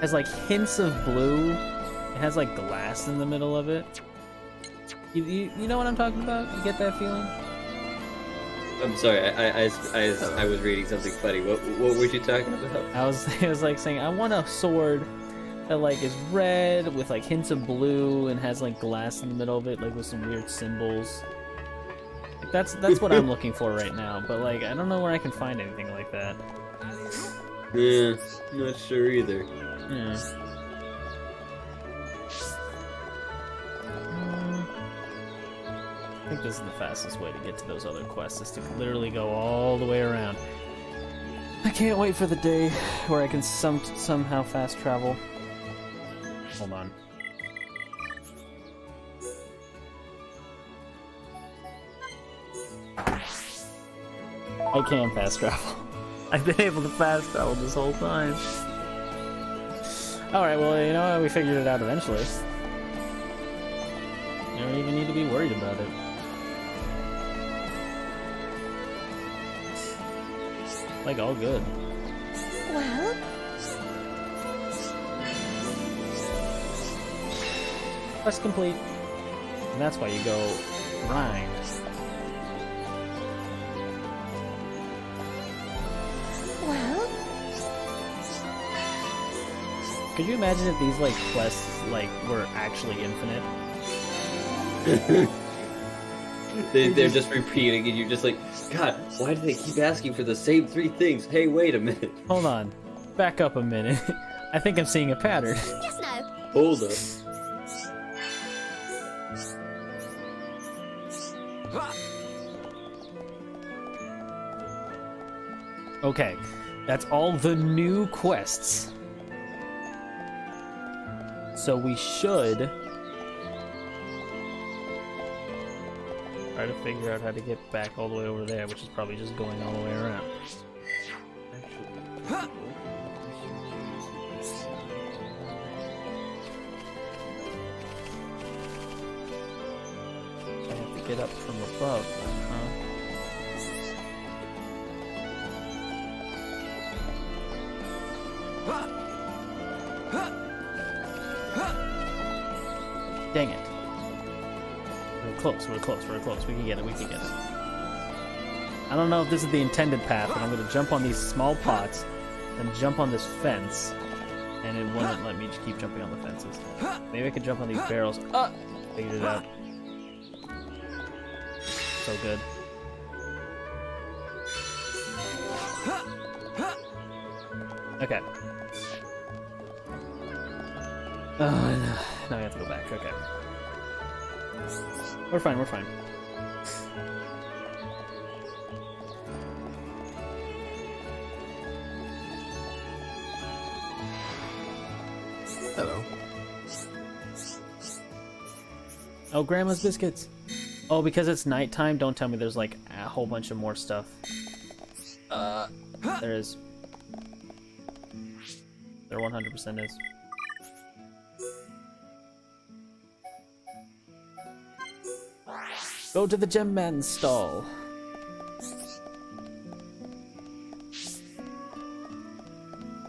has like hints of blue, it has like glass in the middle of it. You know what I'm talking about? You get that feeling? I'm sorry, I was reading something funny. What were you talking about? I was like saying I want a sword that like is red with like hints of blue and has like glass in the middle of it, like with some weird symbols. Like, that's what I'm looking for right now, but like I don't know where I can find anything like that. Yeah, not sure either. Yeah. I think this is the fastest way to get to those other quests, is to literally go all the way around. I can't wait for the day where I can somehow fast travel. Hold on. I can fast travel. I've been able to fast travel this whole time. Alright, well, you know what? We figured it out eventually. You don't even need to be worried about it. Like, all good. Well, Quest complete. And that's why you go grind. well, Could you imagine if these, like, quests, like, were actually infinite? They're just repeating, and you're just like, God, why do they keep asking for the same 3 things? Hey, wait a minute. Hold on. Back up a minute. I think I'm seeing a pattern. yes, no. Hold up. Okay, that's all the new quests. So we should try to figure out how to get back all the way over there, which is probably just going all the way around. I have to get up from above, huh? Dang it. We're close, we're close, we're close. We can get it, we can get it. I don't know if this is the intended path, but I'm going to jump on these small pots, then jump on this fence, and it won't let me keep jumping on the fences. Maybe I could jump on these barrels. Figured it out. So good. Okay. Now we have to go back. Okay. We're fine, we're fine. Hello. Oh, Grandma's biscuits. Oh, because it's nighttime, don't tell me there's like a whole bunch of more stuff. There is. There 100% is. Go to the gem man's stall.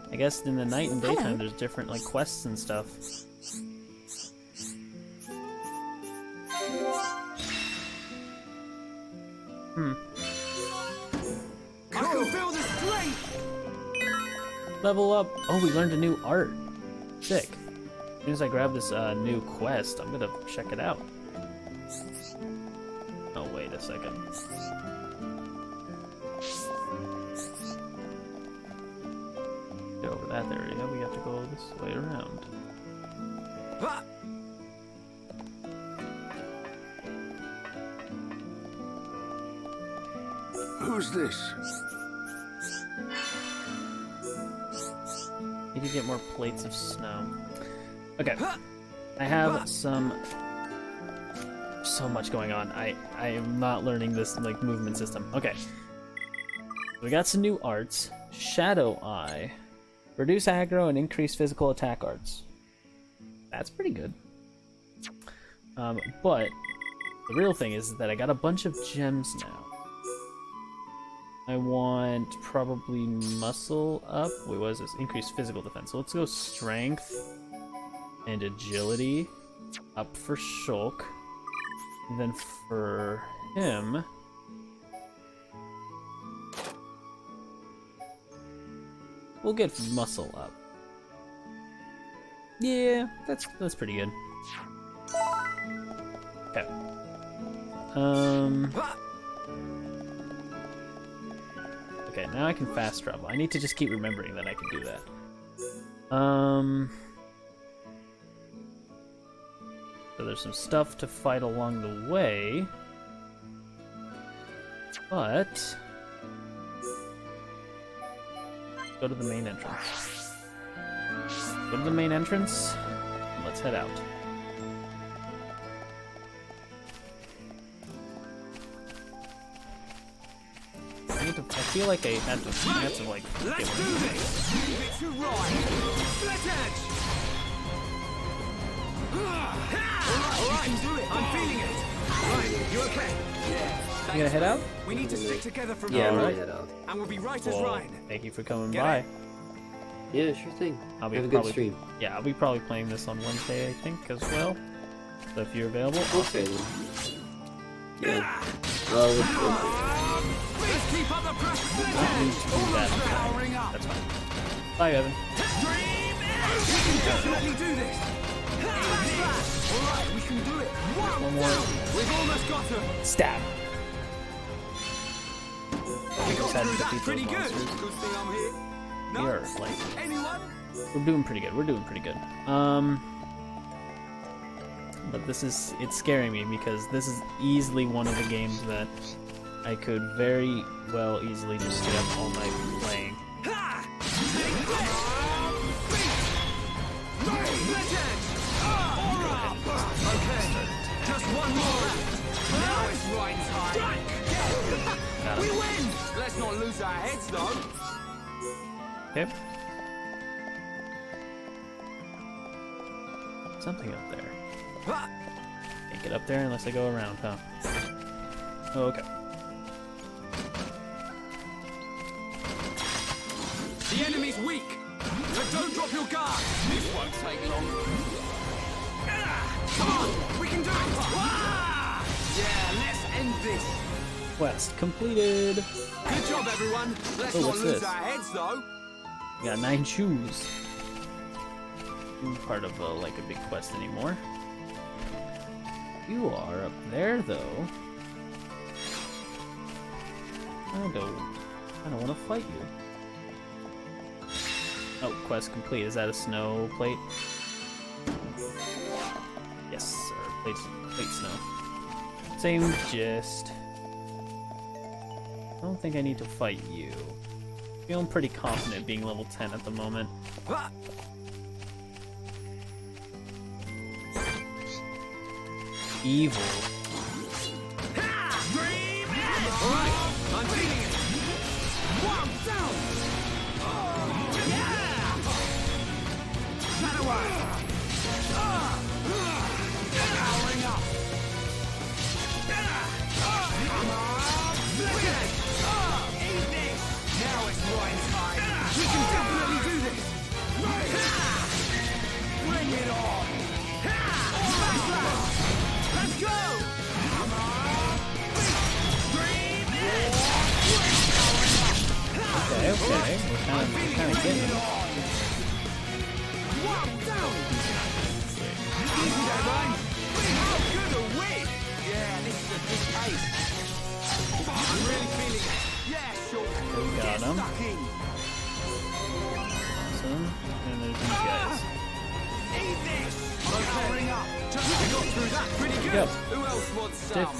I guess in the night and daytime there's different like quests and stuff. I can feel the strength. Level up. Oh, we learned a new art. Sick. As soon as I grab this new quest, I'm gonna check it out. Oh, wait a second. Get over that area. We have to go this way around. Who's this? Need to get more plates of snow. Okay. I have so much going on. I am not learning this like movement system. Okay. We got some new arts. Shadow Eye. Reduce aggro and increase physical attack arts. That's pretty good. But the real thing is that I got a bunch of gems now. I want probably muscle up. Wait, what is this? Increased physical defense. So let's go strength and agility up for Shulk. And then for him, we'll get muscle up. Yeah, that's pretty good. Okay. Okay, now I can fast travel. I need to just keep remembering that I can do that. So there's some stuff to fight along the way. But go to the main entrance. Go to the main entrance, and let's head out. I feel like I had to like. Let's do this. It's a ride. Split edge. Alright, do it. I'm feeling it. Right, you okay? Yeah. You gonna head out? We need to stick together from Yeah, now I'm on. gonna head out. And we'll be right as Well, Ryan. thank you for coming Get by. it? Yeah, sure thing. I'll be Have a probably, good stream. Yeah, I'll be probably playing this on Wednesday, I think, as well. So if you're available, Okay then. Yeah. Let's keep up the pressure. I'll need to do that. Powering up. That's fine. Bye, Evan. We can definitely do this. Alright, we can do it. One more. We've almost got her. Stab. We Just got had to through that defeat pretty those good. monsters. Good thing I'm here. We No? are like Anyone? we're doing pretty good. We're doing pretty good. But it's scaring me because this is easily one of the games that I could very well easily just stay up all night playing. Just one more round. Now it's Ryan's time. We win! Let's not lose our heads, though. Okay. Something up there. Can't get up there unless I go around, huh? Oh, okay. The enemy's weak, but don't drop your guard. This won't take long. Come on, we can do it. Yeah, let's end this. Quest completed. Good job, everyone. Let's Oh, not what's lose this? our heads, though. We got 9 shoes. Not part of like a big quest anymore. You are up there, though. I don't want to fight you. Oh, quest complete. Is that a snow plate? Yes, sir. Plate snow. Same gist. I don't think I need to fight you. Feeling pretty confident being level 10 at the moment. Evil. Alright, I'm feeling it. One down. Yeah. Shadow Wave. Powering up. Come on, flick it. Eat this. Now it's right time. We can definitely do this. Bring it on. Let's go. Come on. Breathe in. Okay, okay. We're kind of getting it. One down. Easy there, man. How good are we? Yeah, this is a big pace. I'm really feeling it. Yeah, sure. Got him. Stuck in. Awesome. And there's these guys. Eat this. I'm powering up. Just got through that pretty good. Yep. Who else wants some?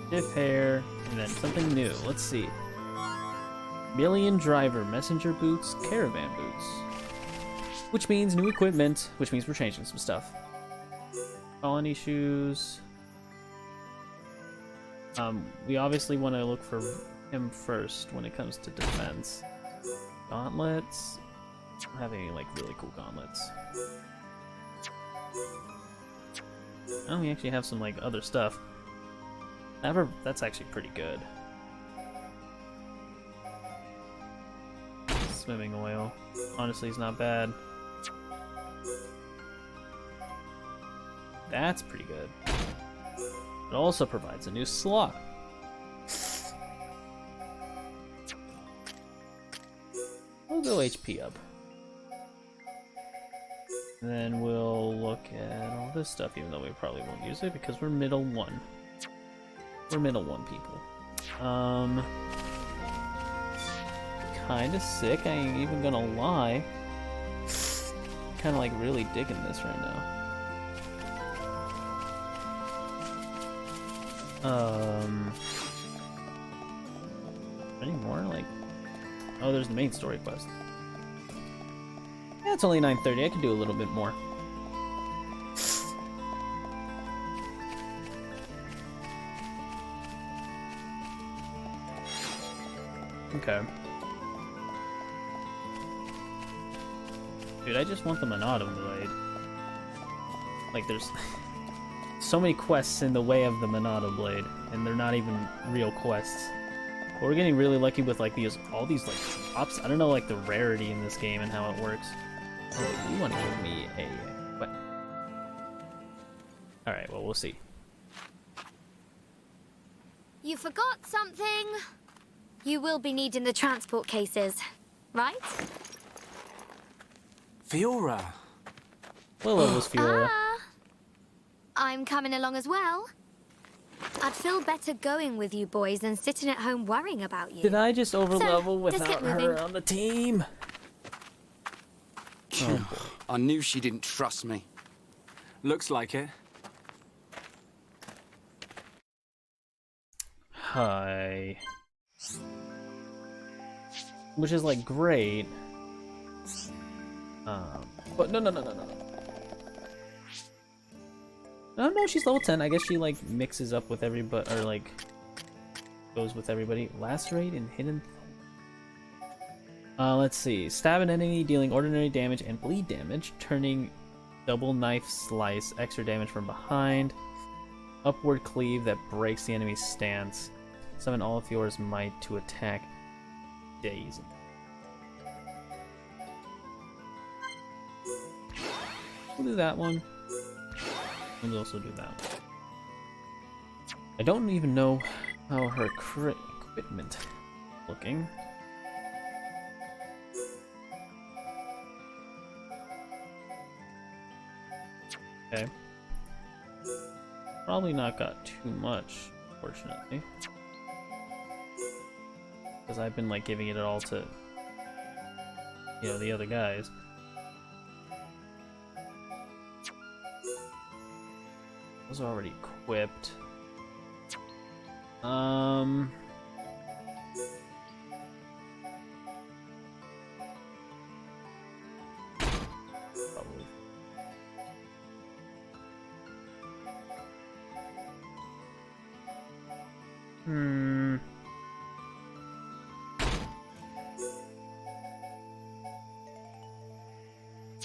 Stiff hair, and then something new. Let's see. Million driver, messenger boots, caravan boots. Which means new equipment, which means we're changing some stuff. Colony shoes. We obviously want to look for him first when it comes to defense. Gauntlets. I don't have any like really cool gauntlets. Oh, we actually have some like other stuff. That's actually pretty good. Swimming oil. Honestly, it's not bad. That's pretty good. It also provides a new slot. We'll go HP up. And then we'll look at all this stuff, even though we probably won't use it because we're middle one. We're middle one people. Kinda sick, I ain't even gonna lie. Kinda like really digging this right now. Any more? Like, oh, there's the main story quest. Yeah, it's only 9:30. I could do a little bit more. Okay. Dude, I just want the Monado Blade. Like, there's so many quests in the way of the Monado Blade, and they're not even real quests. But we're getting really lucky with like all these like drops. I don't know like the rarity in this game and how it works. Oh, you want to give me a what? All right, well we'll see. You forgot something. You will be needing the transport cases, right? Fiora. Well, it was Fiora. I'm coming along as well. I'd feel better going with you boys than sitting at home worrying about you. Did I just overlevel So, without her on the team? Oh, I knew she didn't trust me. Looks like it. Hi. Which is like great. But no. No, she's level 10. I guess she like mixes up with everybody, or like goes with everybody. Lacerate and hidden. Let's see. Stab an enemy, dealing ordinary damage and bleed damage, turning double knife slice, extra damage from behind. Upward cleave that breaks the enemy's stance. Summon all of Fiora's might to attack. Days. We'll do that one. We'll also do that one. I don't even know how her equipment is looking. Okay. Probably not got too much, fortunately. Because I've been like giving it all to, you know, the other guys. Those are already equipped. Probably. I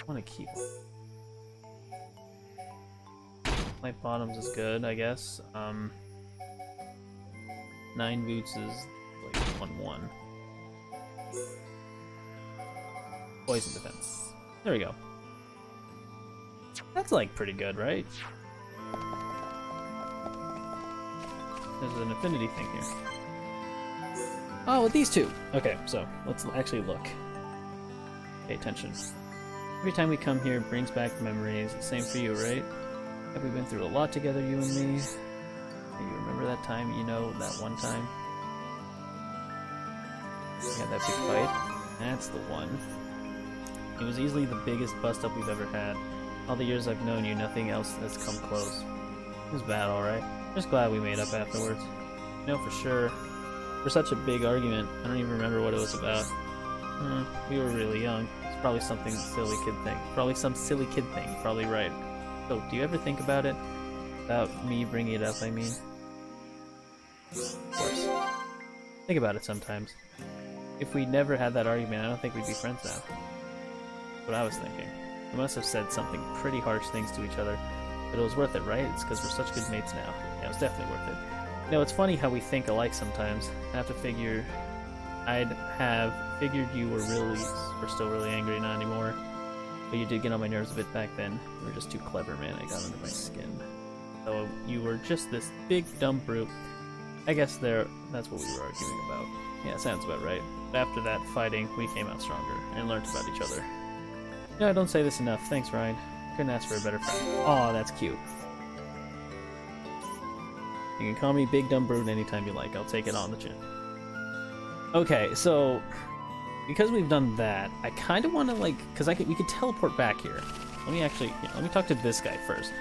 want to keep it. Light bottoms is good, I guess. 9 boots is like 1-1. Poison defense. There we go. That's like pretty good, right? There's an affinity thing here. Oh, with these two! Okay, so let's actually look. Pay attention. Every time we come here, it brings back memories. The same for you, right? Have we been through a lot together, you and me? You remember that time, you know, that one time? We had that big fight? That's the one. It was easily the biggest bust-up we've ever had. All the years I've known you, nothing else has come close. It was bad, alright. Just glad we made up afterwards. You know, for sure. For such a big argument, I don't even remember what it was about. We were really young. It's probably something silly kid thing. Probably some silly kid thing. Probably right. So, do you ever think about it? About me bringing it up, I mean? Of course. Think about it sometimes. If we never had that argument, I don't think we'd be friends now. That's what I was thinking. We must have said something pretty harsh things to each other. But it was worth it, right? It's because we're such good mates now. Yeah, it was definitely worth it. You know, it's funny how we think alike sometimes. I'd have figured you were still really angry, not anymore. But you did get on my nerves a bit back then. You were just too clever, man. I got under my skin. So you were just this big, dumb brute. I guess that's what we were arguing about. Yeah, sounds about right. But after that fighting, we came out stronger and learned about each other. No, I don't say this enough. Thanks, Ryan. Couldn't ask for a better friend. Aw, that's cute. You can call me Big Dumb Brute anytime you like. I'll take it on the chin. Okay, so because we've done that, I kind of want to because we could teleport back here. Let me actually, let me talk to this guy first,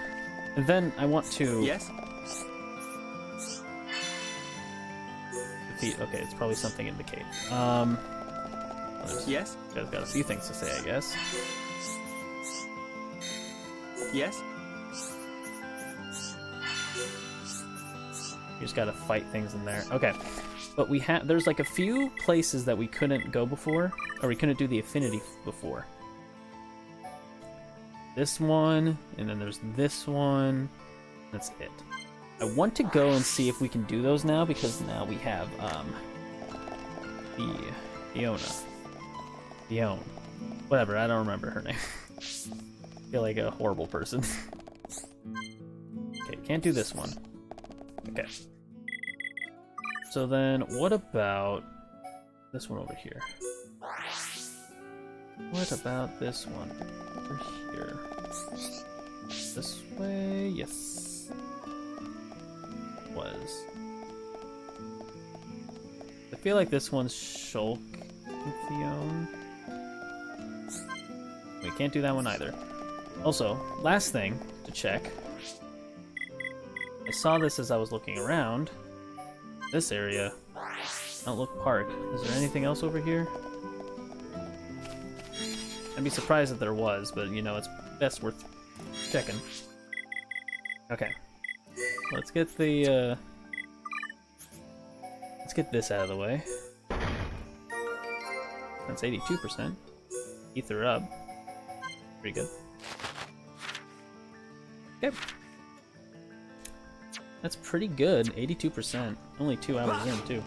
and then I want to. Yes. Defeat. Okay, it's probably something in the cave. Yes. Guys got a few things to say, I guess. Yes. You just gotta fight things in there. Okay. But there's like a few places that we couldn't go before, or we couldn't do the affinity before. This one, and then there's this one. That's it. I want to go and see if we can do those now, because now we have, Fiona. Whatever, I don't remember her name. I feel like a horrible person. Okay, can't do this one. Okay. So then, what about this one over here? What about this one over here? This way? Yes. Was. I feel like this one's Shulk and Fiona. We can't do that one either. Also, last thing to check. I saw this as I was looking around. This area. Outlook Park. Is there anything else over here? I'd be surprised if there was, but it's best worth checking. Okay. Let's get the let's get this out of the way. That's 82%. Ether up. Pretty good. Okay. That's pretty good, 82%. Only 2 hours in, too.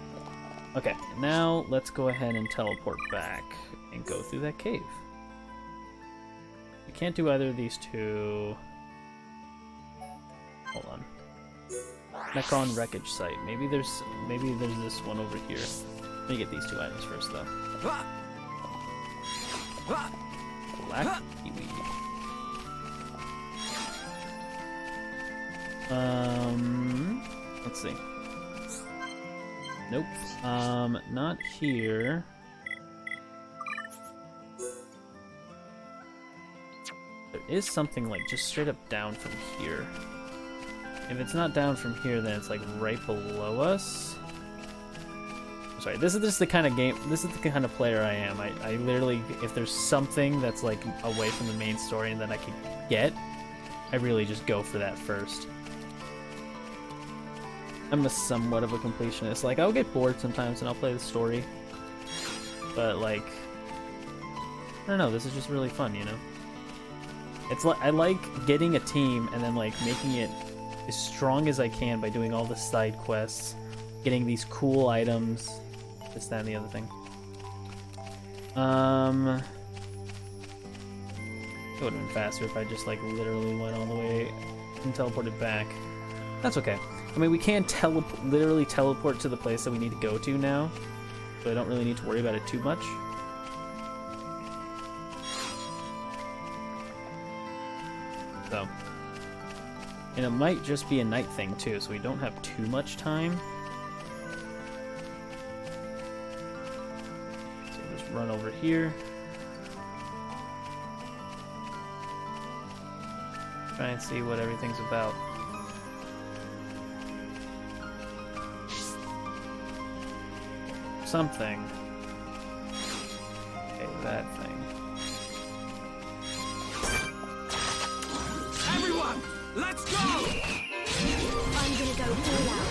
Okay, now let's go ahead and teleport back and go through that cave. We can't do either of these two. Hold on. Mekon Wreckage Site. Maybe there's this one over here. Let me get these 2 items first, though. Black kiwi. Let's see. Nope. Not here. There is something like just straight up down from here. If it's not down from here, then it's like right below us. I'm sorry, this is just the kind of game, this is the kind of player I am. I literally, if there's something that's like away from the main story and that I could get, I really just go for that first. I'm a somewhat of a completionist. Like, I'll get bored sometimes and I'll play the story. But, like, I don't know, this is just really fun, you know? It's like, I like getting a team and then, like, making it as strong as I can by doing all the side quests, getting these cool items, this, that, and the other thing. It would have been faster if I just, like, literally went all the way and teleported back. That's okay. I mean, we can literally teleport to the place that we need to go to now, so I don't really need to worry about it too much. So, and it might just be a night thing too, so we don't have too much time. So we'll just run over here. Try and see what everything's about. Something. Okay, that thing. Everyone, let's go! I'm gonna go all out.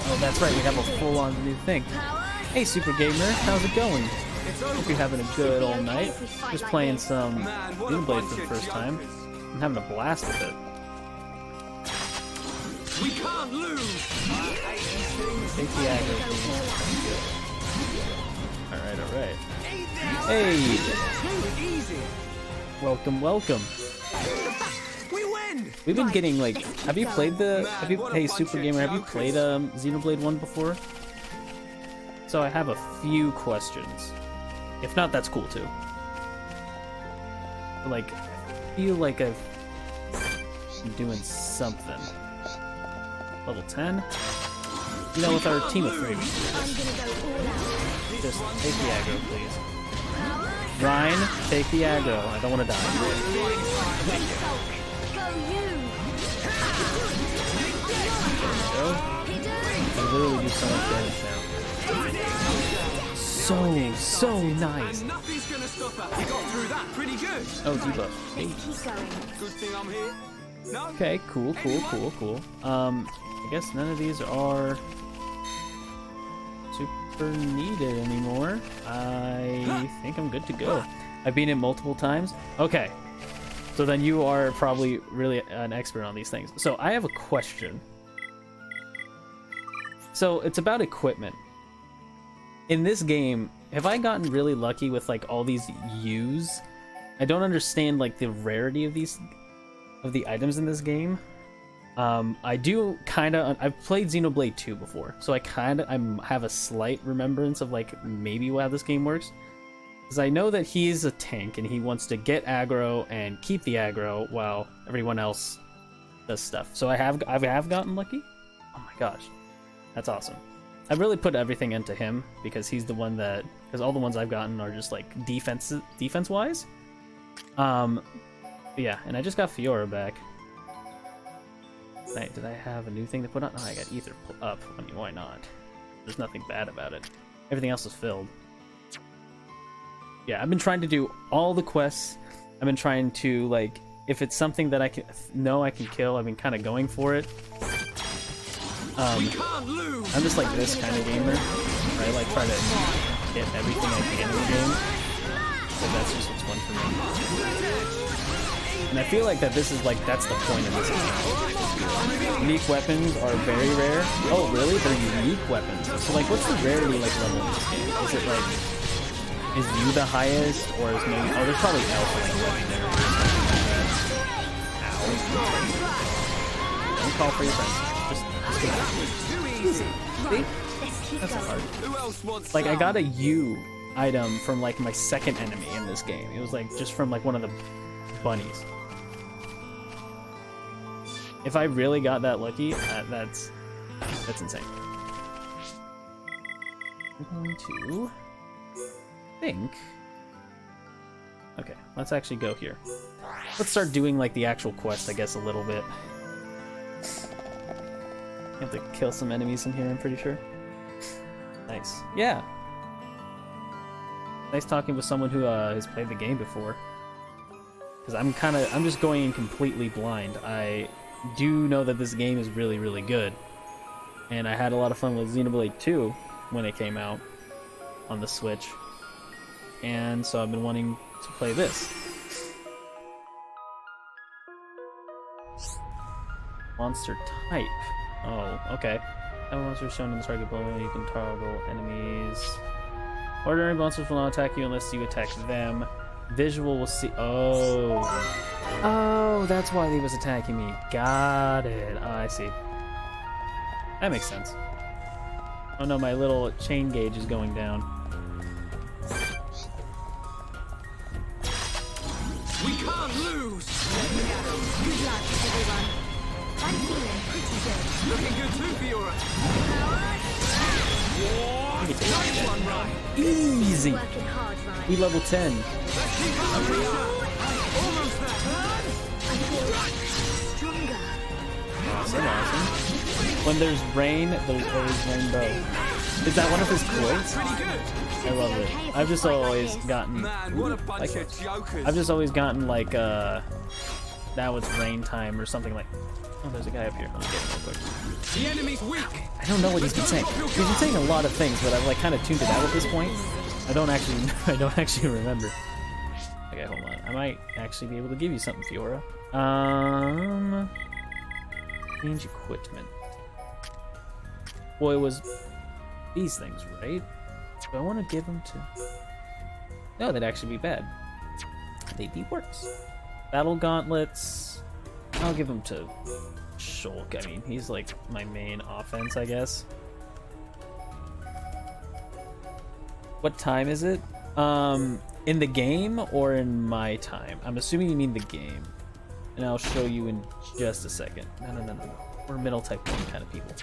Oh, that's right, we have a full-on new thing. Hey, Super Gamer, how's it going? Hope you're having a good old night. Just playing some Xenoblade for the first time. I'm having a blast with it. We can't lose! Take the aggro, please. Alright, alright. Hey! Easy. Welcome, welcome. We win! We've been getting, like, hey, Super Gamer, have you played Xenoblade 1 before? So I have a few questions. If not, that's cool too. But, like, I feel like I'm doing something. Level 10? You know, with our team of 3. Just take the aggro, please. Ryan, take the aggro. I don't want to die. Thank you. There we go. I literally do so much damage now. So nice. Nothing's gonna stop us. We got through that pretty good. Oh, debuff. Hey. Good thing I'm here. No? Okay, cool. I guess none of these are super needed anymore. I think I'm good to go. I've been in multiple times. Okay. So then you are probably really an expert on these things. So I have a question. So it's about equipment. In this game, have I gotten really lucky with like all these U's? I don't understand like the rarity of the items in this game. I do kind of. I've played Xenoblade 2 before, so I have a slight remembrance of like maybe how this game works. Because I know that he's a tank and he wants to get aggro and keep the aggro while everyone else does stuff. So I have gotten lucky. Oh my gosh, that's awesome. I really put everything into him because he's the one that, because all the ones I've gotten are just like defense wise. Yeah, and I just got Fiora back. Did I have a new thing to put on? Oh, I got Ether up. I mean, why not? There's nothing bad about it. Everything else is filled. Yeah, I've been trying to do all the quests. I've been trying to, like, if it's something that I can kill, I've been kind of going for it. I'm just like this kind of gamer, where I like try to get everything I can in the game. So that's just what's fun for me. And I feel like that this is like, that's the point of this game. Unique weapons are very rare. Oh really? They're unique weapons. So like, what's the rarity like level in this game? Is it like, is you the highest, or is maybe, oh there's probably Alpha like legendary. Ow. Don't call for your friends. Just get out. Easy. See? That's not hard. Like, I got a U item from, like, my second enemy in this game. It was, like, just from, like, one of the bunnies. If I really got that lucky, that's insane. I'm going to think... Okay, let's actually go here. Let's start doing, like, the actual quest, I guess, a little bit. You have to kill some enemies in here, I'm pretty sure. Nice. Yeah. Nice talking with someone who has played the game before. Because I'm just going in completely blind. I do know that this game is really, really good. And I had a lot of fun with Xenoblade 2 when it came out on the Switch. And so I've been wanting to play this. Monster type. Oh, okay. Have monsters shown in the target below. You can toggle enemies. Ordinary monsters will not attack you unless you attack them. Visual will see. Oh. Oh, that's why he was attacking me. Got it. Oh, I see. That makes sense. Oh no, my little chain gauge is going down. We can't lose! Good luck, everyone. I'm feeling pretty good. Looking good too, Fiora. Nice one, right? Easy. Working hard, right? We level 10. Let's keep hurry up. Almost there. I feel stronger. Awesome, awesome. When there's rain, there's always rainbow. Is that one of his quotes? Pretty good. I love it. I've just always gotten Man, what a bunch of jokers. I've just always gotten like now it's rain time or something like. Oh, there's a guy up here. Let me get him real quick. The enemy's weak. I don't know what he's been saying. He's been saying a lot of things, but I've like kind of tuned it out at this point. I don't actually remember. Okay, hold on. I might actually be able to give you something, Fiora. Change equipment. Well, it was these things, right? Do I want to give them to... No, that'd actually be bad. They'd be worse. Battle gauntlets. I'll give them to Shulk. I mean, he's like my main offense, I guess. What time is it? In the game or in my time? I'm assuming you mean the game. And I'll show you in just a second. No. We're middle type 1 kind of people.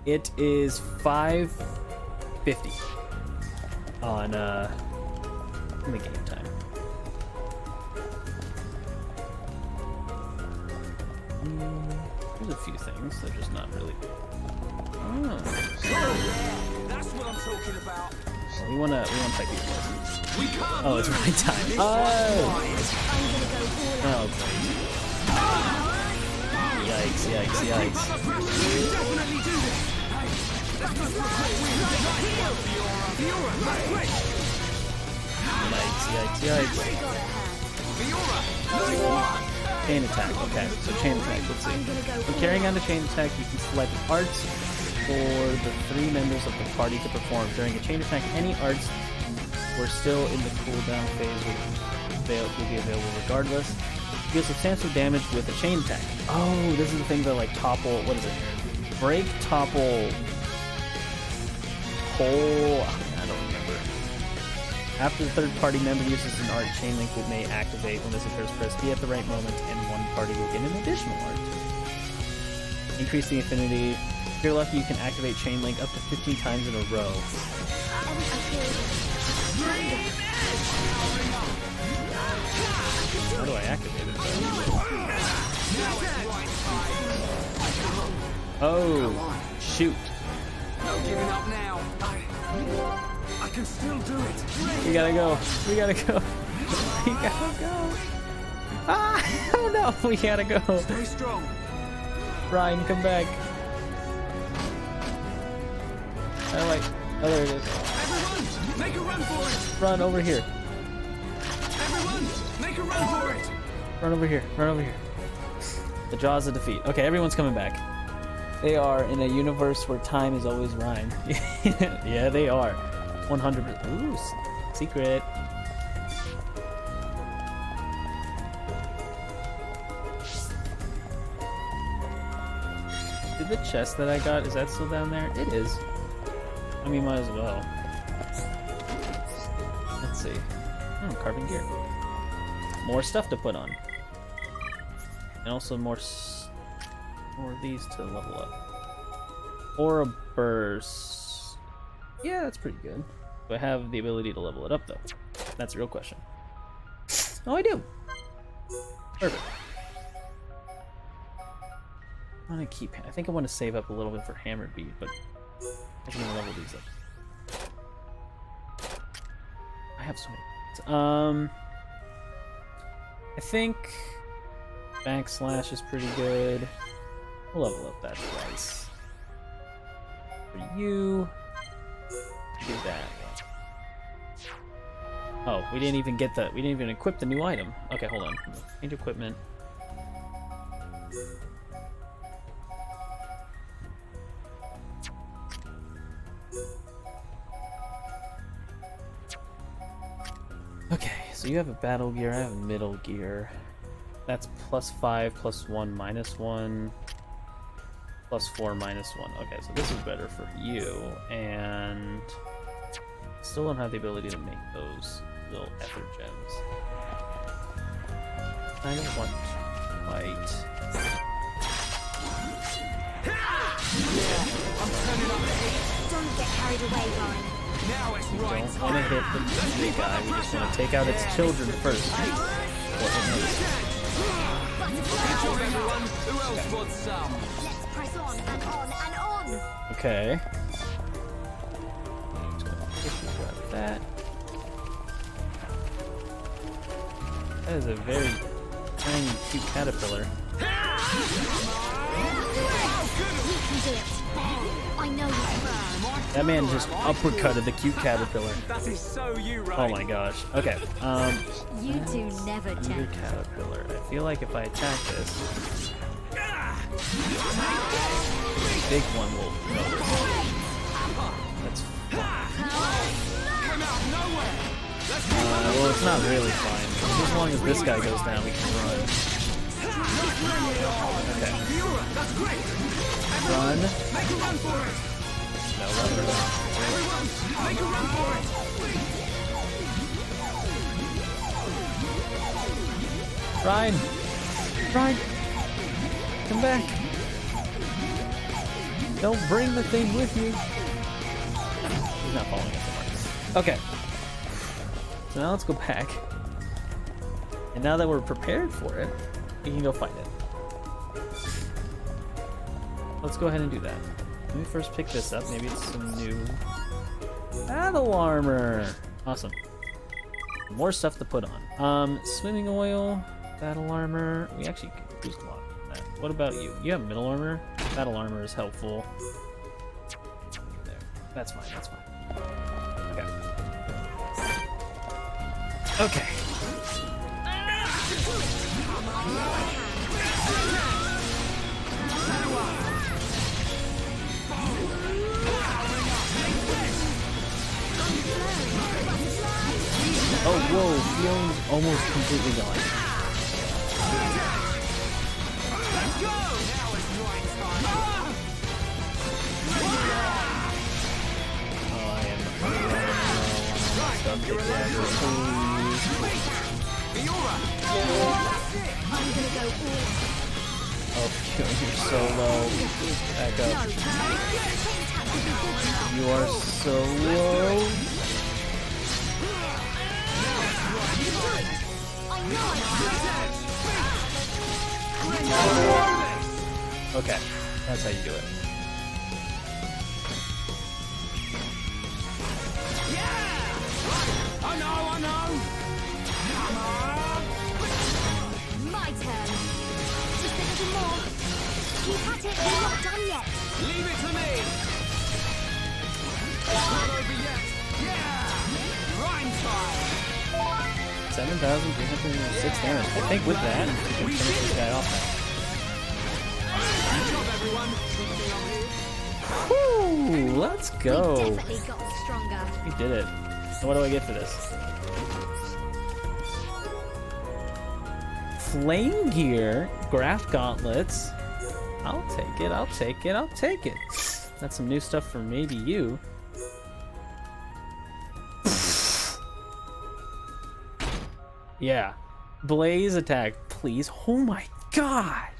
It is 5:50 on in the game time. There's a few things. They're just not really. Oh. That's what I'm talking about. We wanna fight these guys. We can't Oh, it's lose. my time. Oh. Oh, great. Yikes! Definitely do this. Let's just look what Fiora, that's great. Yikes! Fiora, nice one. Chain attack. Okay, so chain attack. Let's see. When carrying on the chain attack, you can select arts for the 3 members of the party to perform. During a chain attack, any arts were still in the cooldown phase will be available regardless. You deal substantial damage with a chain attack. Oh, this is the thing that like topple. What is it? Break, topple, pull. I don't remember. After the third party member uses an art, chain link may activate. When this occurs, press B at the right moment, and one party will get an additional art. Increase the affinity. If you're lucky, you can activate chain link up to 15 times in a row. How do I activate it though? Oh, shoot. No giving up now. I can still do it. We gotta go. We gotta go. We gotta go. Ah! Oh no, we gotta go. Stay strong. Ryan, come back. Oh wait. Oh, there it is. Everyone, make a run for it. Run over here. Everyone, make a run for it. Run over here. Run over here. The jaws of defeat. Okay, everyone's coming back. They are in a universe where time is always Ryan. Yeah, they are. 100%. Ooh, secret. Did the chest that I got, is that still down there? It is. I mean, might as well. Let's see. Oh, carving gear. More stuff to put on. And also more of these to level up. Or a burst. Yeah, that's pretty good. Do I have the ability to level it up, though? That's the real question. Oh, I do. Perfect. I want to keep. I think I want to save up a little bit for hammer beat, but I'm gonna level these up. I have so many. I think backslash is pretty good. We'll level up that twice. For you. Do that. Oh, we didn't even get the. We didn't even equip the new item. Okay, hold on. Change equipment. Okay, so you have a battle gear, I have a middle gear. That's +5, +1, -1, +4, -1. Okay, so this is better for you, and still don't have the ability to make those little effort gems. I don't want to fight. Don't get carried away, Ryan. Now it's We right don't want to hit the big guy, we just want to take out its children first. everyone. Who else wants some? Let's press on and on and on. Okay. Grab that. That is a very tiny, cute caterpillar. You can do it. I know you can. That man just uppercutted the cute caterpillar. That is so you, right? Oh my gosh. Okay. You two never Either change. caterpillar. I feel like if I attack this, the big one will notice. That's fine. Well, it's not really fine. Just as long as this guy goes down, we can run. Okay. Run. No, let her run. Make a run for it. Ryan! Ryan! Come back! Don't bring the thing with you! He's not following us. Okay. So now let's go back. And now that we're prepared for it, we can go fight it. Let's go ahead and do that. Let me first pick this up. Maybe it's some new battle armor. Awesome. More stuff to put on. Swimming oil, battle armor. We actually could use a lot of that. What about you? You have middle armor? Battle armor is helpful. There. That's fine, that's fine. Okay. Okay. Oh, whoa, Fiona's almost completely gone. Let's go. Now it's right time. Oh, I am running low on stuff to dagger, please. Fiora. I'm gonna go all. Oh, Fiona, you're so low. Back up. You are so low. Okay, that's how you do it. I know. Come on. My turn. Just a little more. Keep at it. We're not done yet. Leave it to me. It's not over yet. Yeah. Rhyme time. 7,306 damage. I think with that, we can finish this guy off now. Good job, everyone. Whew, let's go. We've definitely gotten stronger. We did it. So what do I get for this? Flame gear, graph gauntlets. I'll take it, I'll take it, I'll take it. That's some new stuff for maybe you. Yeah. Blaze attack, please. Oh my god!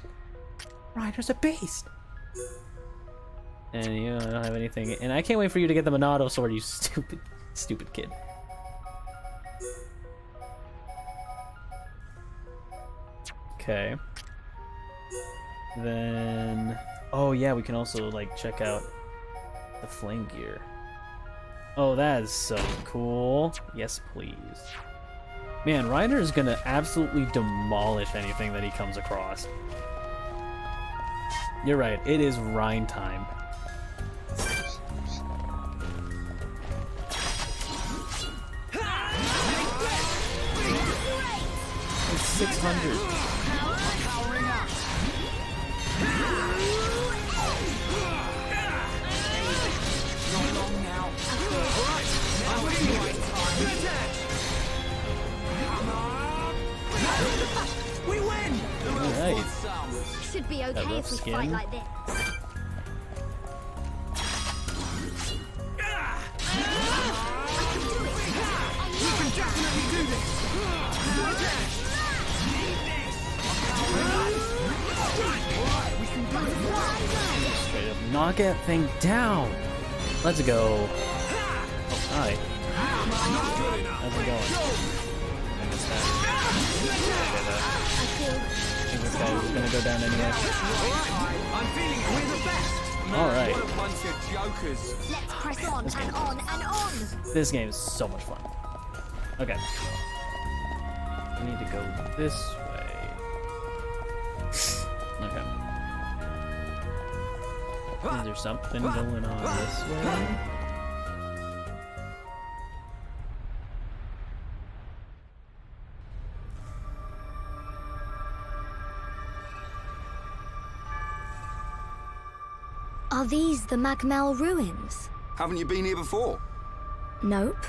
Ryder's a beast! And you know, I don't have anything. And I can't wait for you to get the Monado sword, you stupid kid. Okay. Then... oh yeah, we can also, like, check out the flame gear. Oh, that is so cool. Yes, please. Man, Ryder is gonna absolutely demolish anything that he comes across. You're right, it is Rhine time. 600. Powering up. Not long now. Alright, I'm with you. Come on. We win! Alright. Should be okay rough if we skin. fight like this. We can definitely do this! Straight up knock that thing down. Let's go. Oh, hi. How's it going? I missed that. I think this guy was gonna go down anyway. I'm feeling it. We're the best! Alright. What a bunch of jokers. Let's press on and on and on. This game is so much fun. Okay. I need to go this way. Okay. Is there something going on this way? Are these the Magmel ruins? Haven't you been here before? Nope.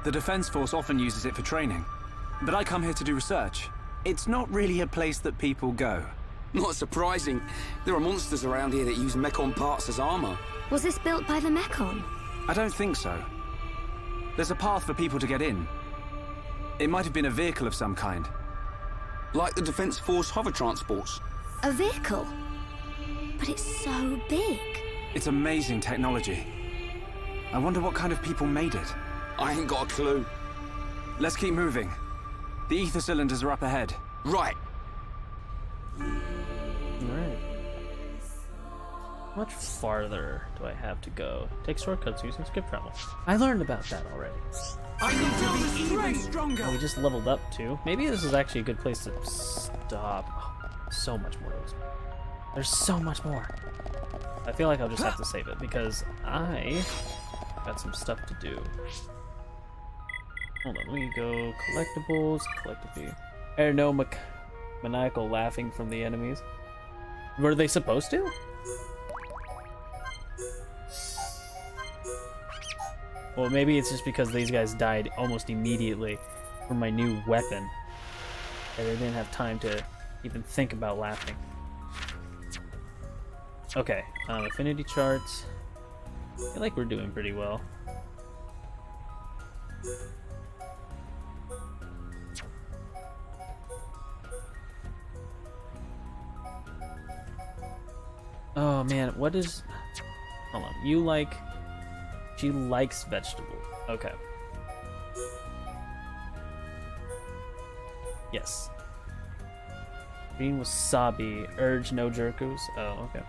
The Defense Force often uses it for training, but I come here to do research. It's not really a place that people go. Not surprising. There are monsters around here that use Mechon parts as armor. Was this built by the Mechon? I don't think so. There's a path for people to get in. It might have been a vehicle of some kind. Like the Defense Force hover transports. A vehicle? But it's so big. It's amazing technology. I wonder what kind of people made it. I ain't got a clue. Let's keep moving. The ether cylinders are up ahead. Right. Alright. How much farther do I have to go? Take shortcuts using skip travel. I learned about that already. I can feel the strength stronger. Oh, we just leveled up too. Maybe this is actually a good place to stop. Oh, so much more. There's so much more. I feel like I'll just have to save it because I got some stuff to do. Hold on, let me go collectibles, collectively. I hear no maniacal laughing from the enemies. Were they supposed to? Well, maybe it's just because these guys died almost immediately from my new weapon. And they didn't have time to even think about laughing. Okay, affinity charts. I feel like we're doing pretty well. Oh man, what is... Hold on, you like... She likes vegetables. Okay. Yes. Green wasabi. Urge no jerkus. Oh, okay.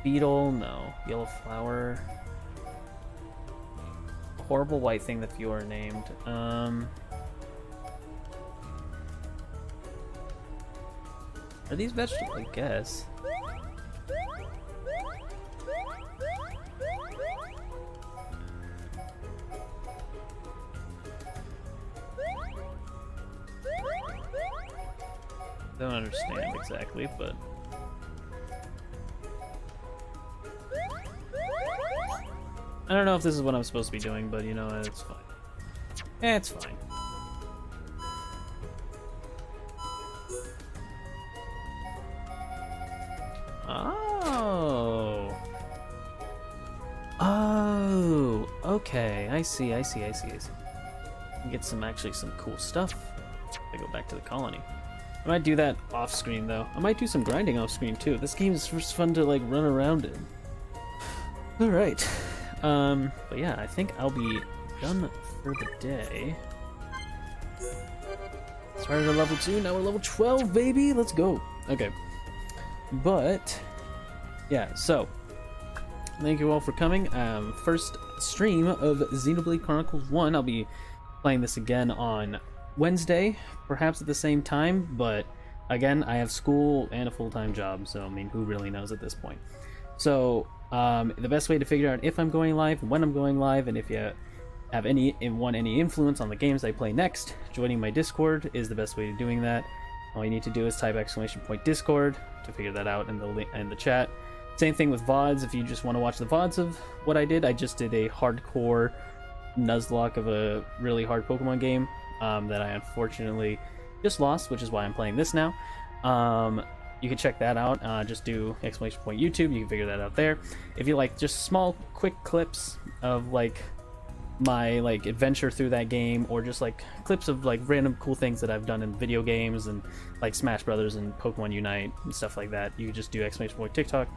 Beetle, no. Yellow flower. Horrible white thing that you are named. Are these vegetables? I guess. Don't understand exactly, but I don't know if this is what I'm supposed to be doing, but you know, it's fine. It's fine. Oh. Oh. Okay. I see. Get some some cool stuff. I go back to the colony. I might do that off screen though. I might do some grinding off screen too. This game is just fun to like run around in. All right. But yeah, I think I'll be done for the day. Started at level 2, now we're level 12, baby. Let's go. Okay. But yeah, so thank you all for coming. First stream of Xenoblade Chronicles 1. I'll be playing this again on Wednesday, perhaps at the same time, but again, I have school and a full-time job, so I mean, who really knows at this point? So the best way to figure out if I'm going live, when I'm going live, and if you have any influence on the games I play next, joining my Discord is the best way of doing that. All you need to do is type !Discord to figure that out in the chat. Same thing with VODs. If you just want to watch the VODs of what I did, I just did a hardcore Nuzlocke of a really hard Pokemon game that I unfortunately just lost, which is why I'm playing this now. You can check that out. Just do !YouTube. You can figure that out there. If you like just small, quick clips of like my like adventure through that game, or just like clips of like random cool things that I've done in video games and like Smash Brothers and Pokemon Unite and stuff like that, you just do !TikTok,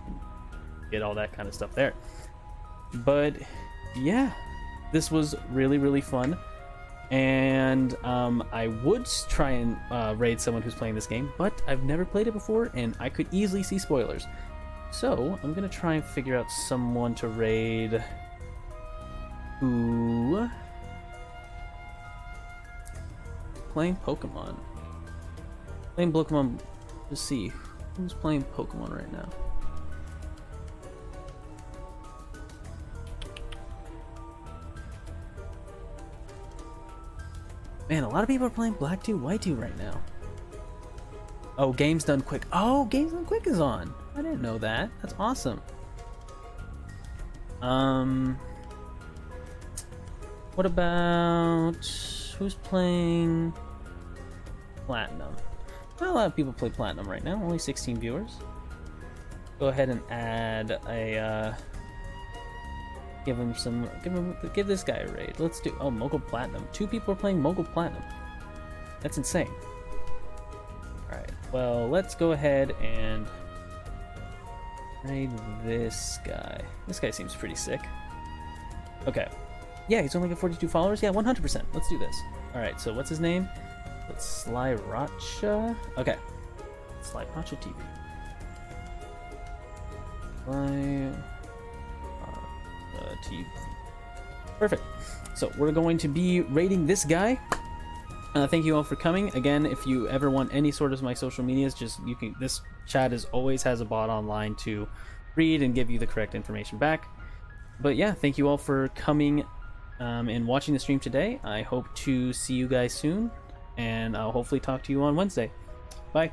get all that kind of stuff there. But yeah, this was really fun, and I would try and raid someone who's playing this game, but I've never played it before and I could easily see spoilers, so I'm gonna try and figure out someone to raid who playing Pokemon. Let's see who's playing Pokemon right now. Man, a lot of people are playing Black 2, White 2 right now. Oh, Games Done Quick. Oh, Games Done Quick is on. I didn't know that. That's awesome. What about who's playing Platinum? Not a lot of people play Platinum right now. Only 16 viewers. Go ahead and add a give this guy a raid. Let's do Mogul Platinum. 2 people are playing Mogul Platinum. That's insane. Alright, well, let's go ahead and raid this guy. This guy seems pretty sick. Okay. Yeah, he's only got 42 followers. Yeah, 100%. Let's do this. Alright, so what's his name? It's Slyracha. Okay. Slyracha TV. TV. Perfect. So we're going to be rating this guy. Thank you all for coming. Again, if you ever want any sort of my social medias, this chat always has a bot online to read and give you the correct information back. But yeah, thank you all for coming and watching the stream today. I hope to see you guys soon, and I'll hopefully talk to you on Wednesday. Bye.